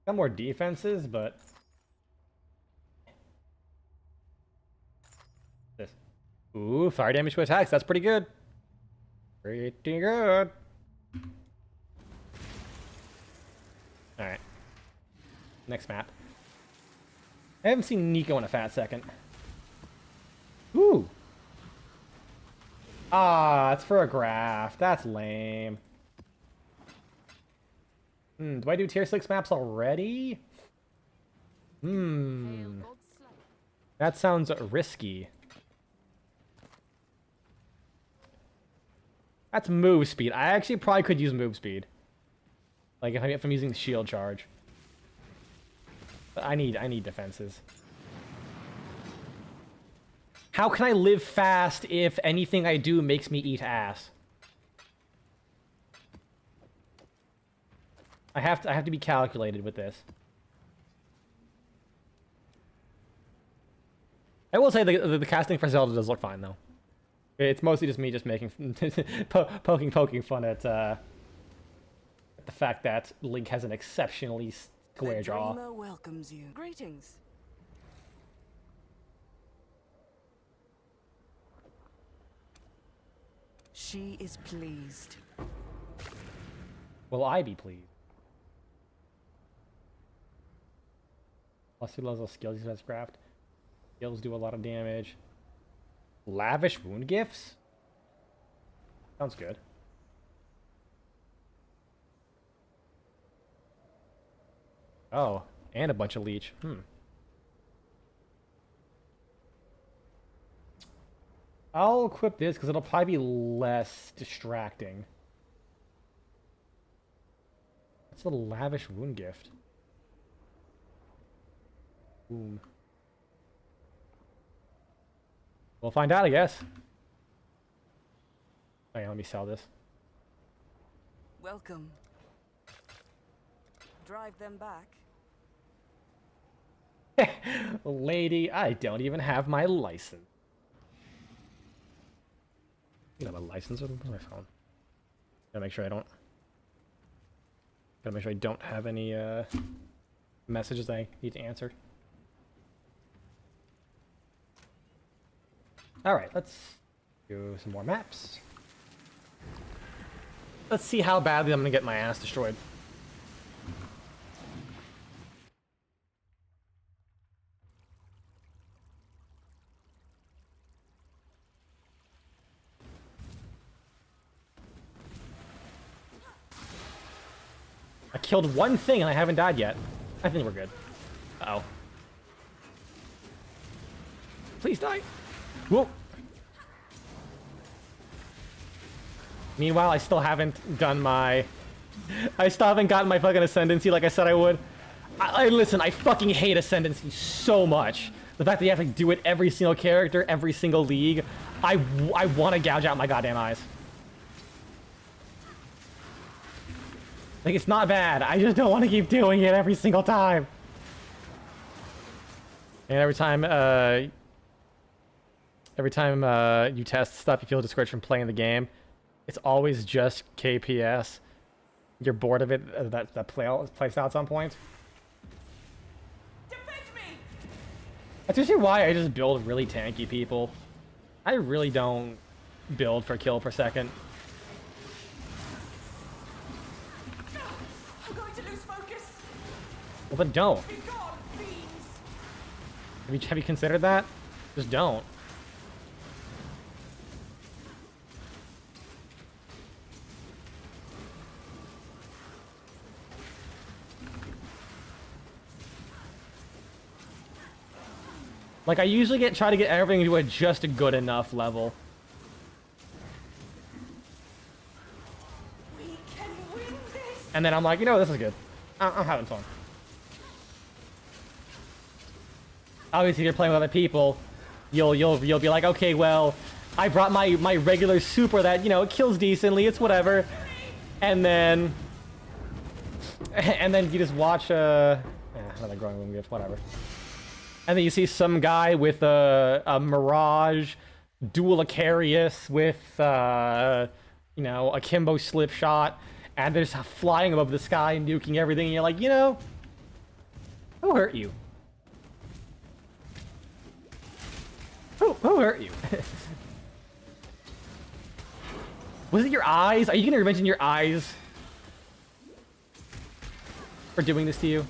Got more defenses, but Ooh, fire damage to attacks. That's pretty good. Pretty good. Alright. Next map. I haven't seen Nico in a fat second. Ooh. Ah, it's for a graph. That's lame. Do I do tier 6 maps already? That sounds risky. That's move speed. I actually probably could use move speed. Like if I'm using the shield charge. But I need defenses. How can I live fast if anything I do makes me eat ass? I have to be calculated with this. I will say the casting for Zelda does look fine though. It's mostly just me just making poking fun at the fact that Link has an exceptionally square jaw. The dreamer welcomes you. Greetings. She is pleased. Will I be pleased? Plus 2 levels of skills he has craft. Skills do a lot of damage. Lavish wound gifts? Sounds good. Oh, and a bunch of leech. I'll equip this because it'll probably be less distracting. What's the lavish wound gift? Boom. We'll find out, I guess. Oh yeah, let me sell this. Welcome. Drive them back. Lady, I don't even have my license. You have a license with my phone. Gotta make sure I don't. Gotta make sure I don't have any messages I need to answer. Alright, let's do some more maps. Let's see how badly I'm gonna get my ass destroyed. I killed one thing and I haven't died yet. I think we're good. Uh-oh. Please die. Whoa. Meanwhile, I still haven't done my... I still haven't gotten my fucking ascendancy like I said I would. Listen, I fucking hate ascendancy so much. The fact that you have to do it every single character, every single league. I want to gouge out my goddamn eyes. Like, it's not bad. I just don't want to keep doing it every single time. And every time you test stuff, you feel discouraged from playing the game. It's always just KPS. You're bored of it. That plays out at some point. Defend me! That's usually why I just build really tanky people. I really don't build for kill per second. I'm going to lose focus. Well, then don't. Be gone, fiends! Have you considered that? Just don't. Like, I usually try to get everything to a just a good enough level. We can win this! And then I'm like, you know, this is good. I'm having fun. Obviously, if you're playing with other people, you'll be like, okay, well, I brought my regular super that, you know, it kills decently, it's whatever. And then you just watch another growing wound gift, whatever. And then you see some guy with a Mirage, dual Acarius with, you know, a Kimbo slip shot, and they're just flying above the sky, nuking everything, and you're like, you know, who hurt you? Who hurt you? Was it your eyes? Are you gonna mention your eyes for doing this to you?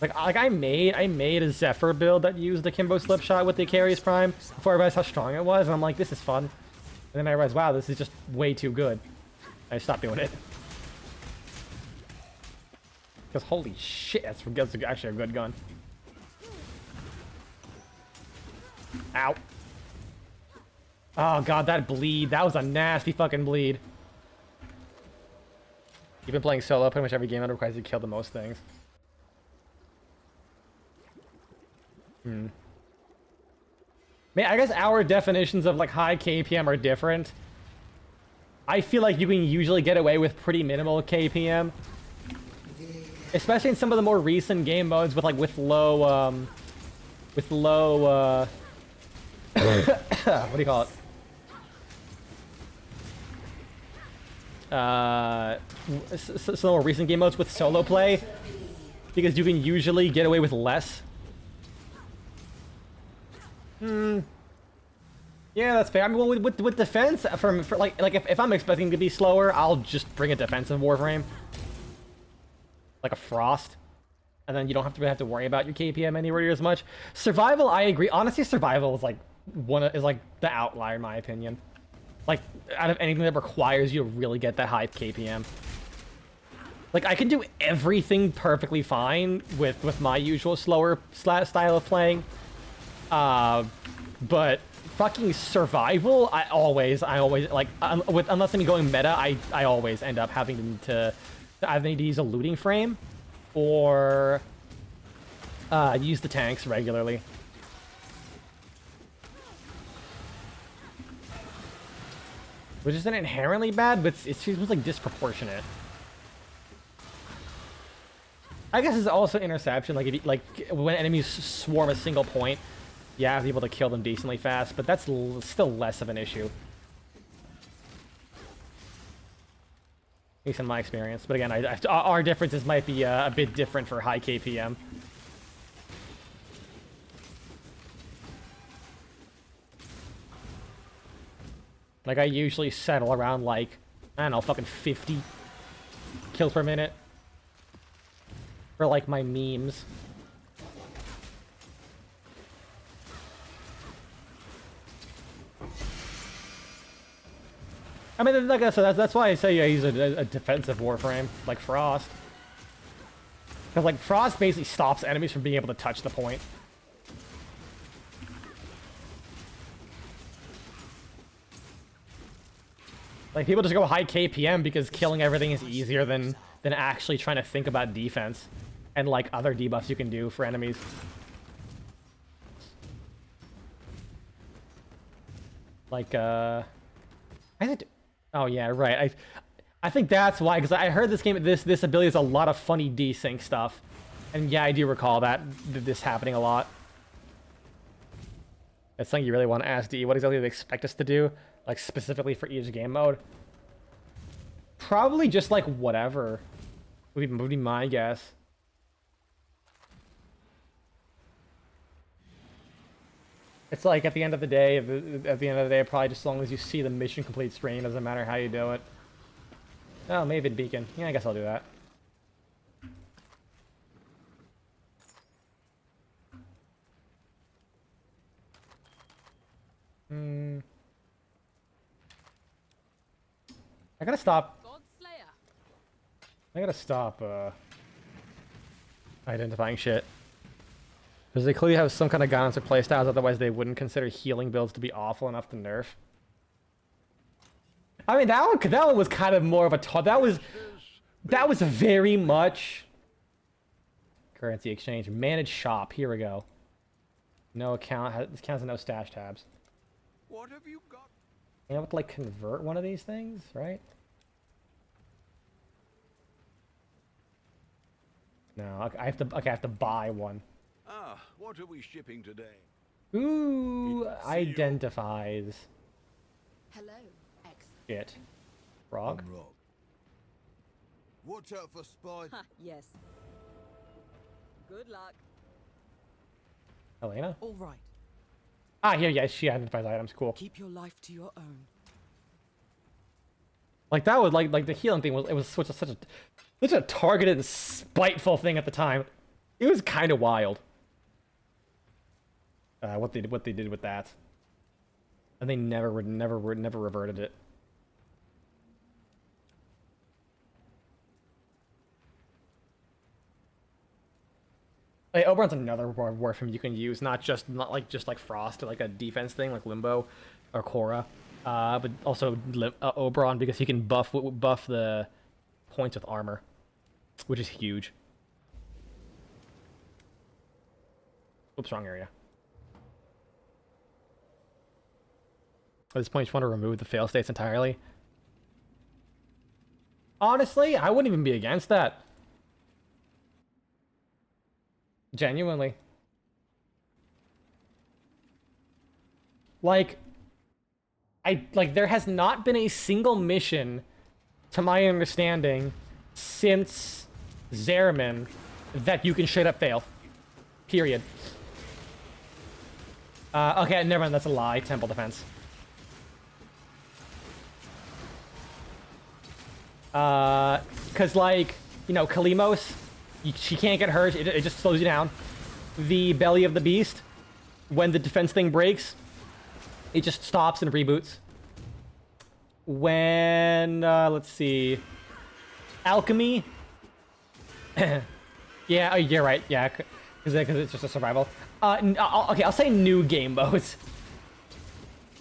Like I made a Zephyr build that used the Kimbo slip shot with the Acharius Prime before I realized how strong it was, and I'm like, this is fun. And then I realized, wow, this is just way too good. I stopped doing it. Because holy shit, that's actually a good gun. Ow. Oh god, that bleed. That was a nasty fucking bleed. You've been playing solo, pretty much every game that requires you to kill the most things. Man, I guess our definitions of like high KPM are different. I feel like you can usually get away with pretty minimal KPM. Especially in some of the more recent game modes with low, what do you call it? Some more recent game modes with solo play. Because you can usually get away with less. Yeah, that's fair. I mean, well, with defense, for like if I'm expecting to be slower, I'll just bring a defensive Warframe, like a Frost, and then you don't have to worry about your KPM anywhere near as much. Survival, I agree. Honestly, survival is like the outlier in my opinion. Like out of anything that requires you to really get that high KPM. Like I can do everything perfectly fine with my usual slower style of playing. But fucking survival, I always like unless I'm going meta, I always end up having to either need to use a looting frame or use the tanks regularly. Which isn't inherently bad, but it seems like disproportionate. I guess it's also interception. Like if you, like when enemies swarm a single point. Yeah, I was able to kill them decently fast, but that's still less of an issue. At least in my experience. But again, our differences might be a bit different for high KPM. Like, I usually settle around, like, I don't know, fucking 50 kills per minute. For, like, my memes. I mean, like I said, that's why I say I use a defensive Warframe, like Frost. Because, like, Frost basically stops enemies from being able to touch the point. Like, people just go high KPM because killing everything is easier than actually trying to think about defense. And, like, other debuffs you can do for enemies. Like, oh yeah, right. I think that's why, because I heard this ability has a lot of funny desync stuff, and yeah, I do recall this happening a lot. That's something you really want to ask D. What exactly do they expect us to do, like specifically for each game mode? Probably just like whatever would be my guess. It's like at the end of the day, probably just as long as you see the mission complete screen, doesn't matter how you do it. Oh, Maven Beacon. Yeah, I guess I'll do that. I gotta stop. I gotta stop identifying shit. Because they clearly have some kind of guidance or playstyles, otherwise they wouldn't consider healing builds to be awful enough to nerf. I mean, that one was kind of more of a that was very much currency exchange. Manage shop. Here we go. No account. This counts as no stash tabs. What have you got? You have to like convert one of these things, right? No, I have to buy one. Ah, what are we shipping today? Ooh, identifies. Hello, Exile. Shit. Frog? I'm Rob. Watch out for spider. Ha, yes. Good luck. Elena? All right. Ah, here, yeah, she identifies items. Cool. Keep your life to your own. Like that was like the healing thing was such a targeted and spiteful thing at the time. It was kind of wild. What they did with that, and they never reverted it. Like, Oberon's another warframe you can use, not just like Frost, like a defense thing like Limbo or Korra, but also Oberon because he can buff the points with armor, which is huge. Oops, wrong area. At this point, you just want to remove the fail states entirely. Honestly, I wouldn't even be against that. Genuinely. Like, there has not been a single mission, to my understanding, since Zariman that you can straight up fail. Period. Okay, never mind, that's a lie. Temple defense. Cause like, you know, Kalimos, she can't get hurt, it just slows you down. The Belly of the Beast, when the defense thing breaks, it just stops and reboots. When, let's see, Alchemy, yeah, oh, you're right, yeah, cause it's just a survival. Okay, I'll say new game modes.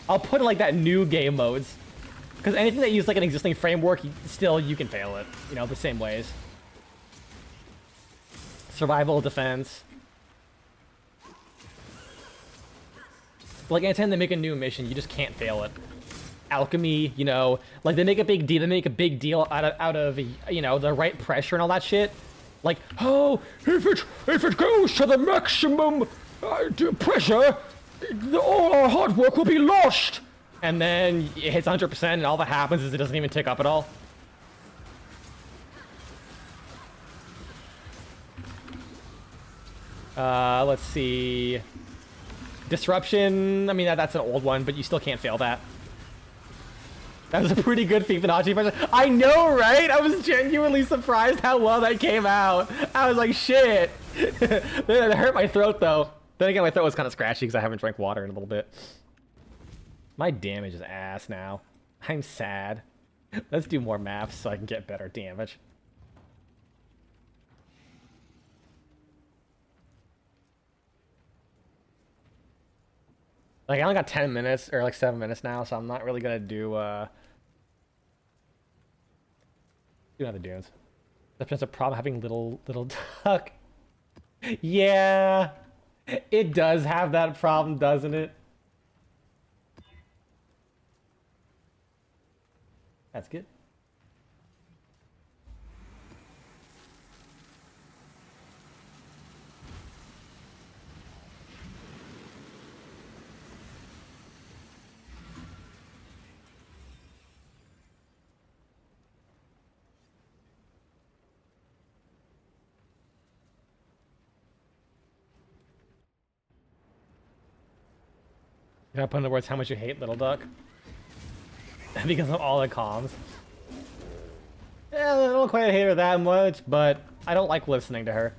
I'll put it like that, new game modes. Because anything that uses like an existing framework, you can fail it, you know, the same ways. Survival, defense. Like anytime they make a new mission, you just can't fail it. Alchemy, you know, like they make a big deal out of you know, the right pressure and all that shit. Like, oh, if it goes to the maximum pressure, all our hard work will be lost. And then it hits 100%, and all that happens is it doesn't even tick up at all. Let's see. Disruption, I mean, that's an old one, but you still can't fail that. That was a pretty good Fibonacci function. I know, right? I was genuinely surprised how well that came out. I was like, shit. It hurt my throat, though. Then again, my throat was kind of scratchy because I haven't drank water in a little bit. My damage is ass now. I'm sad. Let's do more maps so I can get better damage. Like, I only got 10 minutes, or like 7 minutes now, so I'm not really gonna do another dunes. That's just a problem having little duck. Yeah, it does have that problem, doesn't it? That's good. You gotta put in the words how much you hate Little Duck. Because of all the comms. Yeah, I don't quite hate her that much, but I don't like listening to her.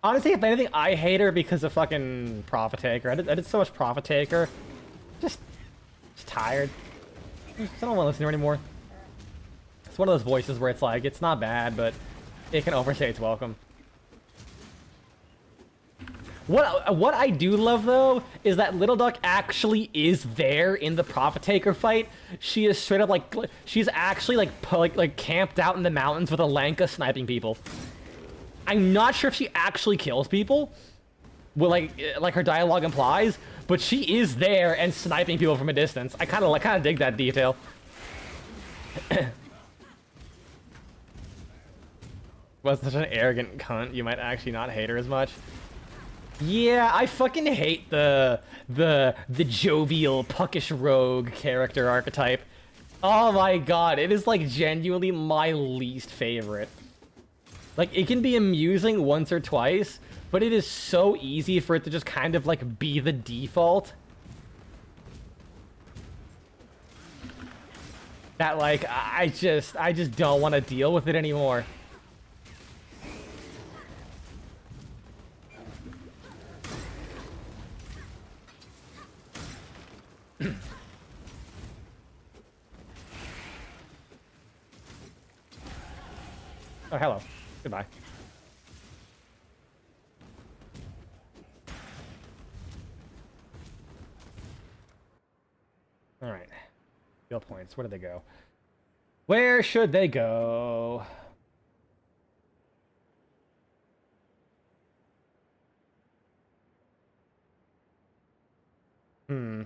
Honestly, if anything, I hate her because of fucking Profit Taker. I did so much Profit Taker. Just tired. I don't want to listen to her anymore. It's one of those voices where it's like, it's not bad, but it can overstay its welcome. What I do love, though, is that Little Duck actually is there in the Profit Taker fight. She is straight up, like, she's actually, like camped out in the mountains with a Lanka sniping people. I'm not sure if she actually kills people, well, like her dialogue implies, but she is there and sniping people from a distance. I kind of dig that detail. Was such an arrogant cunt, you might actually not hate her as much. Yeah, I fucking hate the jovial, puckish rogue character archetype. Oh my god, it is like genuinely my least favorite. Like, it can be amusing once or twice, but it is so easy for it to just kind of like be the default that like I just don't want to deal with it anymore. Oh, hello. Goodbye. All right. Skill points. Where did they go? Where should they go? Oh,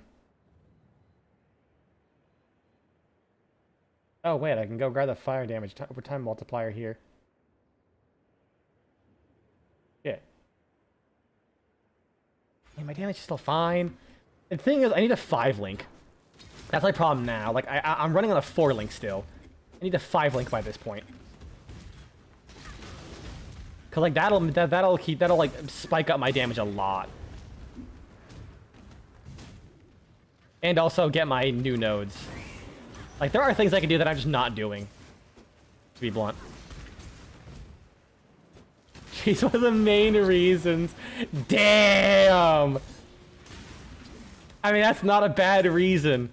wait. I can go grab the fire damage over time multiplier here. Yeah. Yeah, my damage is still fine. The thing is, I need a 5-link. That's my problem now. Like, I'm running on a 4-link still. I need a 5-link by this point. Cause like that'll like spike up my damage a lot. And also get my new nodes. Like, there are things I can do that I'm just not doing. To be blunt. She's one of the main reasons. Damn! I mean, that's not a bad reason.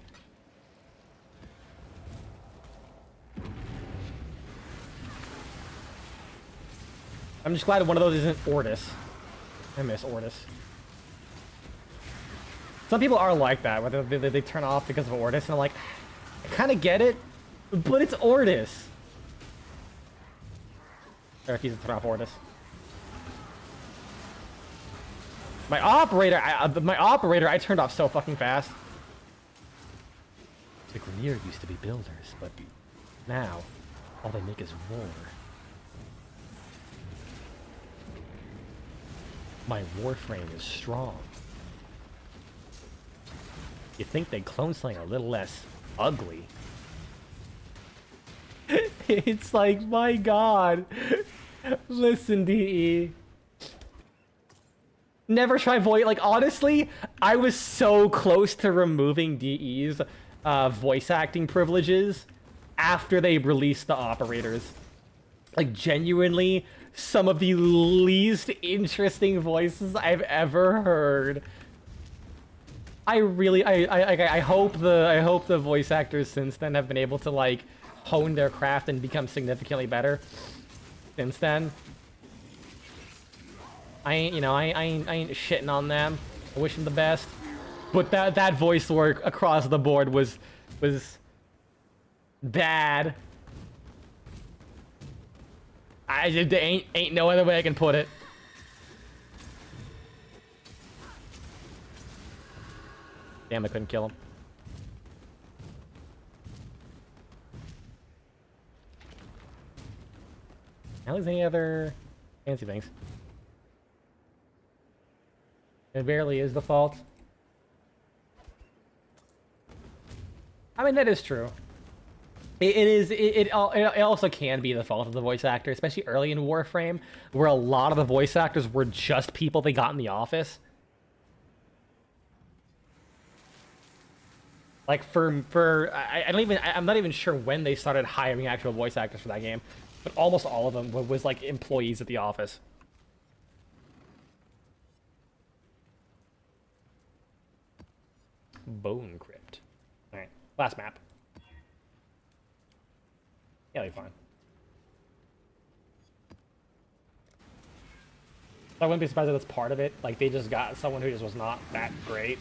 I'm just glad one of those isn't Ortis. I miss Ortis. Some people are like that, where they turn off because of Ortis, and I'm like, I kind of get it, but it's Ortis. Eric needs to turn off Ortis. My operator, I turned off so fucking fast. The Grineer used to be builders, but now all they make is war. My warframe is strong. You'd think they'd clone something a little less ugly. It's like, my god. Listen, DE. Never try voice. Like, honestly, I was so close to removing DE's voice acting privileges after they released the operators. Like, genuinely, some of the least interesting voices I've ever heard. I hope the voice actors since then have been able to like hone their craft and become significantly better since then. I ain't shitting on them. I wish them the best. But that voice work across the board was bad. Ain't no other way I can put it. Damn, I couldn't kill him. Now there's any other fancy things. It barely is the fault. I mean, that is true. It also can be the fault of the voice actor, especially early in Warframe, where a lot of the voice actors were just people they got in the office. Like I'm not even sure when they started hiring actual voice actors for that game, but almost all of them was like employees at the office. Bone Crypt. All right, last map. Yeah, they're fine. I wouldn't be surprised if that's part of it. Like, they just got someone who just was not that great.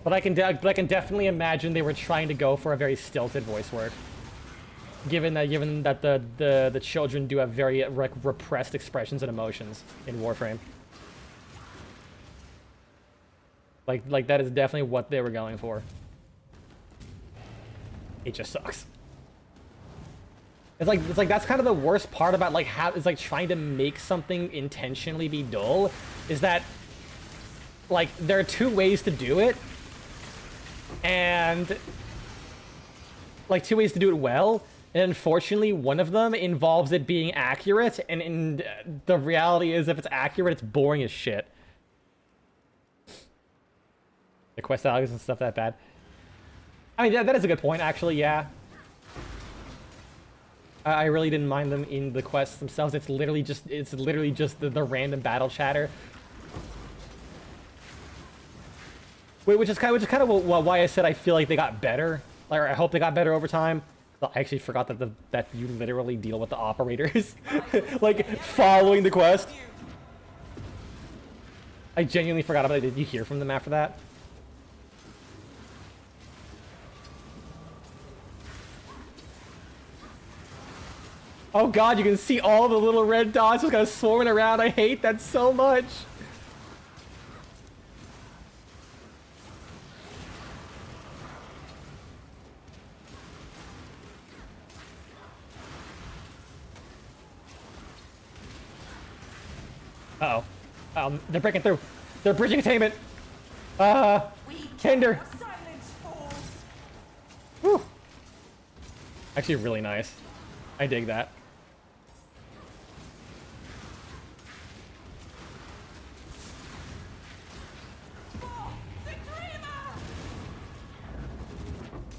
But I can definitely imagine they were trying to go for a very stilted voice work. Given that the children do have very repressed expressions and emotions in Warframe. Like that is definitely what they were going for. It just sucks. It's like that's kind of the worst part about like how it's like trying to make something intentionally be dull, is that like there are two ways to do it, and like two ways to do it well, And unfortunately, one of them involves it being accurate, and the reality is if it's accurate, it's boring as shit. The quest algos and stuff that bad. I mean, that is a good point, actually, yeah. I really didn't mind them in the quests themselves. It's literally just the random battle chatter. Which is kind of why I said I feel like they got better. Like, I hope they got better over time. I actually forgot that you literally deal with the operators, like following the quest. I genuinely forgot about it. Did you hear from them after that? Oh god, you can see all the little red dots just kind of swarming around. I hate that so much. Uh-oh. They're breaking through. They're bridging containment. Hinder. Whew. Actually really nice. I dig that.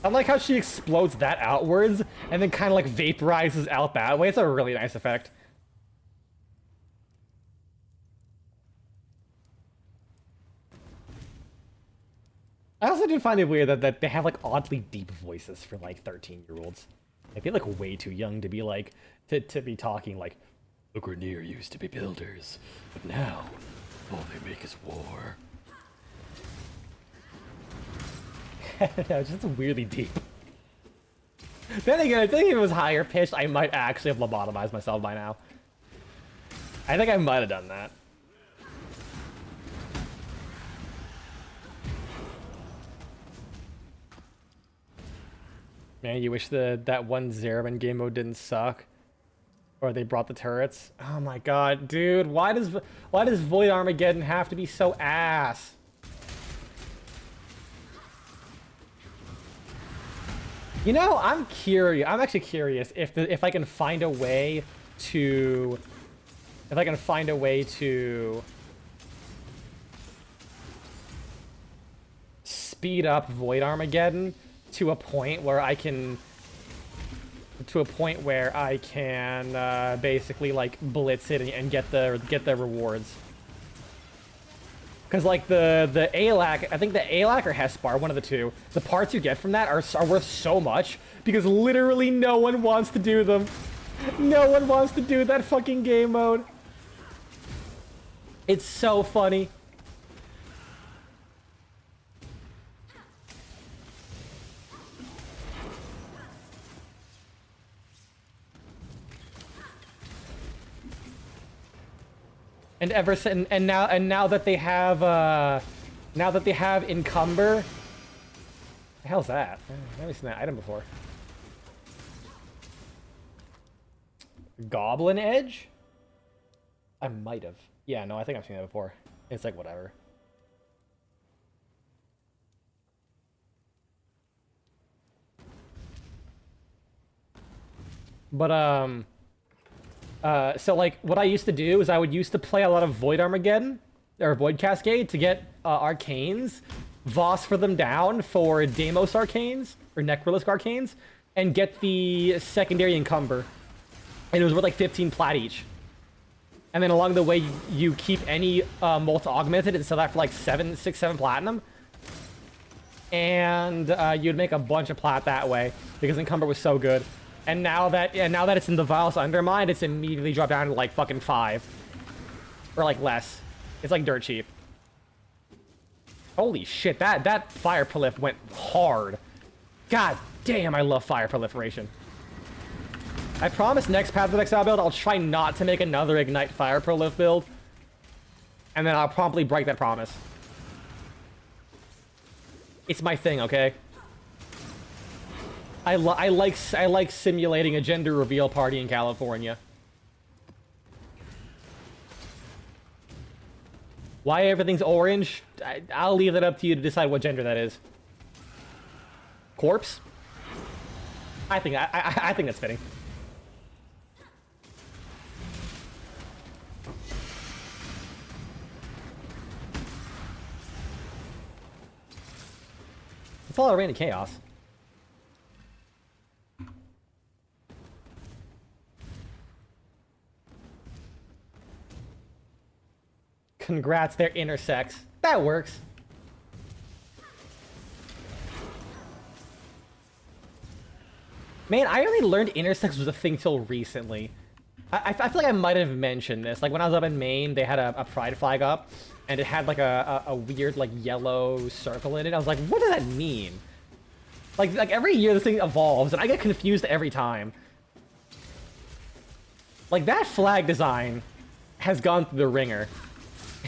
I like how she explodes that outwards and then kind of like vaporizes out that way. It's a really nice effect. I also do find it weird that they have like oddly deep voices for like 13-year-olds. Like they look way too young to be like to be talking like the Grenier used to be builders, but now all they make is war. No, just weirdly deep. Then again, I think if it was higher pitched, I might actually have lobotomized myself by now. I think I might have done that. Man, you wish that one Zeraman game mode didn't suck, or they brought the turrets. Oh my god, dude! Why does Void Armageddon have to be so ass? You know, I'm curious. I'm actually curious if I can find a way to speed up Void Armageddon to a point where I can basically like blitz it and get the rewards. Because like the ALAC, I think the ALAC or Hespar, one of the two, the parts you get from that are worth so much because literally no one wants to do them. No one wants to do that fucking game mode. It's so funny. And now that they have Encumber, the hell's that? I haven't seen that item before. Goblin Edge? I might have. Yeah, no, I think I've seen that before. It's like whatever. But so like what I used to do is I would used to play a lot of Void Armageddon or Void Cascade to get arcanes, Voss for them down for Deimos arcanes or Necrolisk arcanes, and get the secondary Encumber. And it was worth like 15 plat each. And then along the way you keep any molt augmented and sell that for like 7 platinum. And you'd make a bunch of plat that way because Encumber was so good. And now that it's in the Vials Undermined, it's immediately dropped down to like fucking 5. Or like less. It's like dirt cheap. Holy shit, that fire prolif went hard. God damn, I love fire proliferation. I promise next Path of Exile build, I'll try not to make another Ignite fire prolif build. And then I'll promptly break that promise. It's my thing, okay? I like simulating a gender reveal party in California. Why everything's orange? I'll leave that up to you to decide what gender that is. Corpse? I think that's fitting. It's all a reign of chaos. Congrats, they're intersex. That works. Man, I only learned intersex was a thing till recently. I feel like I might have mentioned this. Like when I was up in Maine, they had a pride flag up, and it had like a weird like yellow circle in it. I was like, what does that mean? Like every year this thing evolves, and I get confused every time. Like that flag design has gone through the ringer.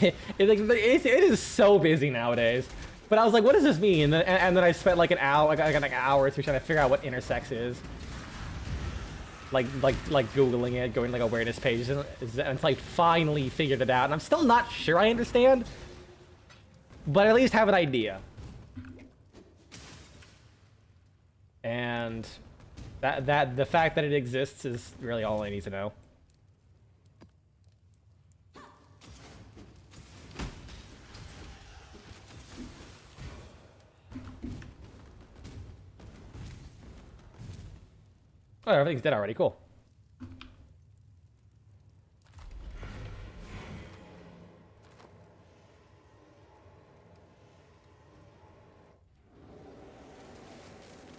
it is so busy nowadays. But I was like, what does this mean? And then I spent like an hour, like an hour or two trying to figure out what intersex is. Like Googling it, going like awareness pages, and until I finally figured it out. And I'm still not sure I understand, but at least have an idea. And that the fact that it exists is really all I need to know. Oh, everything's dead already. Cool.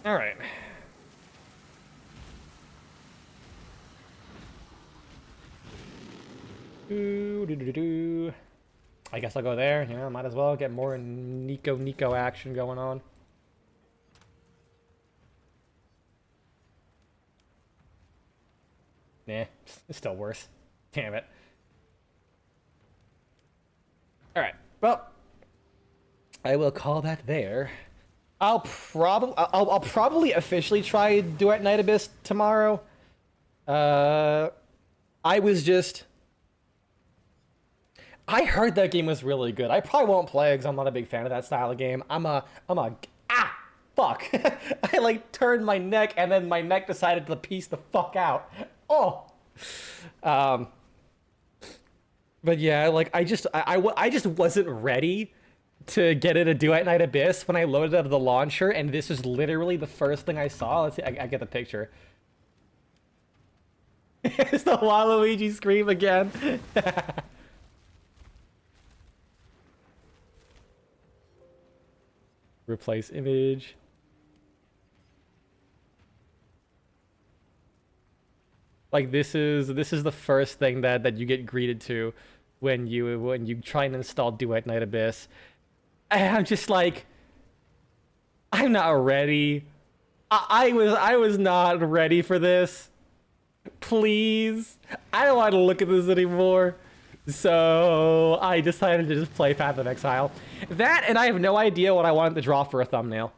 All right. I guess I'll go there. You know, might as well get more Nico action going on. Nah, it's still worse. Damn it. Alright, well, I will call that there. I'll probably officially try Duet Night Abyss tomorrow. I heard that game was really good. I probably won't play because I'm not a big fan of that style of game. Fuck. I like turned my neck and then my neck decided to piece the fuck out. Oh. But yeah, like I just wasn't ready to get into Duet Night Abyss when I loaded up the launcher, and this was literally the first thing I saw. Let's see, I get the picture. It's the Waluigi scream again. Replace image. Like this is the first thing that you get greeted to when you try and install Duet Night Abyss. And I'm just like, I'm not ready. I was not ready for this. Please, I don't want to look at this anymore. So I decided to just play Path of Exile. That, and I have no idea what I wanted to draw for a thumbnail.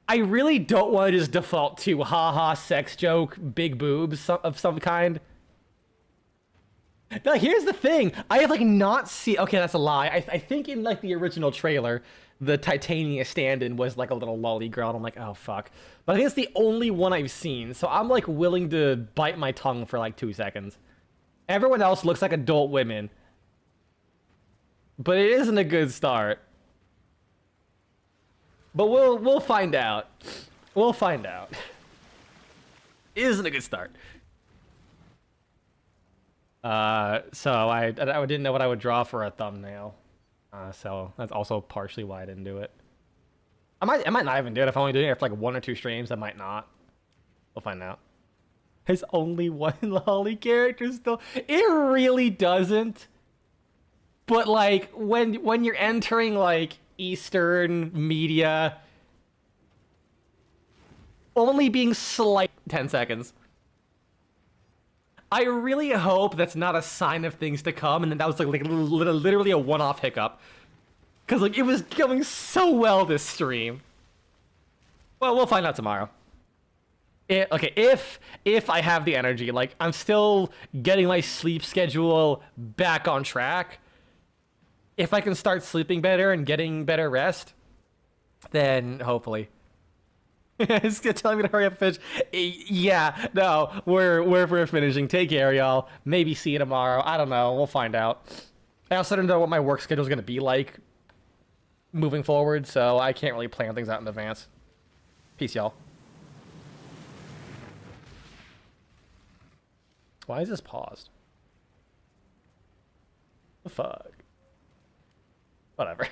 I really don't want to just default to haha sex joke big boobs of some kind. Now here's the thing, I have like not seen, okay, that's a lie. I think in like the original trailer, the Titania stand-in was like a little lolly girl, and I'm like, oh fuck. But I think it's the only one I've seen, so I'm like willing to bite my tongue for like 2 seconds. Everyone else looks like adult women. But it isn't a good start. But we'll find out. We'll find out. It isn't a good start. So I didn't know what I would draw for a thumbnail. So that's also partially why I didn't do it. I might not even do it if I'm only doing it for like 1 or 2 streams. I might not. We'll find out. There's only one lolly character still. It really doesn't. But like when you're entering like Eastern media, only being slight 10 seconds. I really hope that's not a sign of things to come, and that was like literally a one-off hiccup. Cause like it was going so well this stream. Well, we'll find out tomorrow. Okay, if I have the energy, like I'm still getting my sleep schedule back on track. If I can start sleeping better and getting better rest, then hopefully. It's telling me to hurry up and finish. Yeah, no, we're finishing. Take care, y'all. Maybe see you tomorrow. I don't know. We'll find out. I also don't know what my work schedule is gonna be like moving forward, so I can't really plan things out in advance. Peace, y'all. Why is this paused? The fuck? Whatever.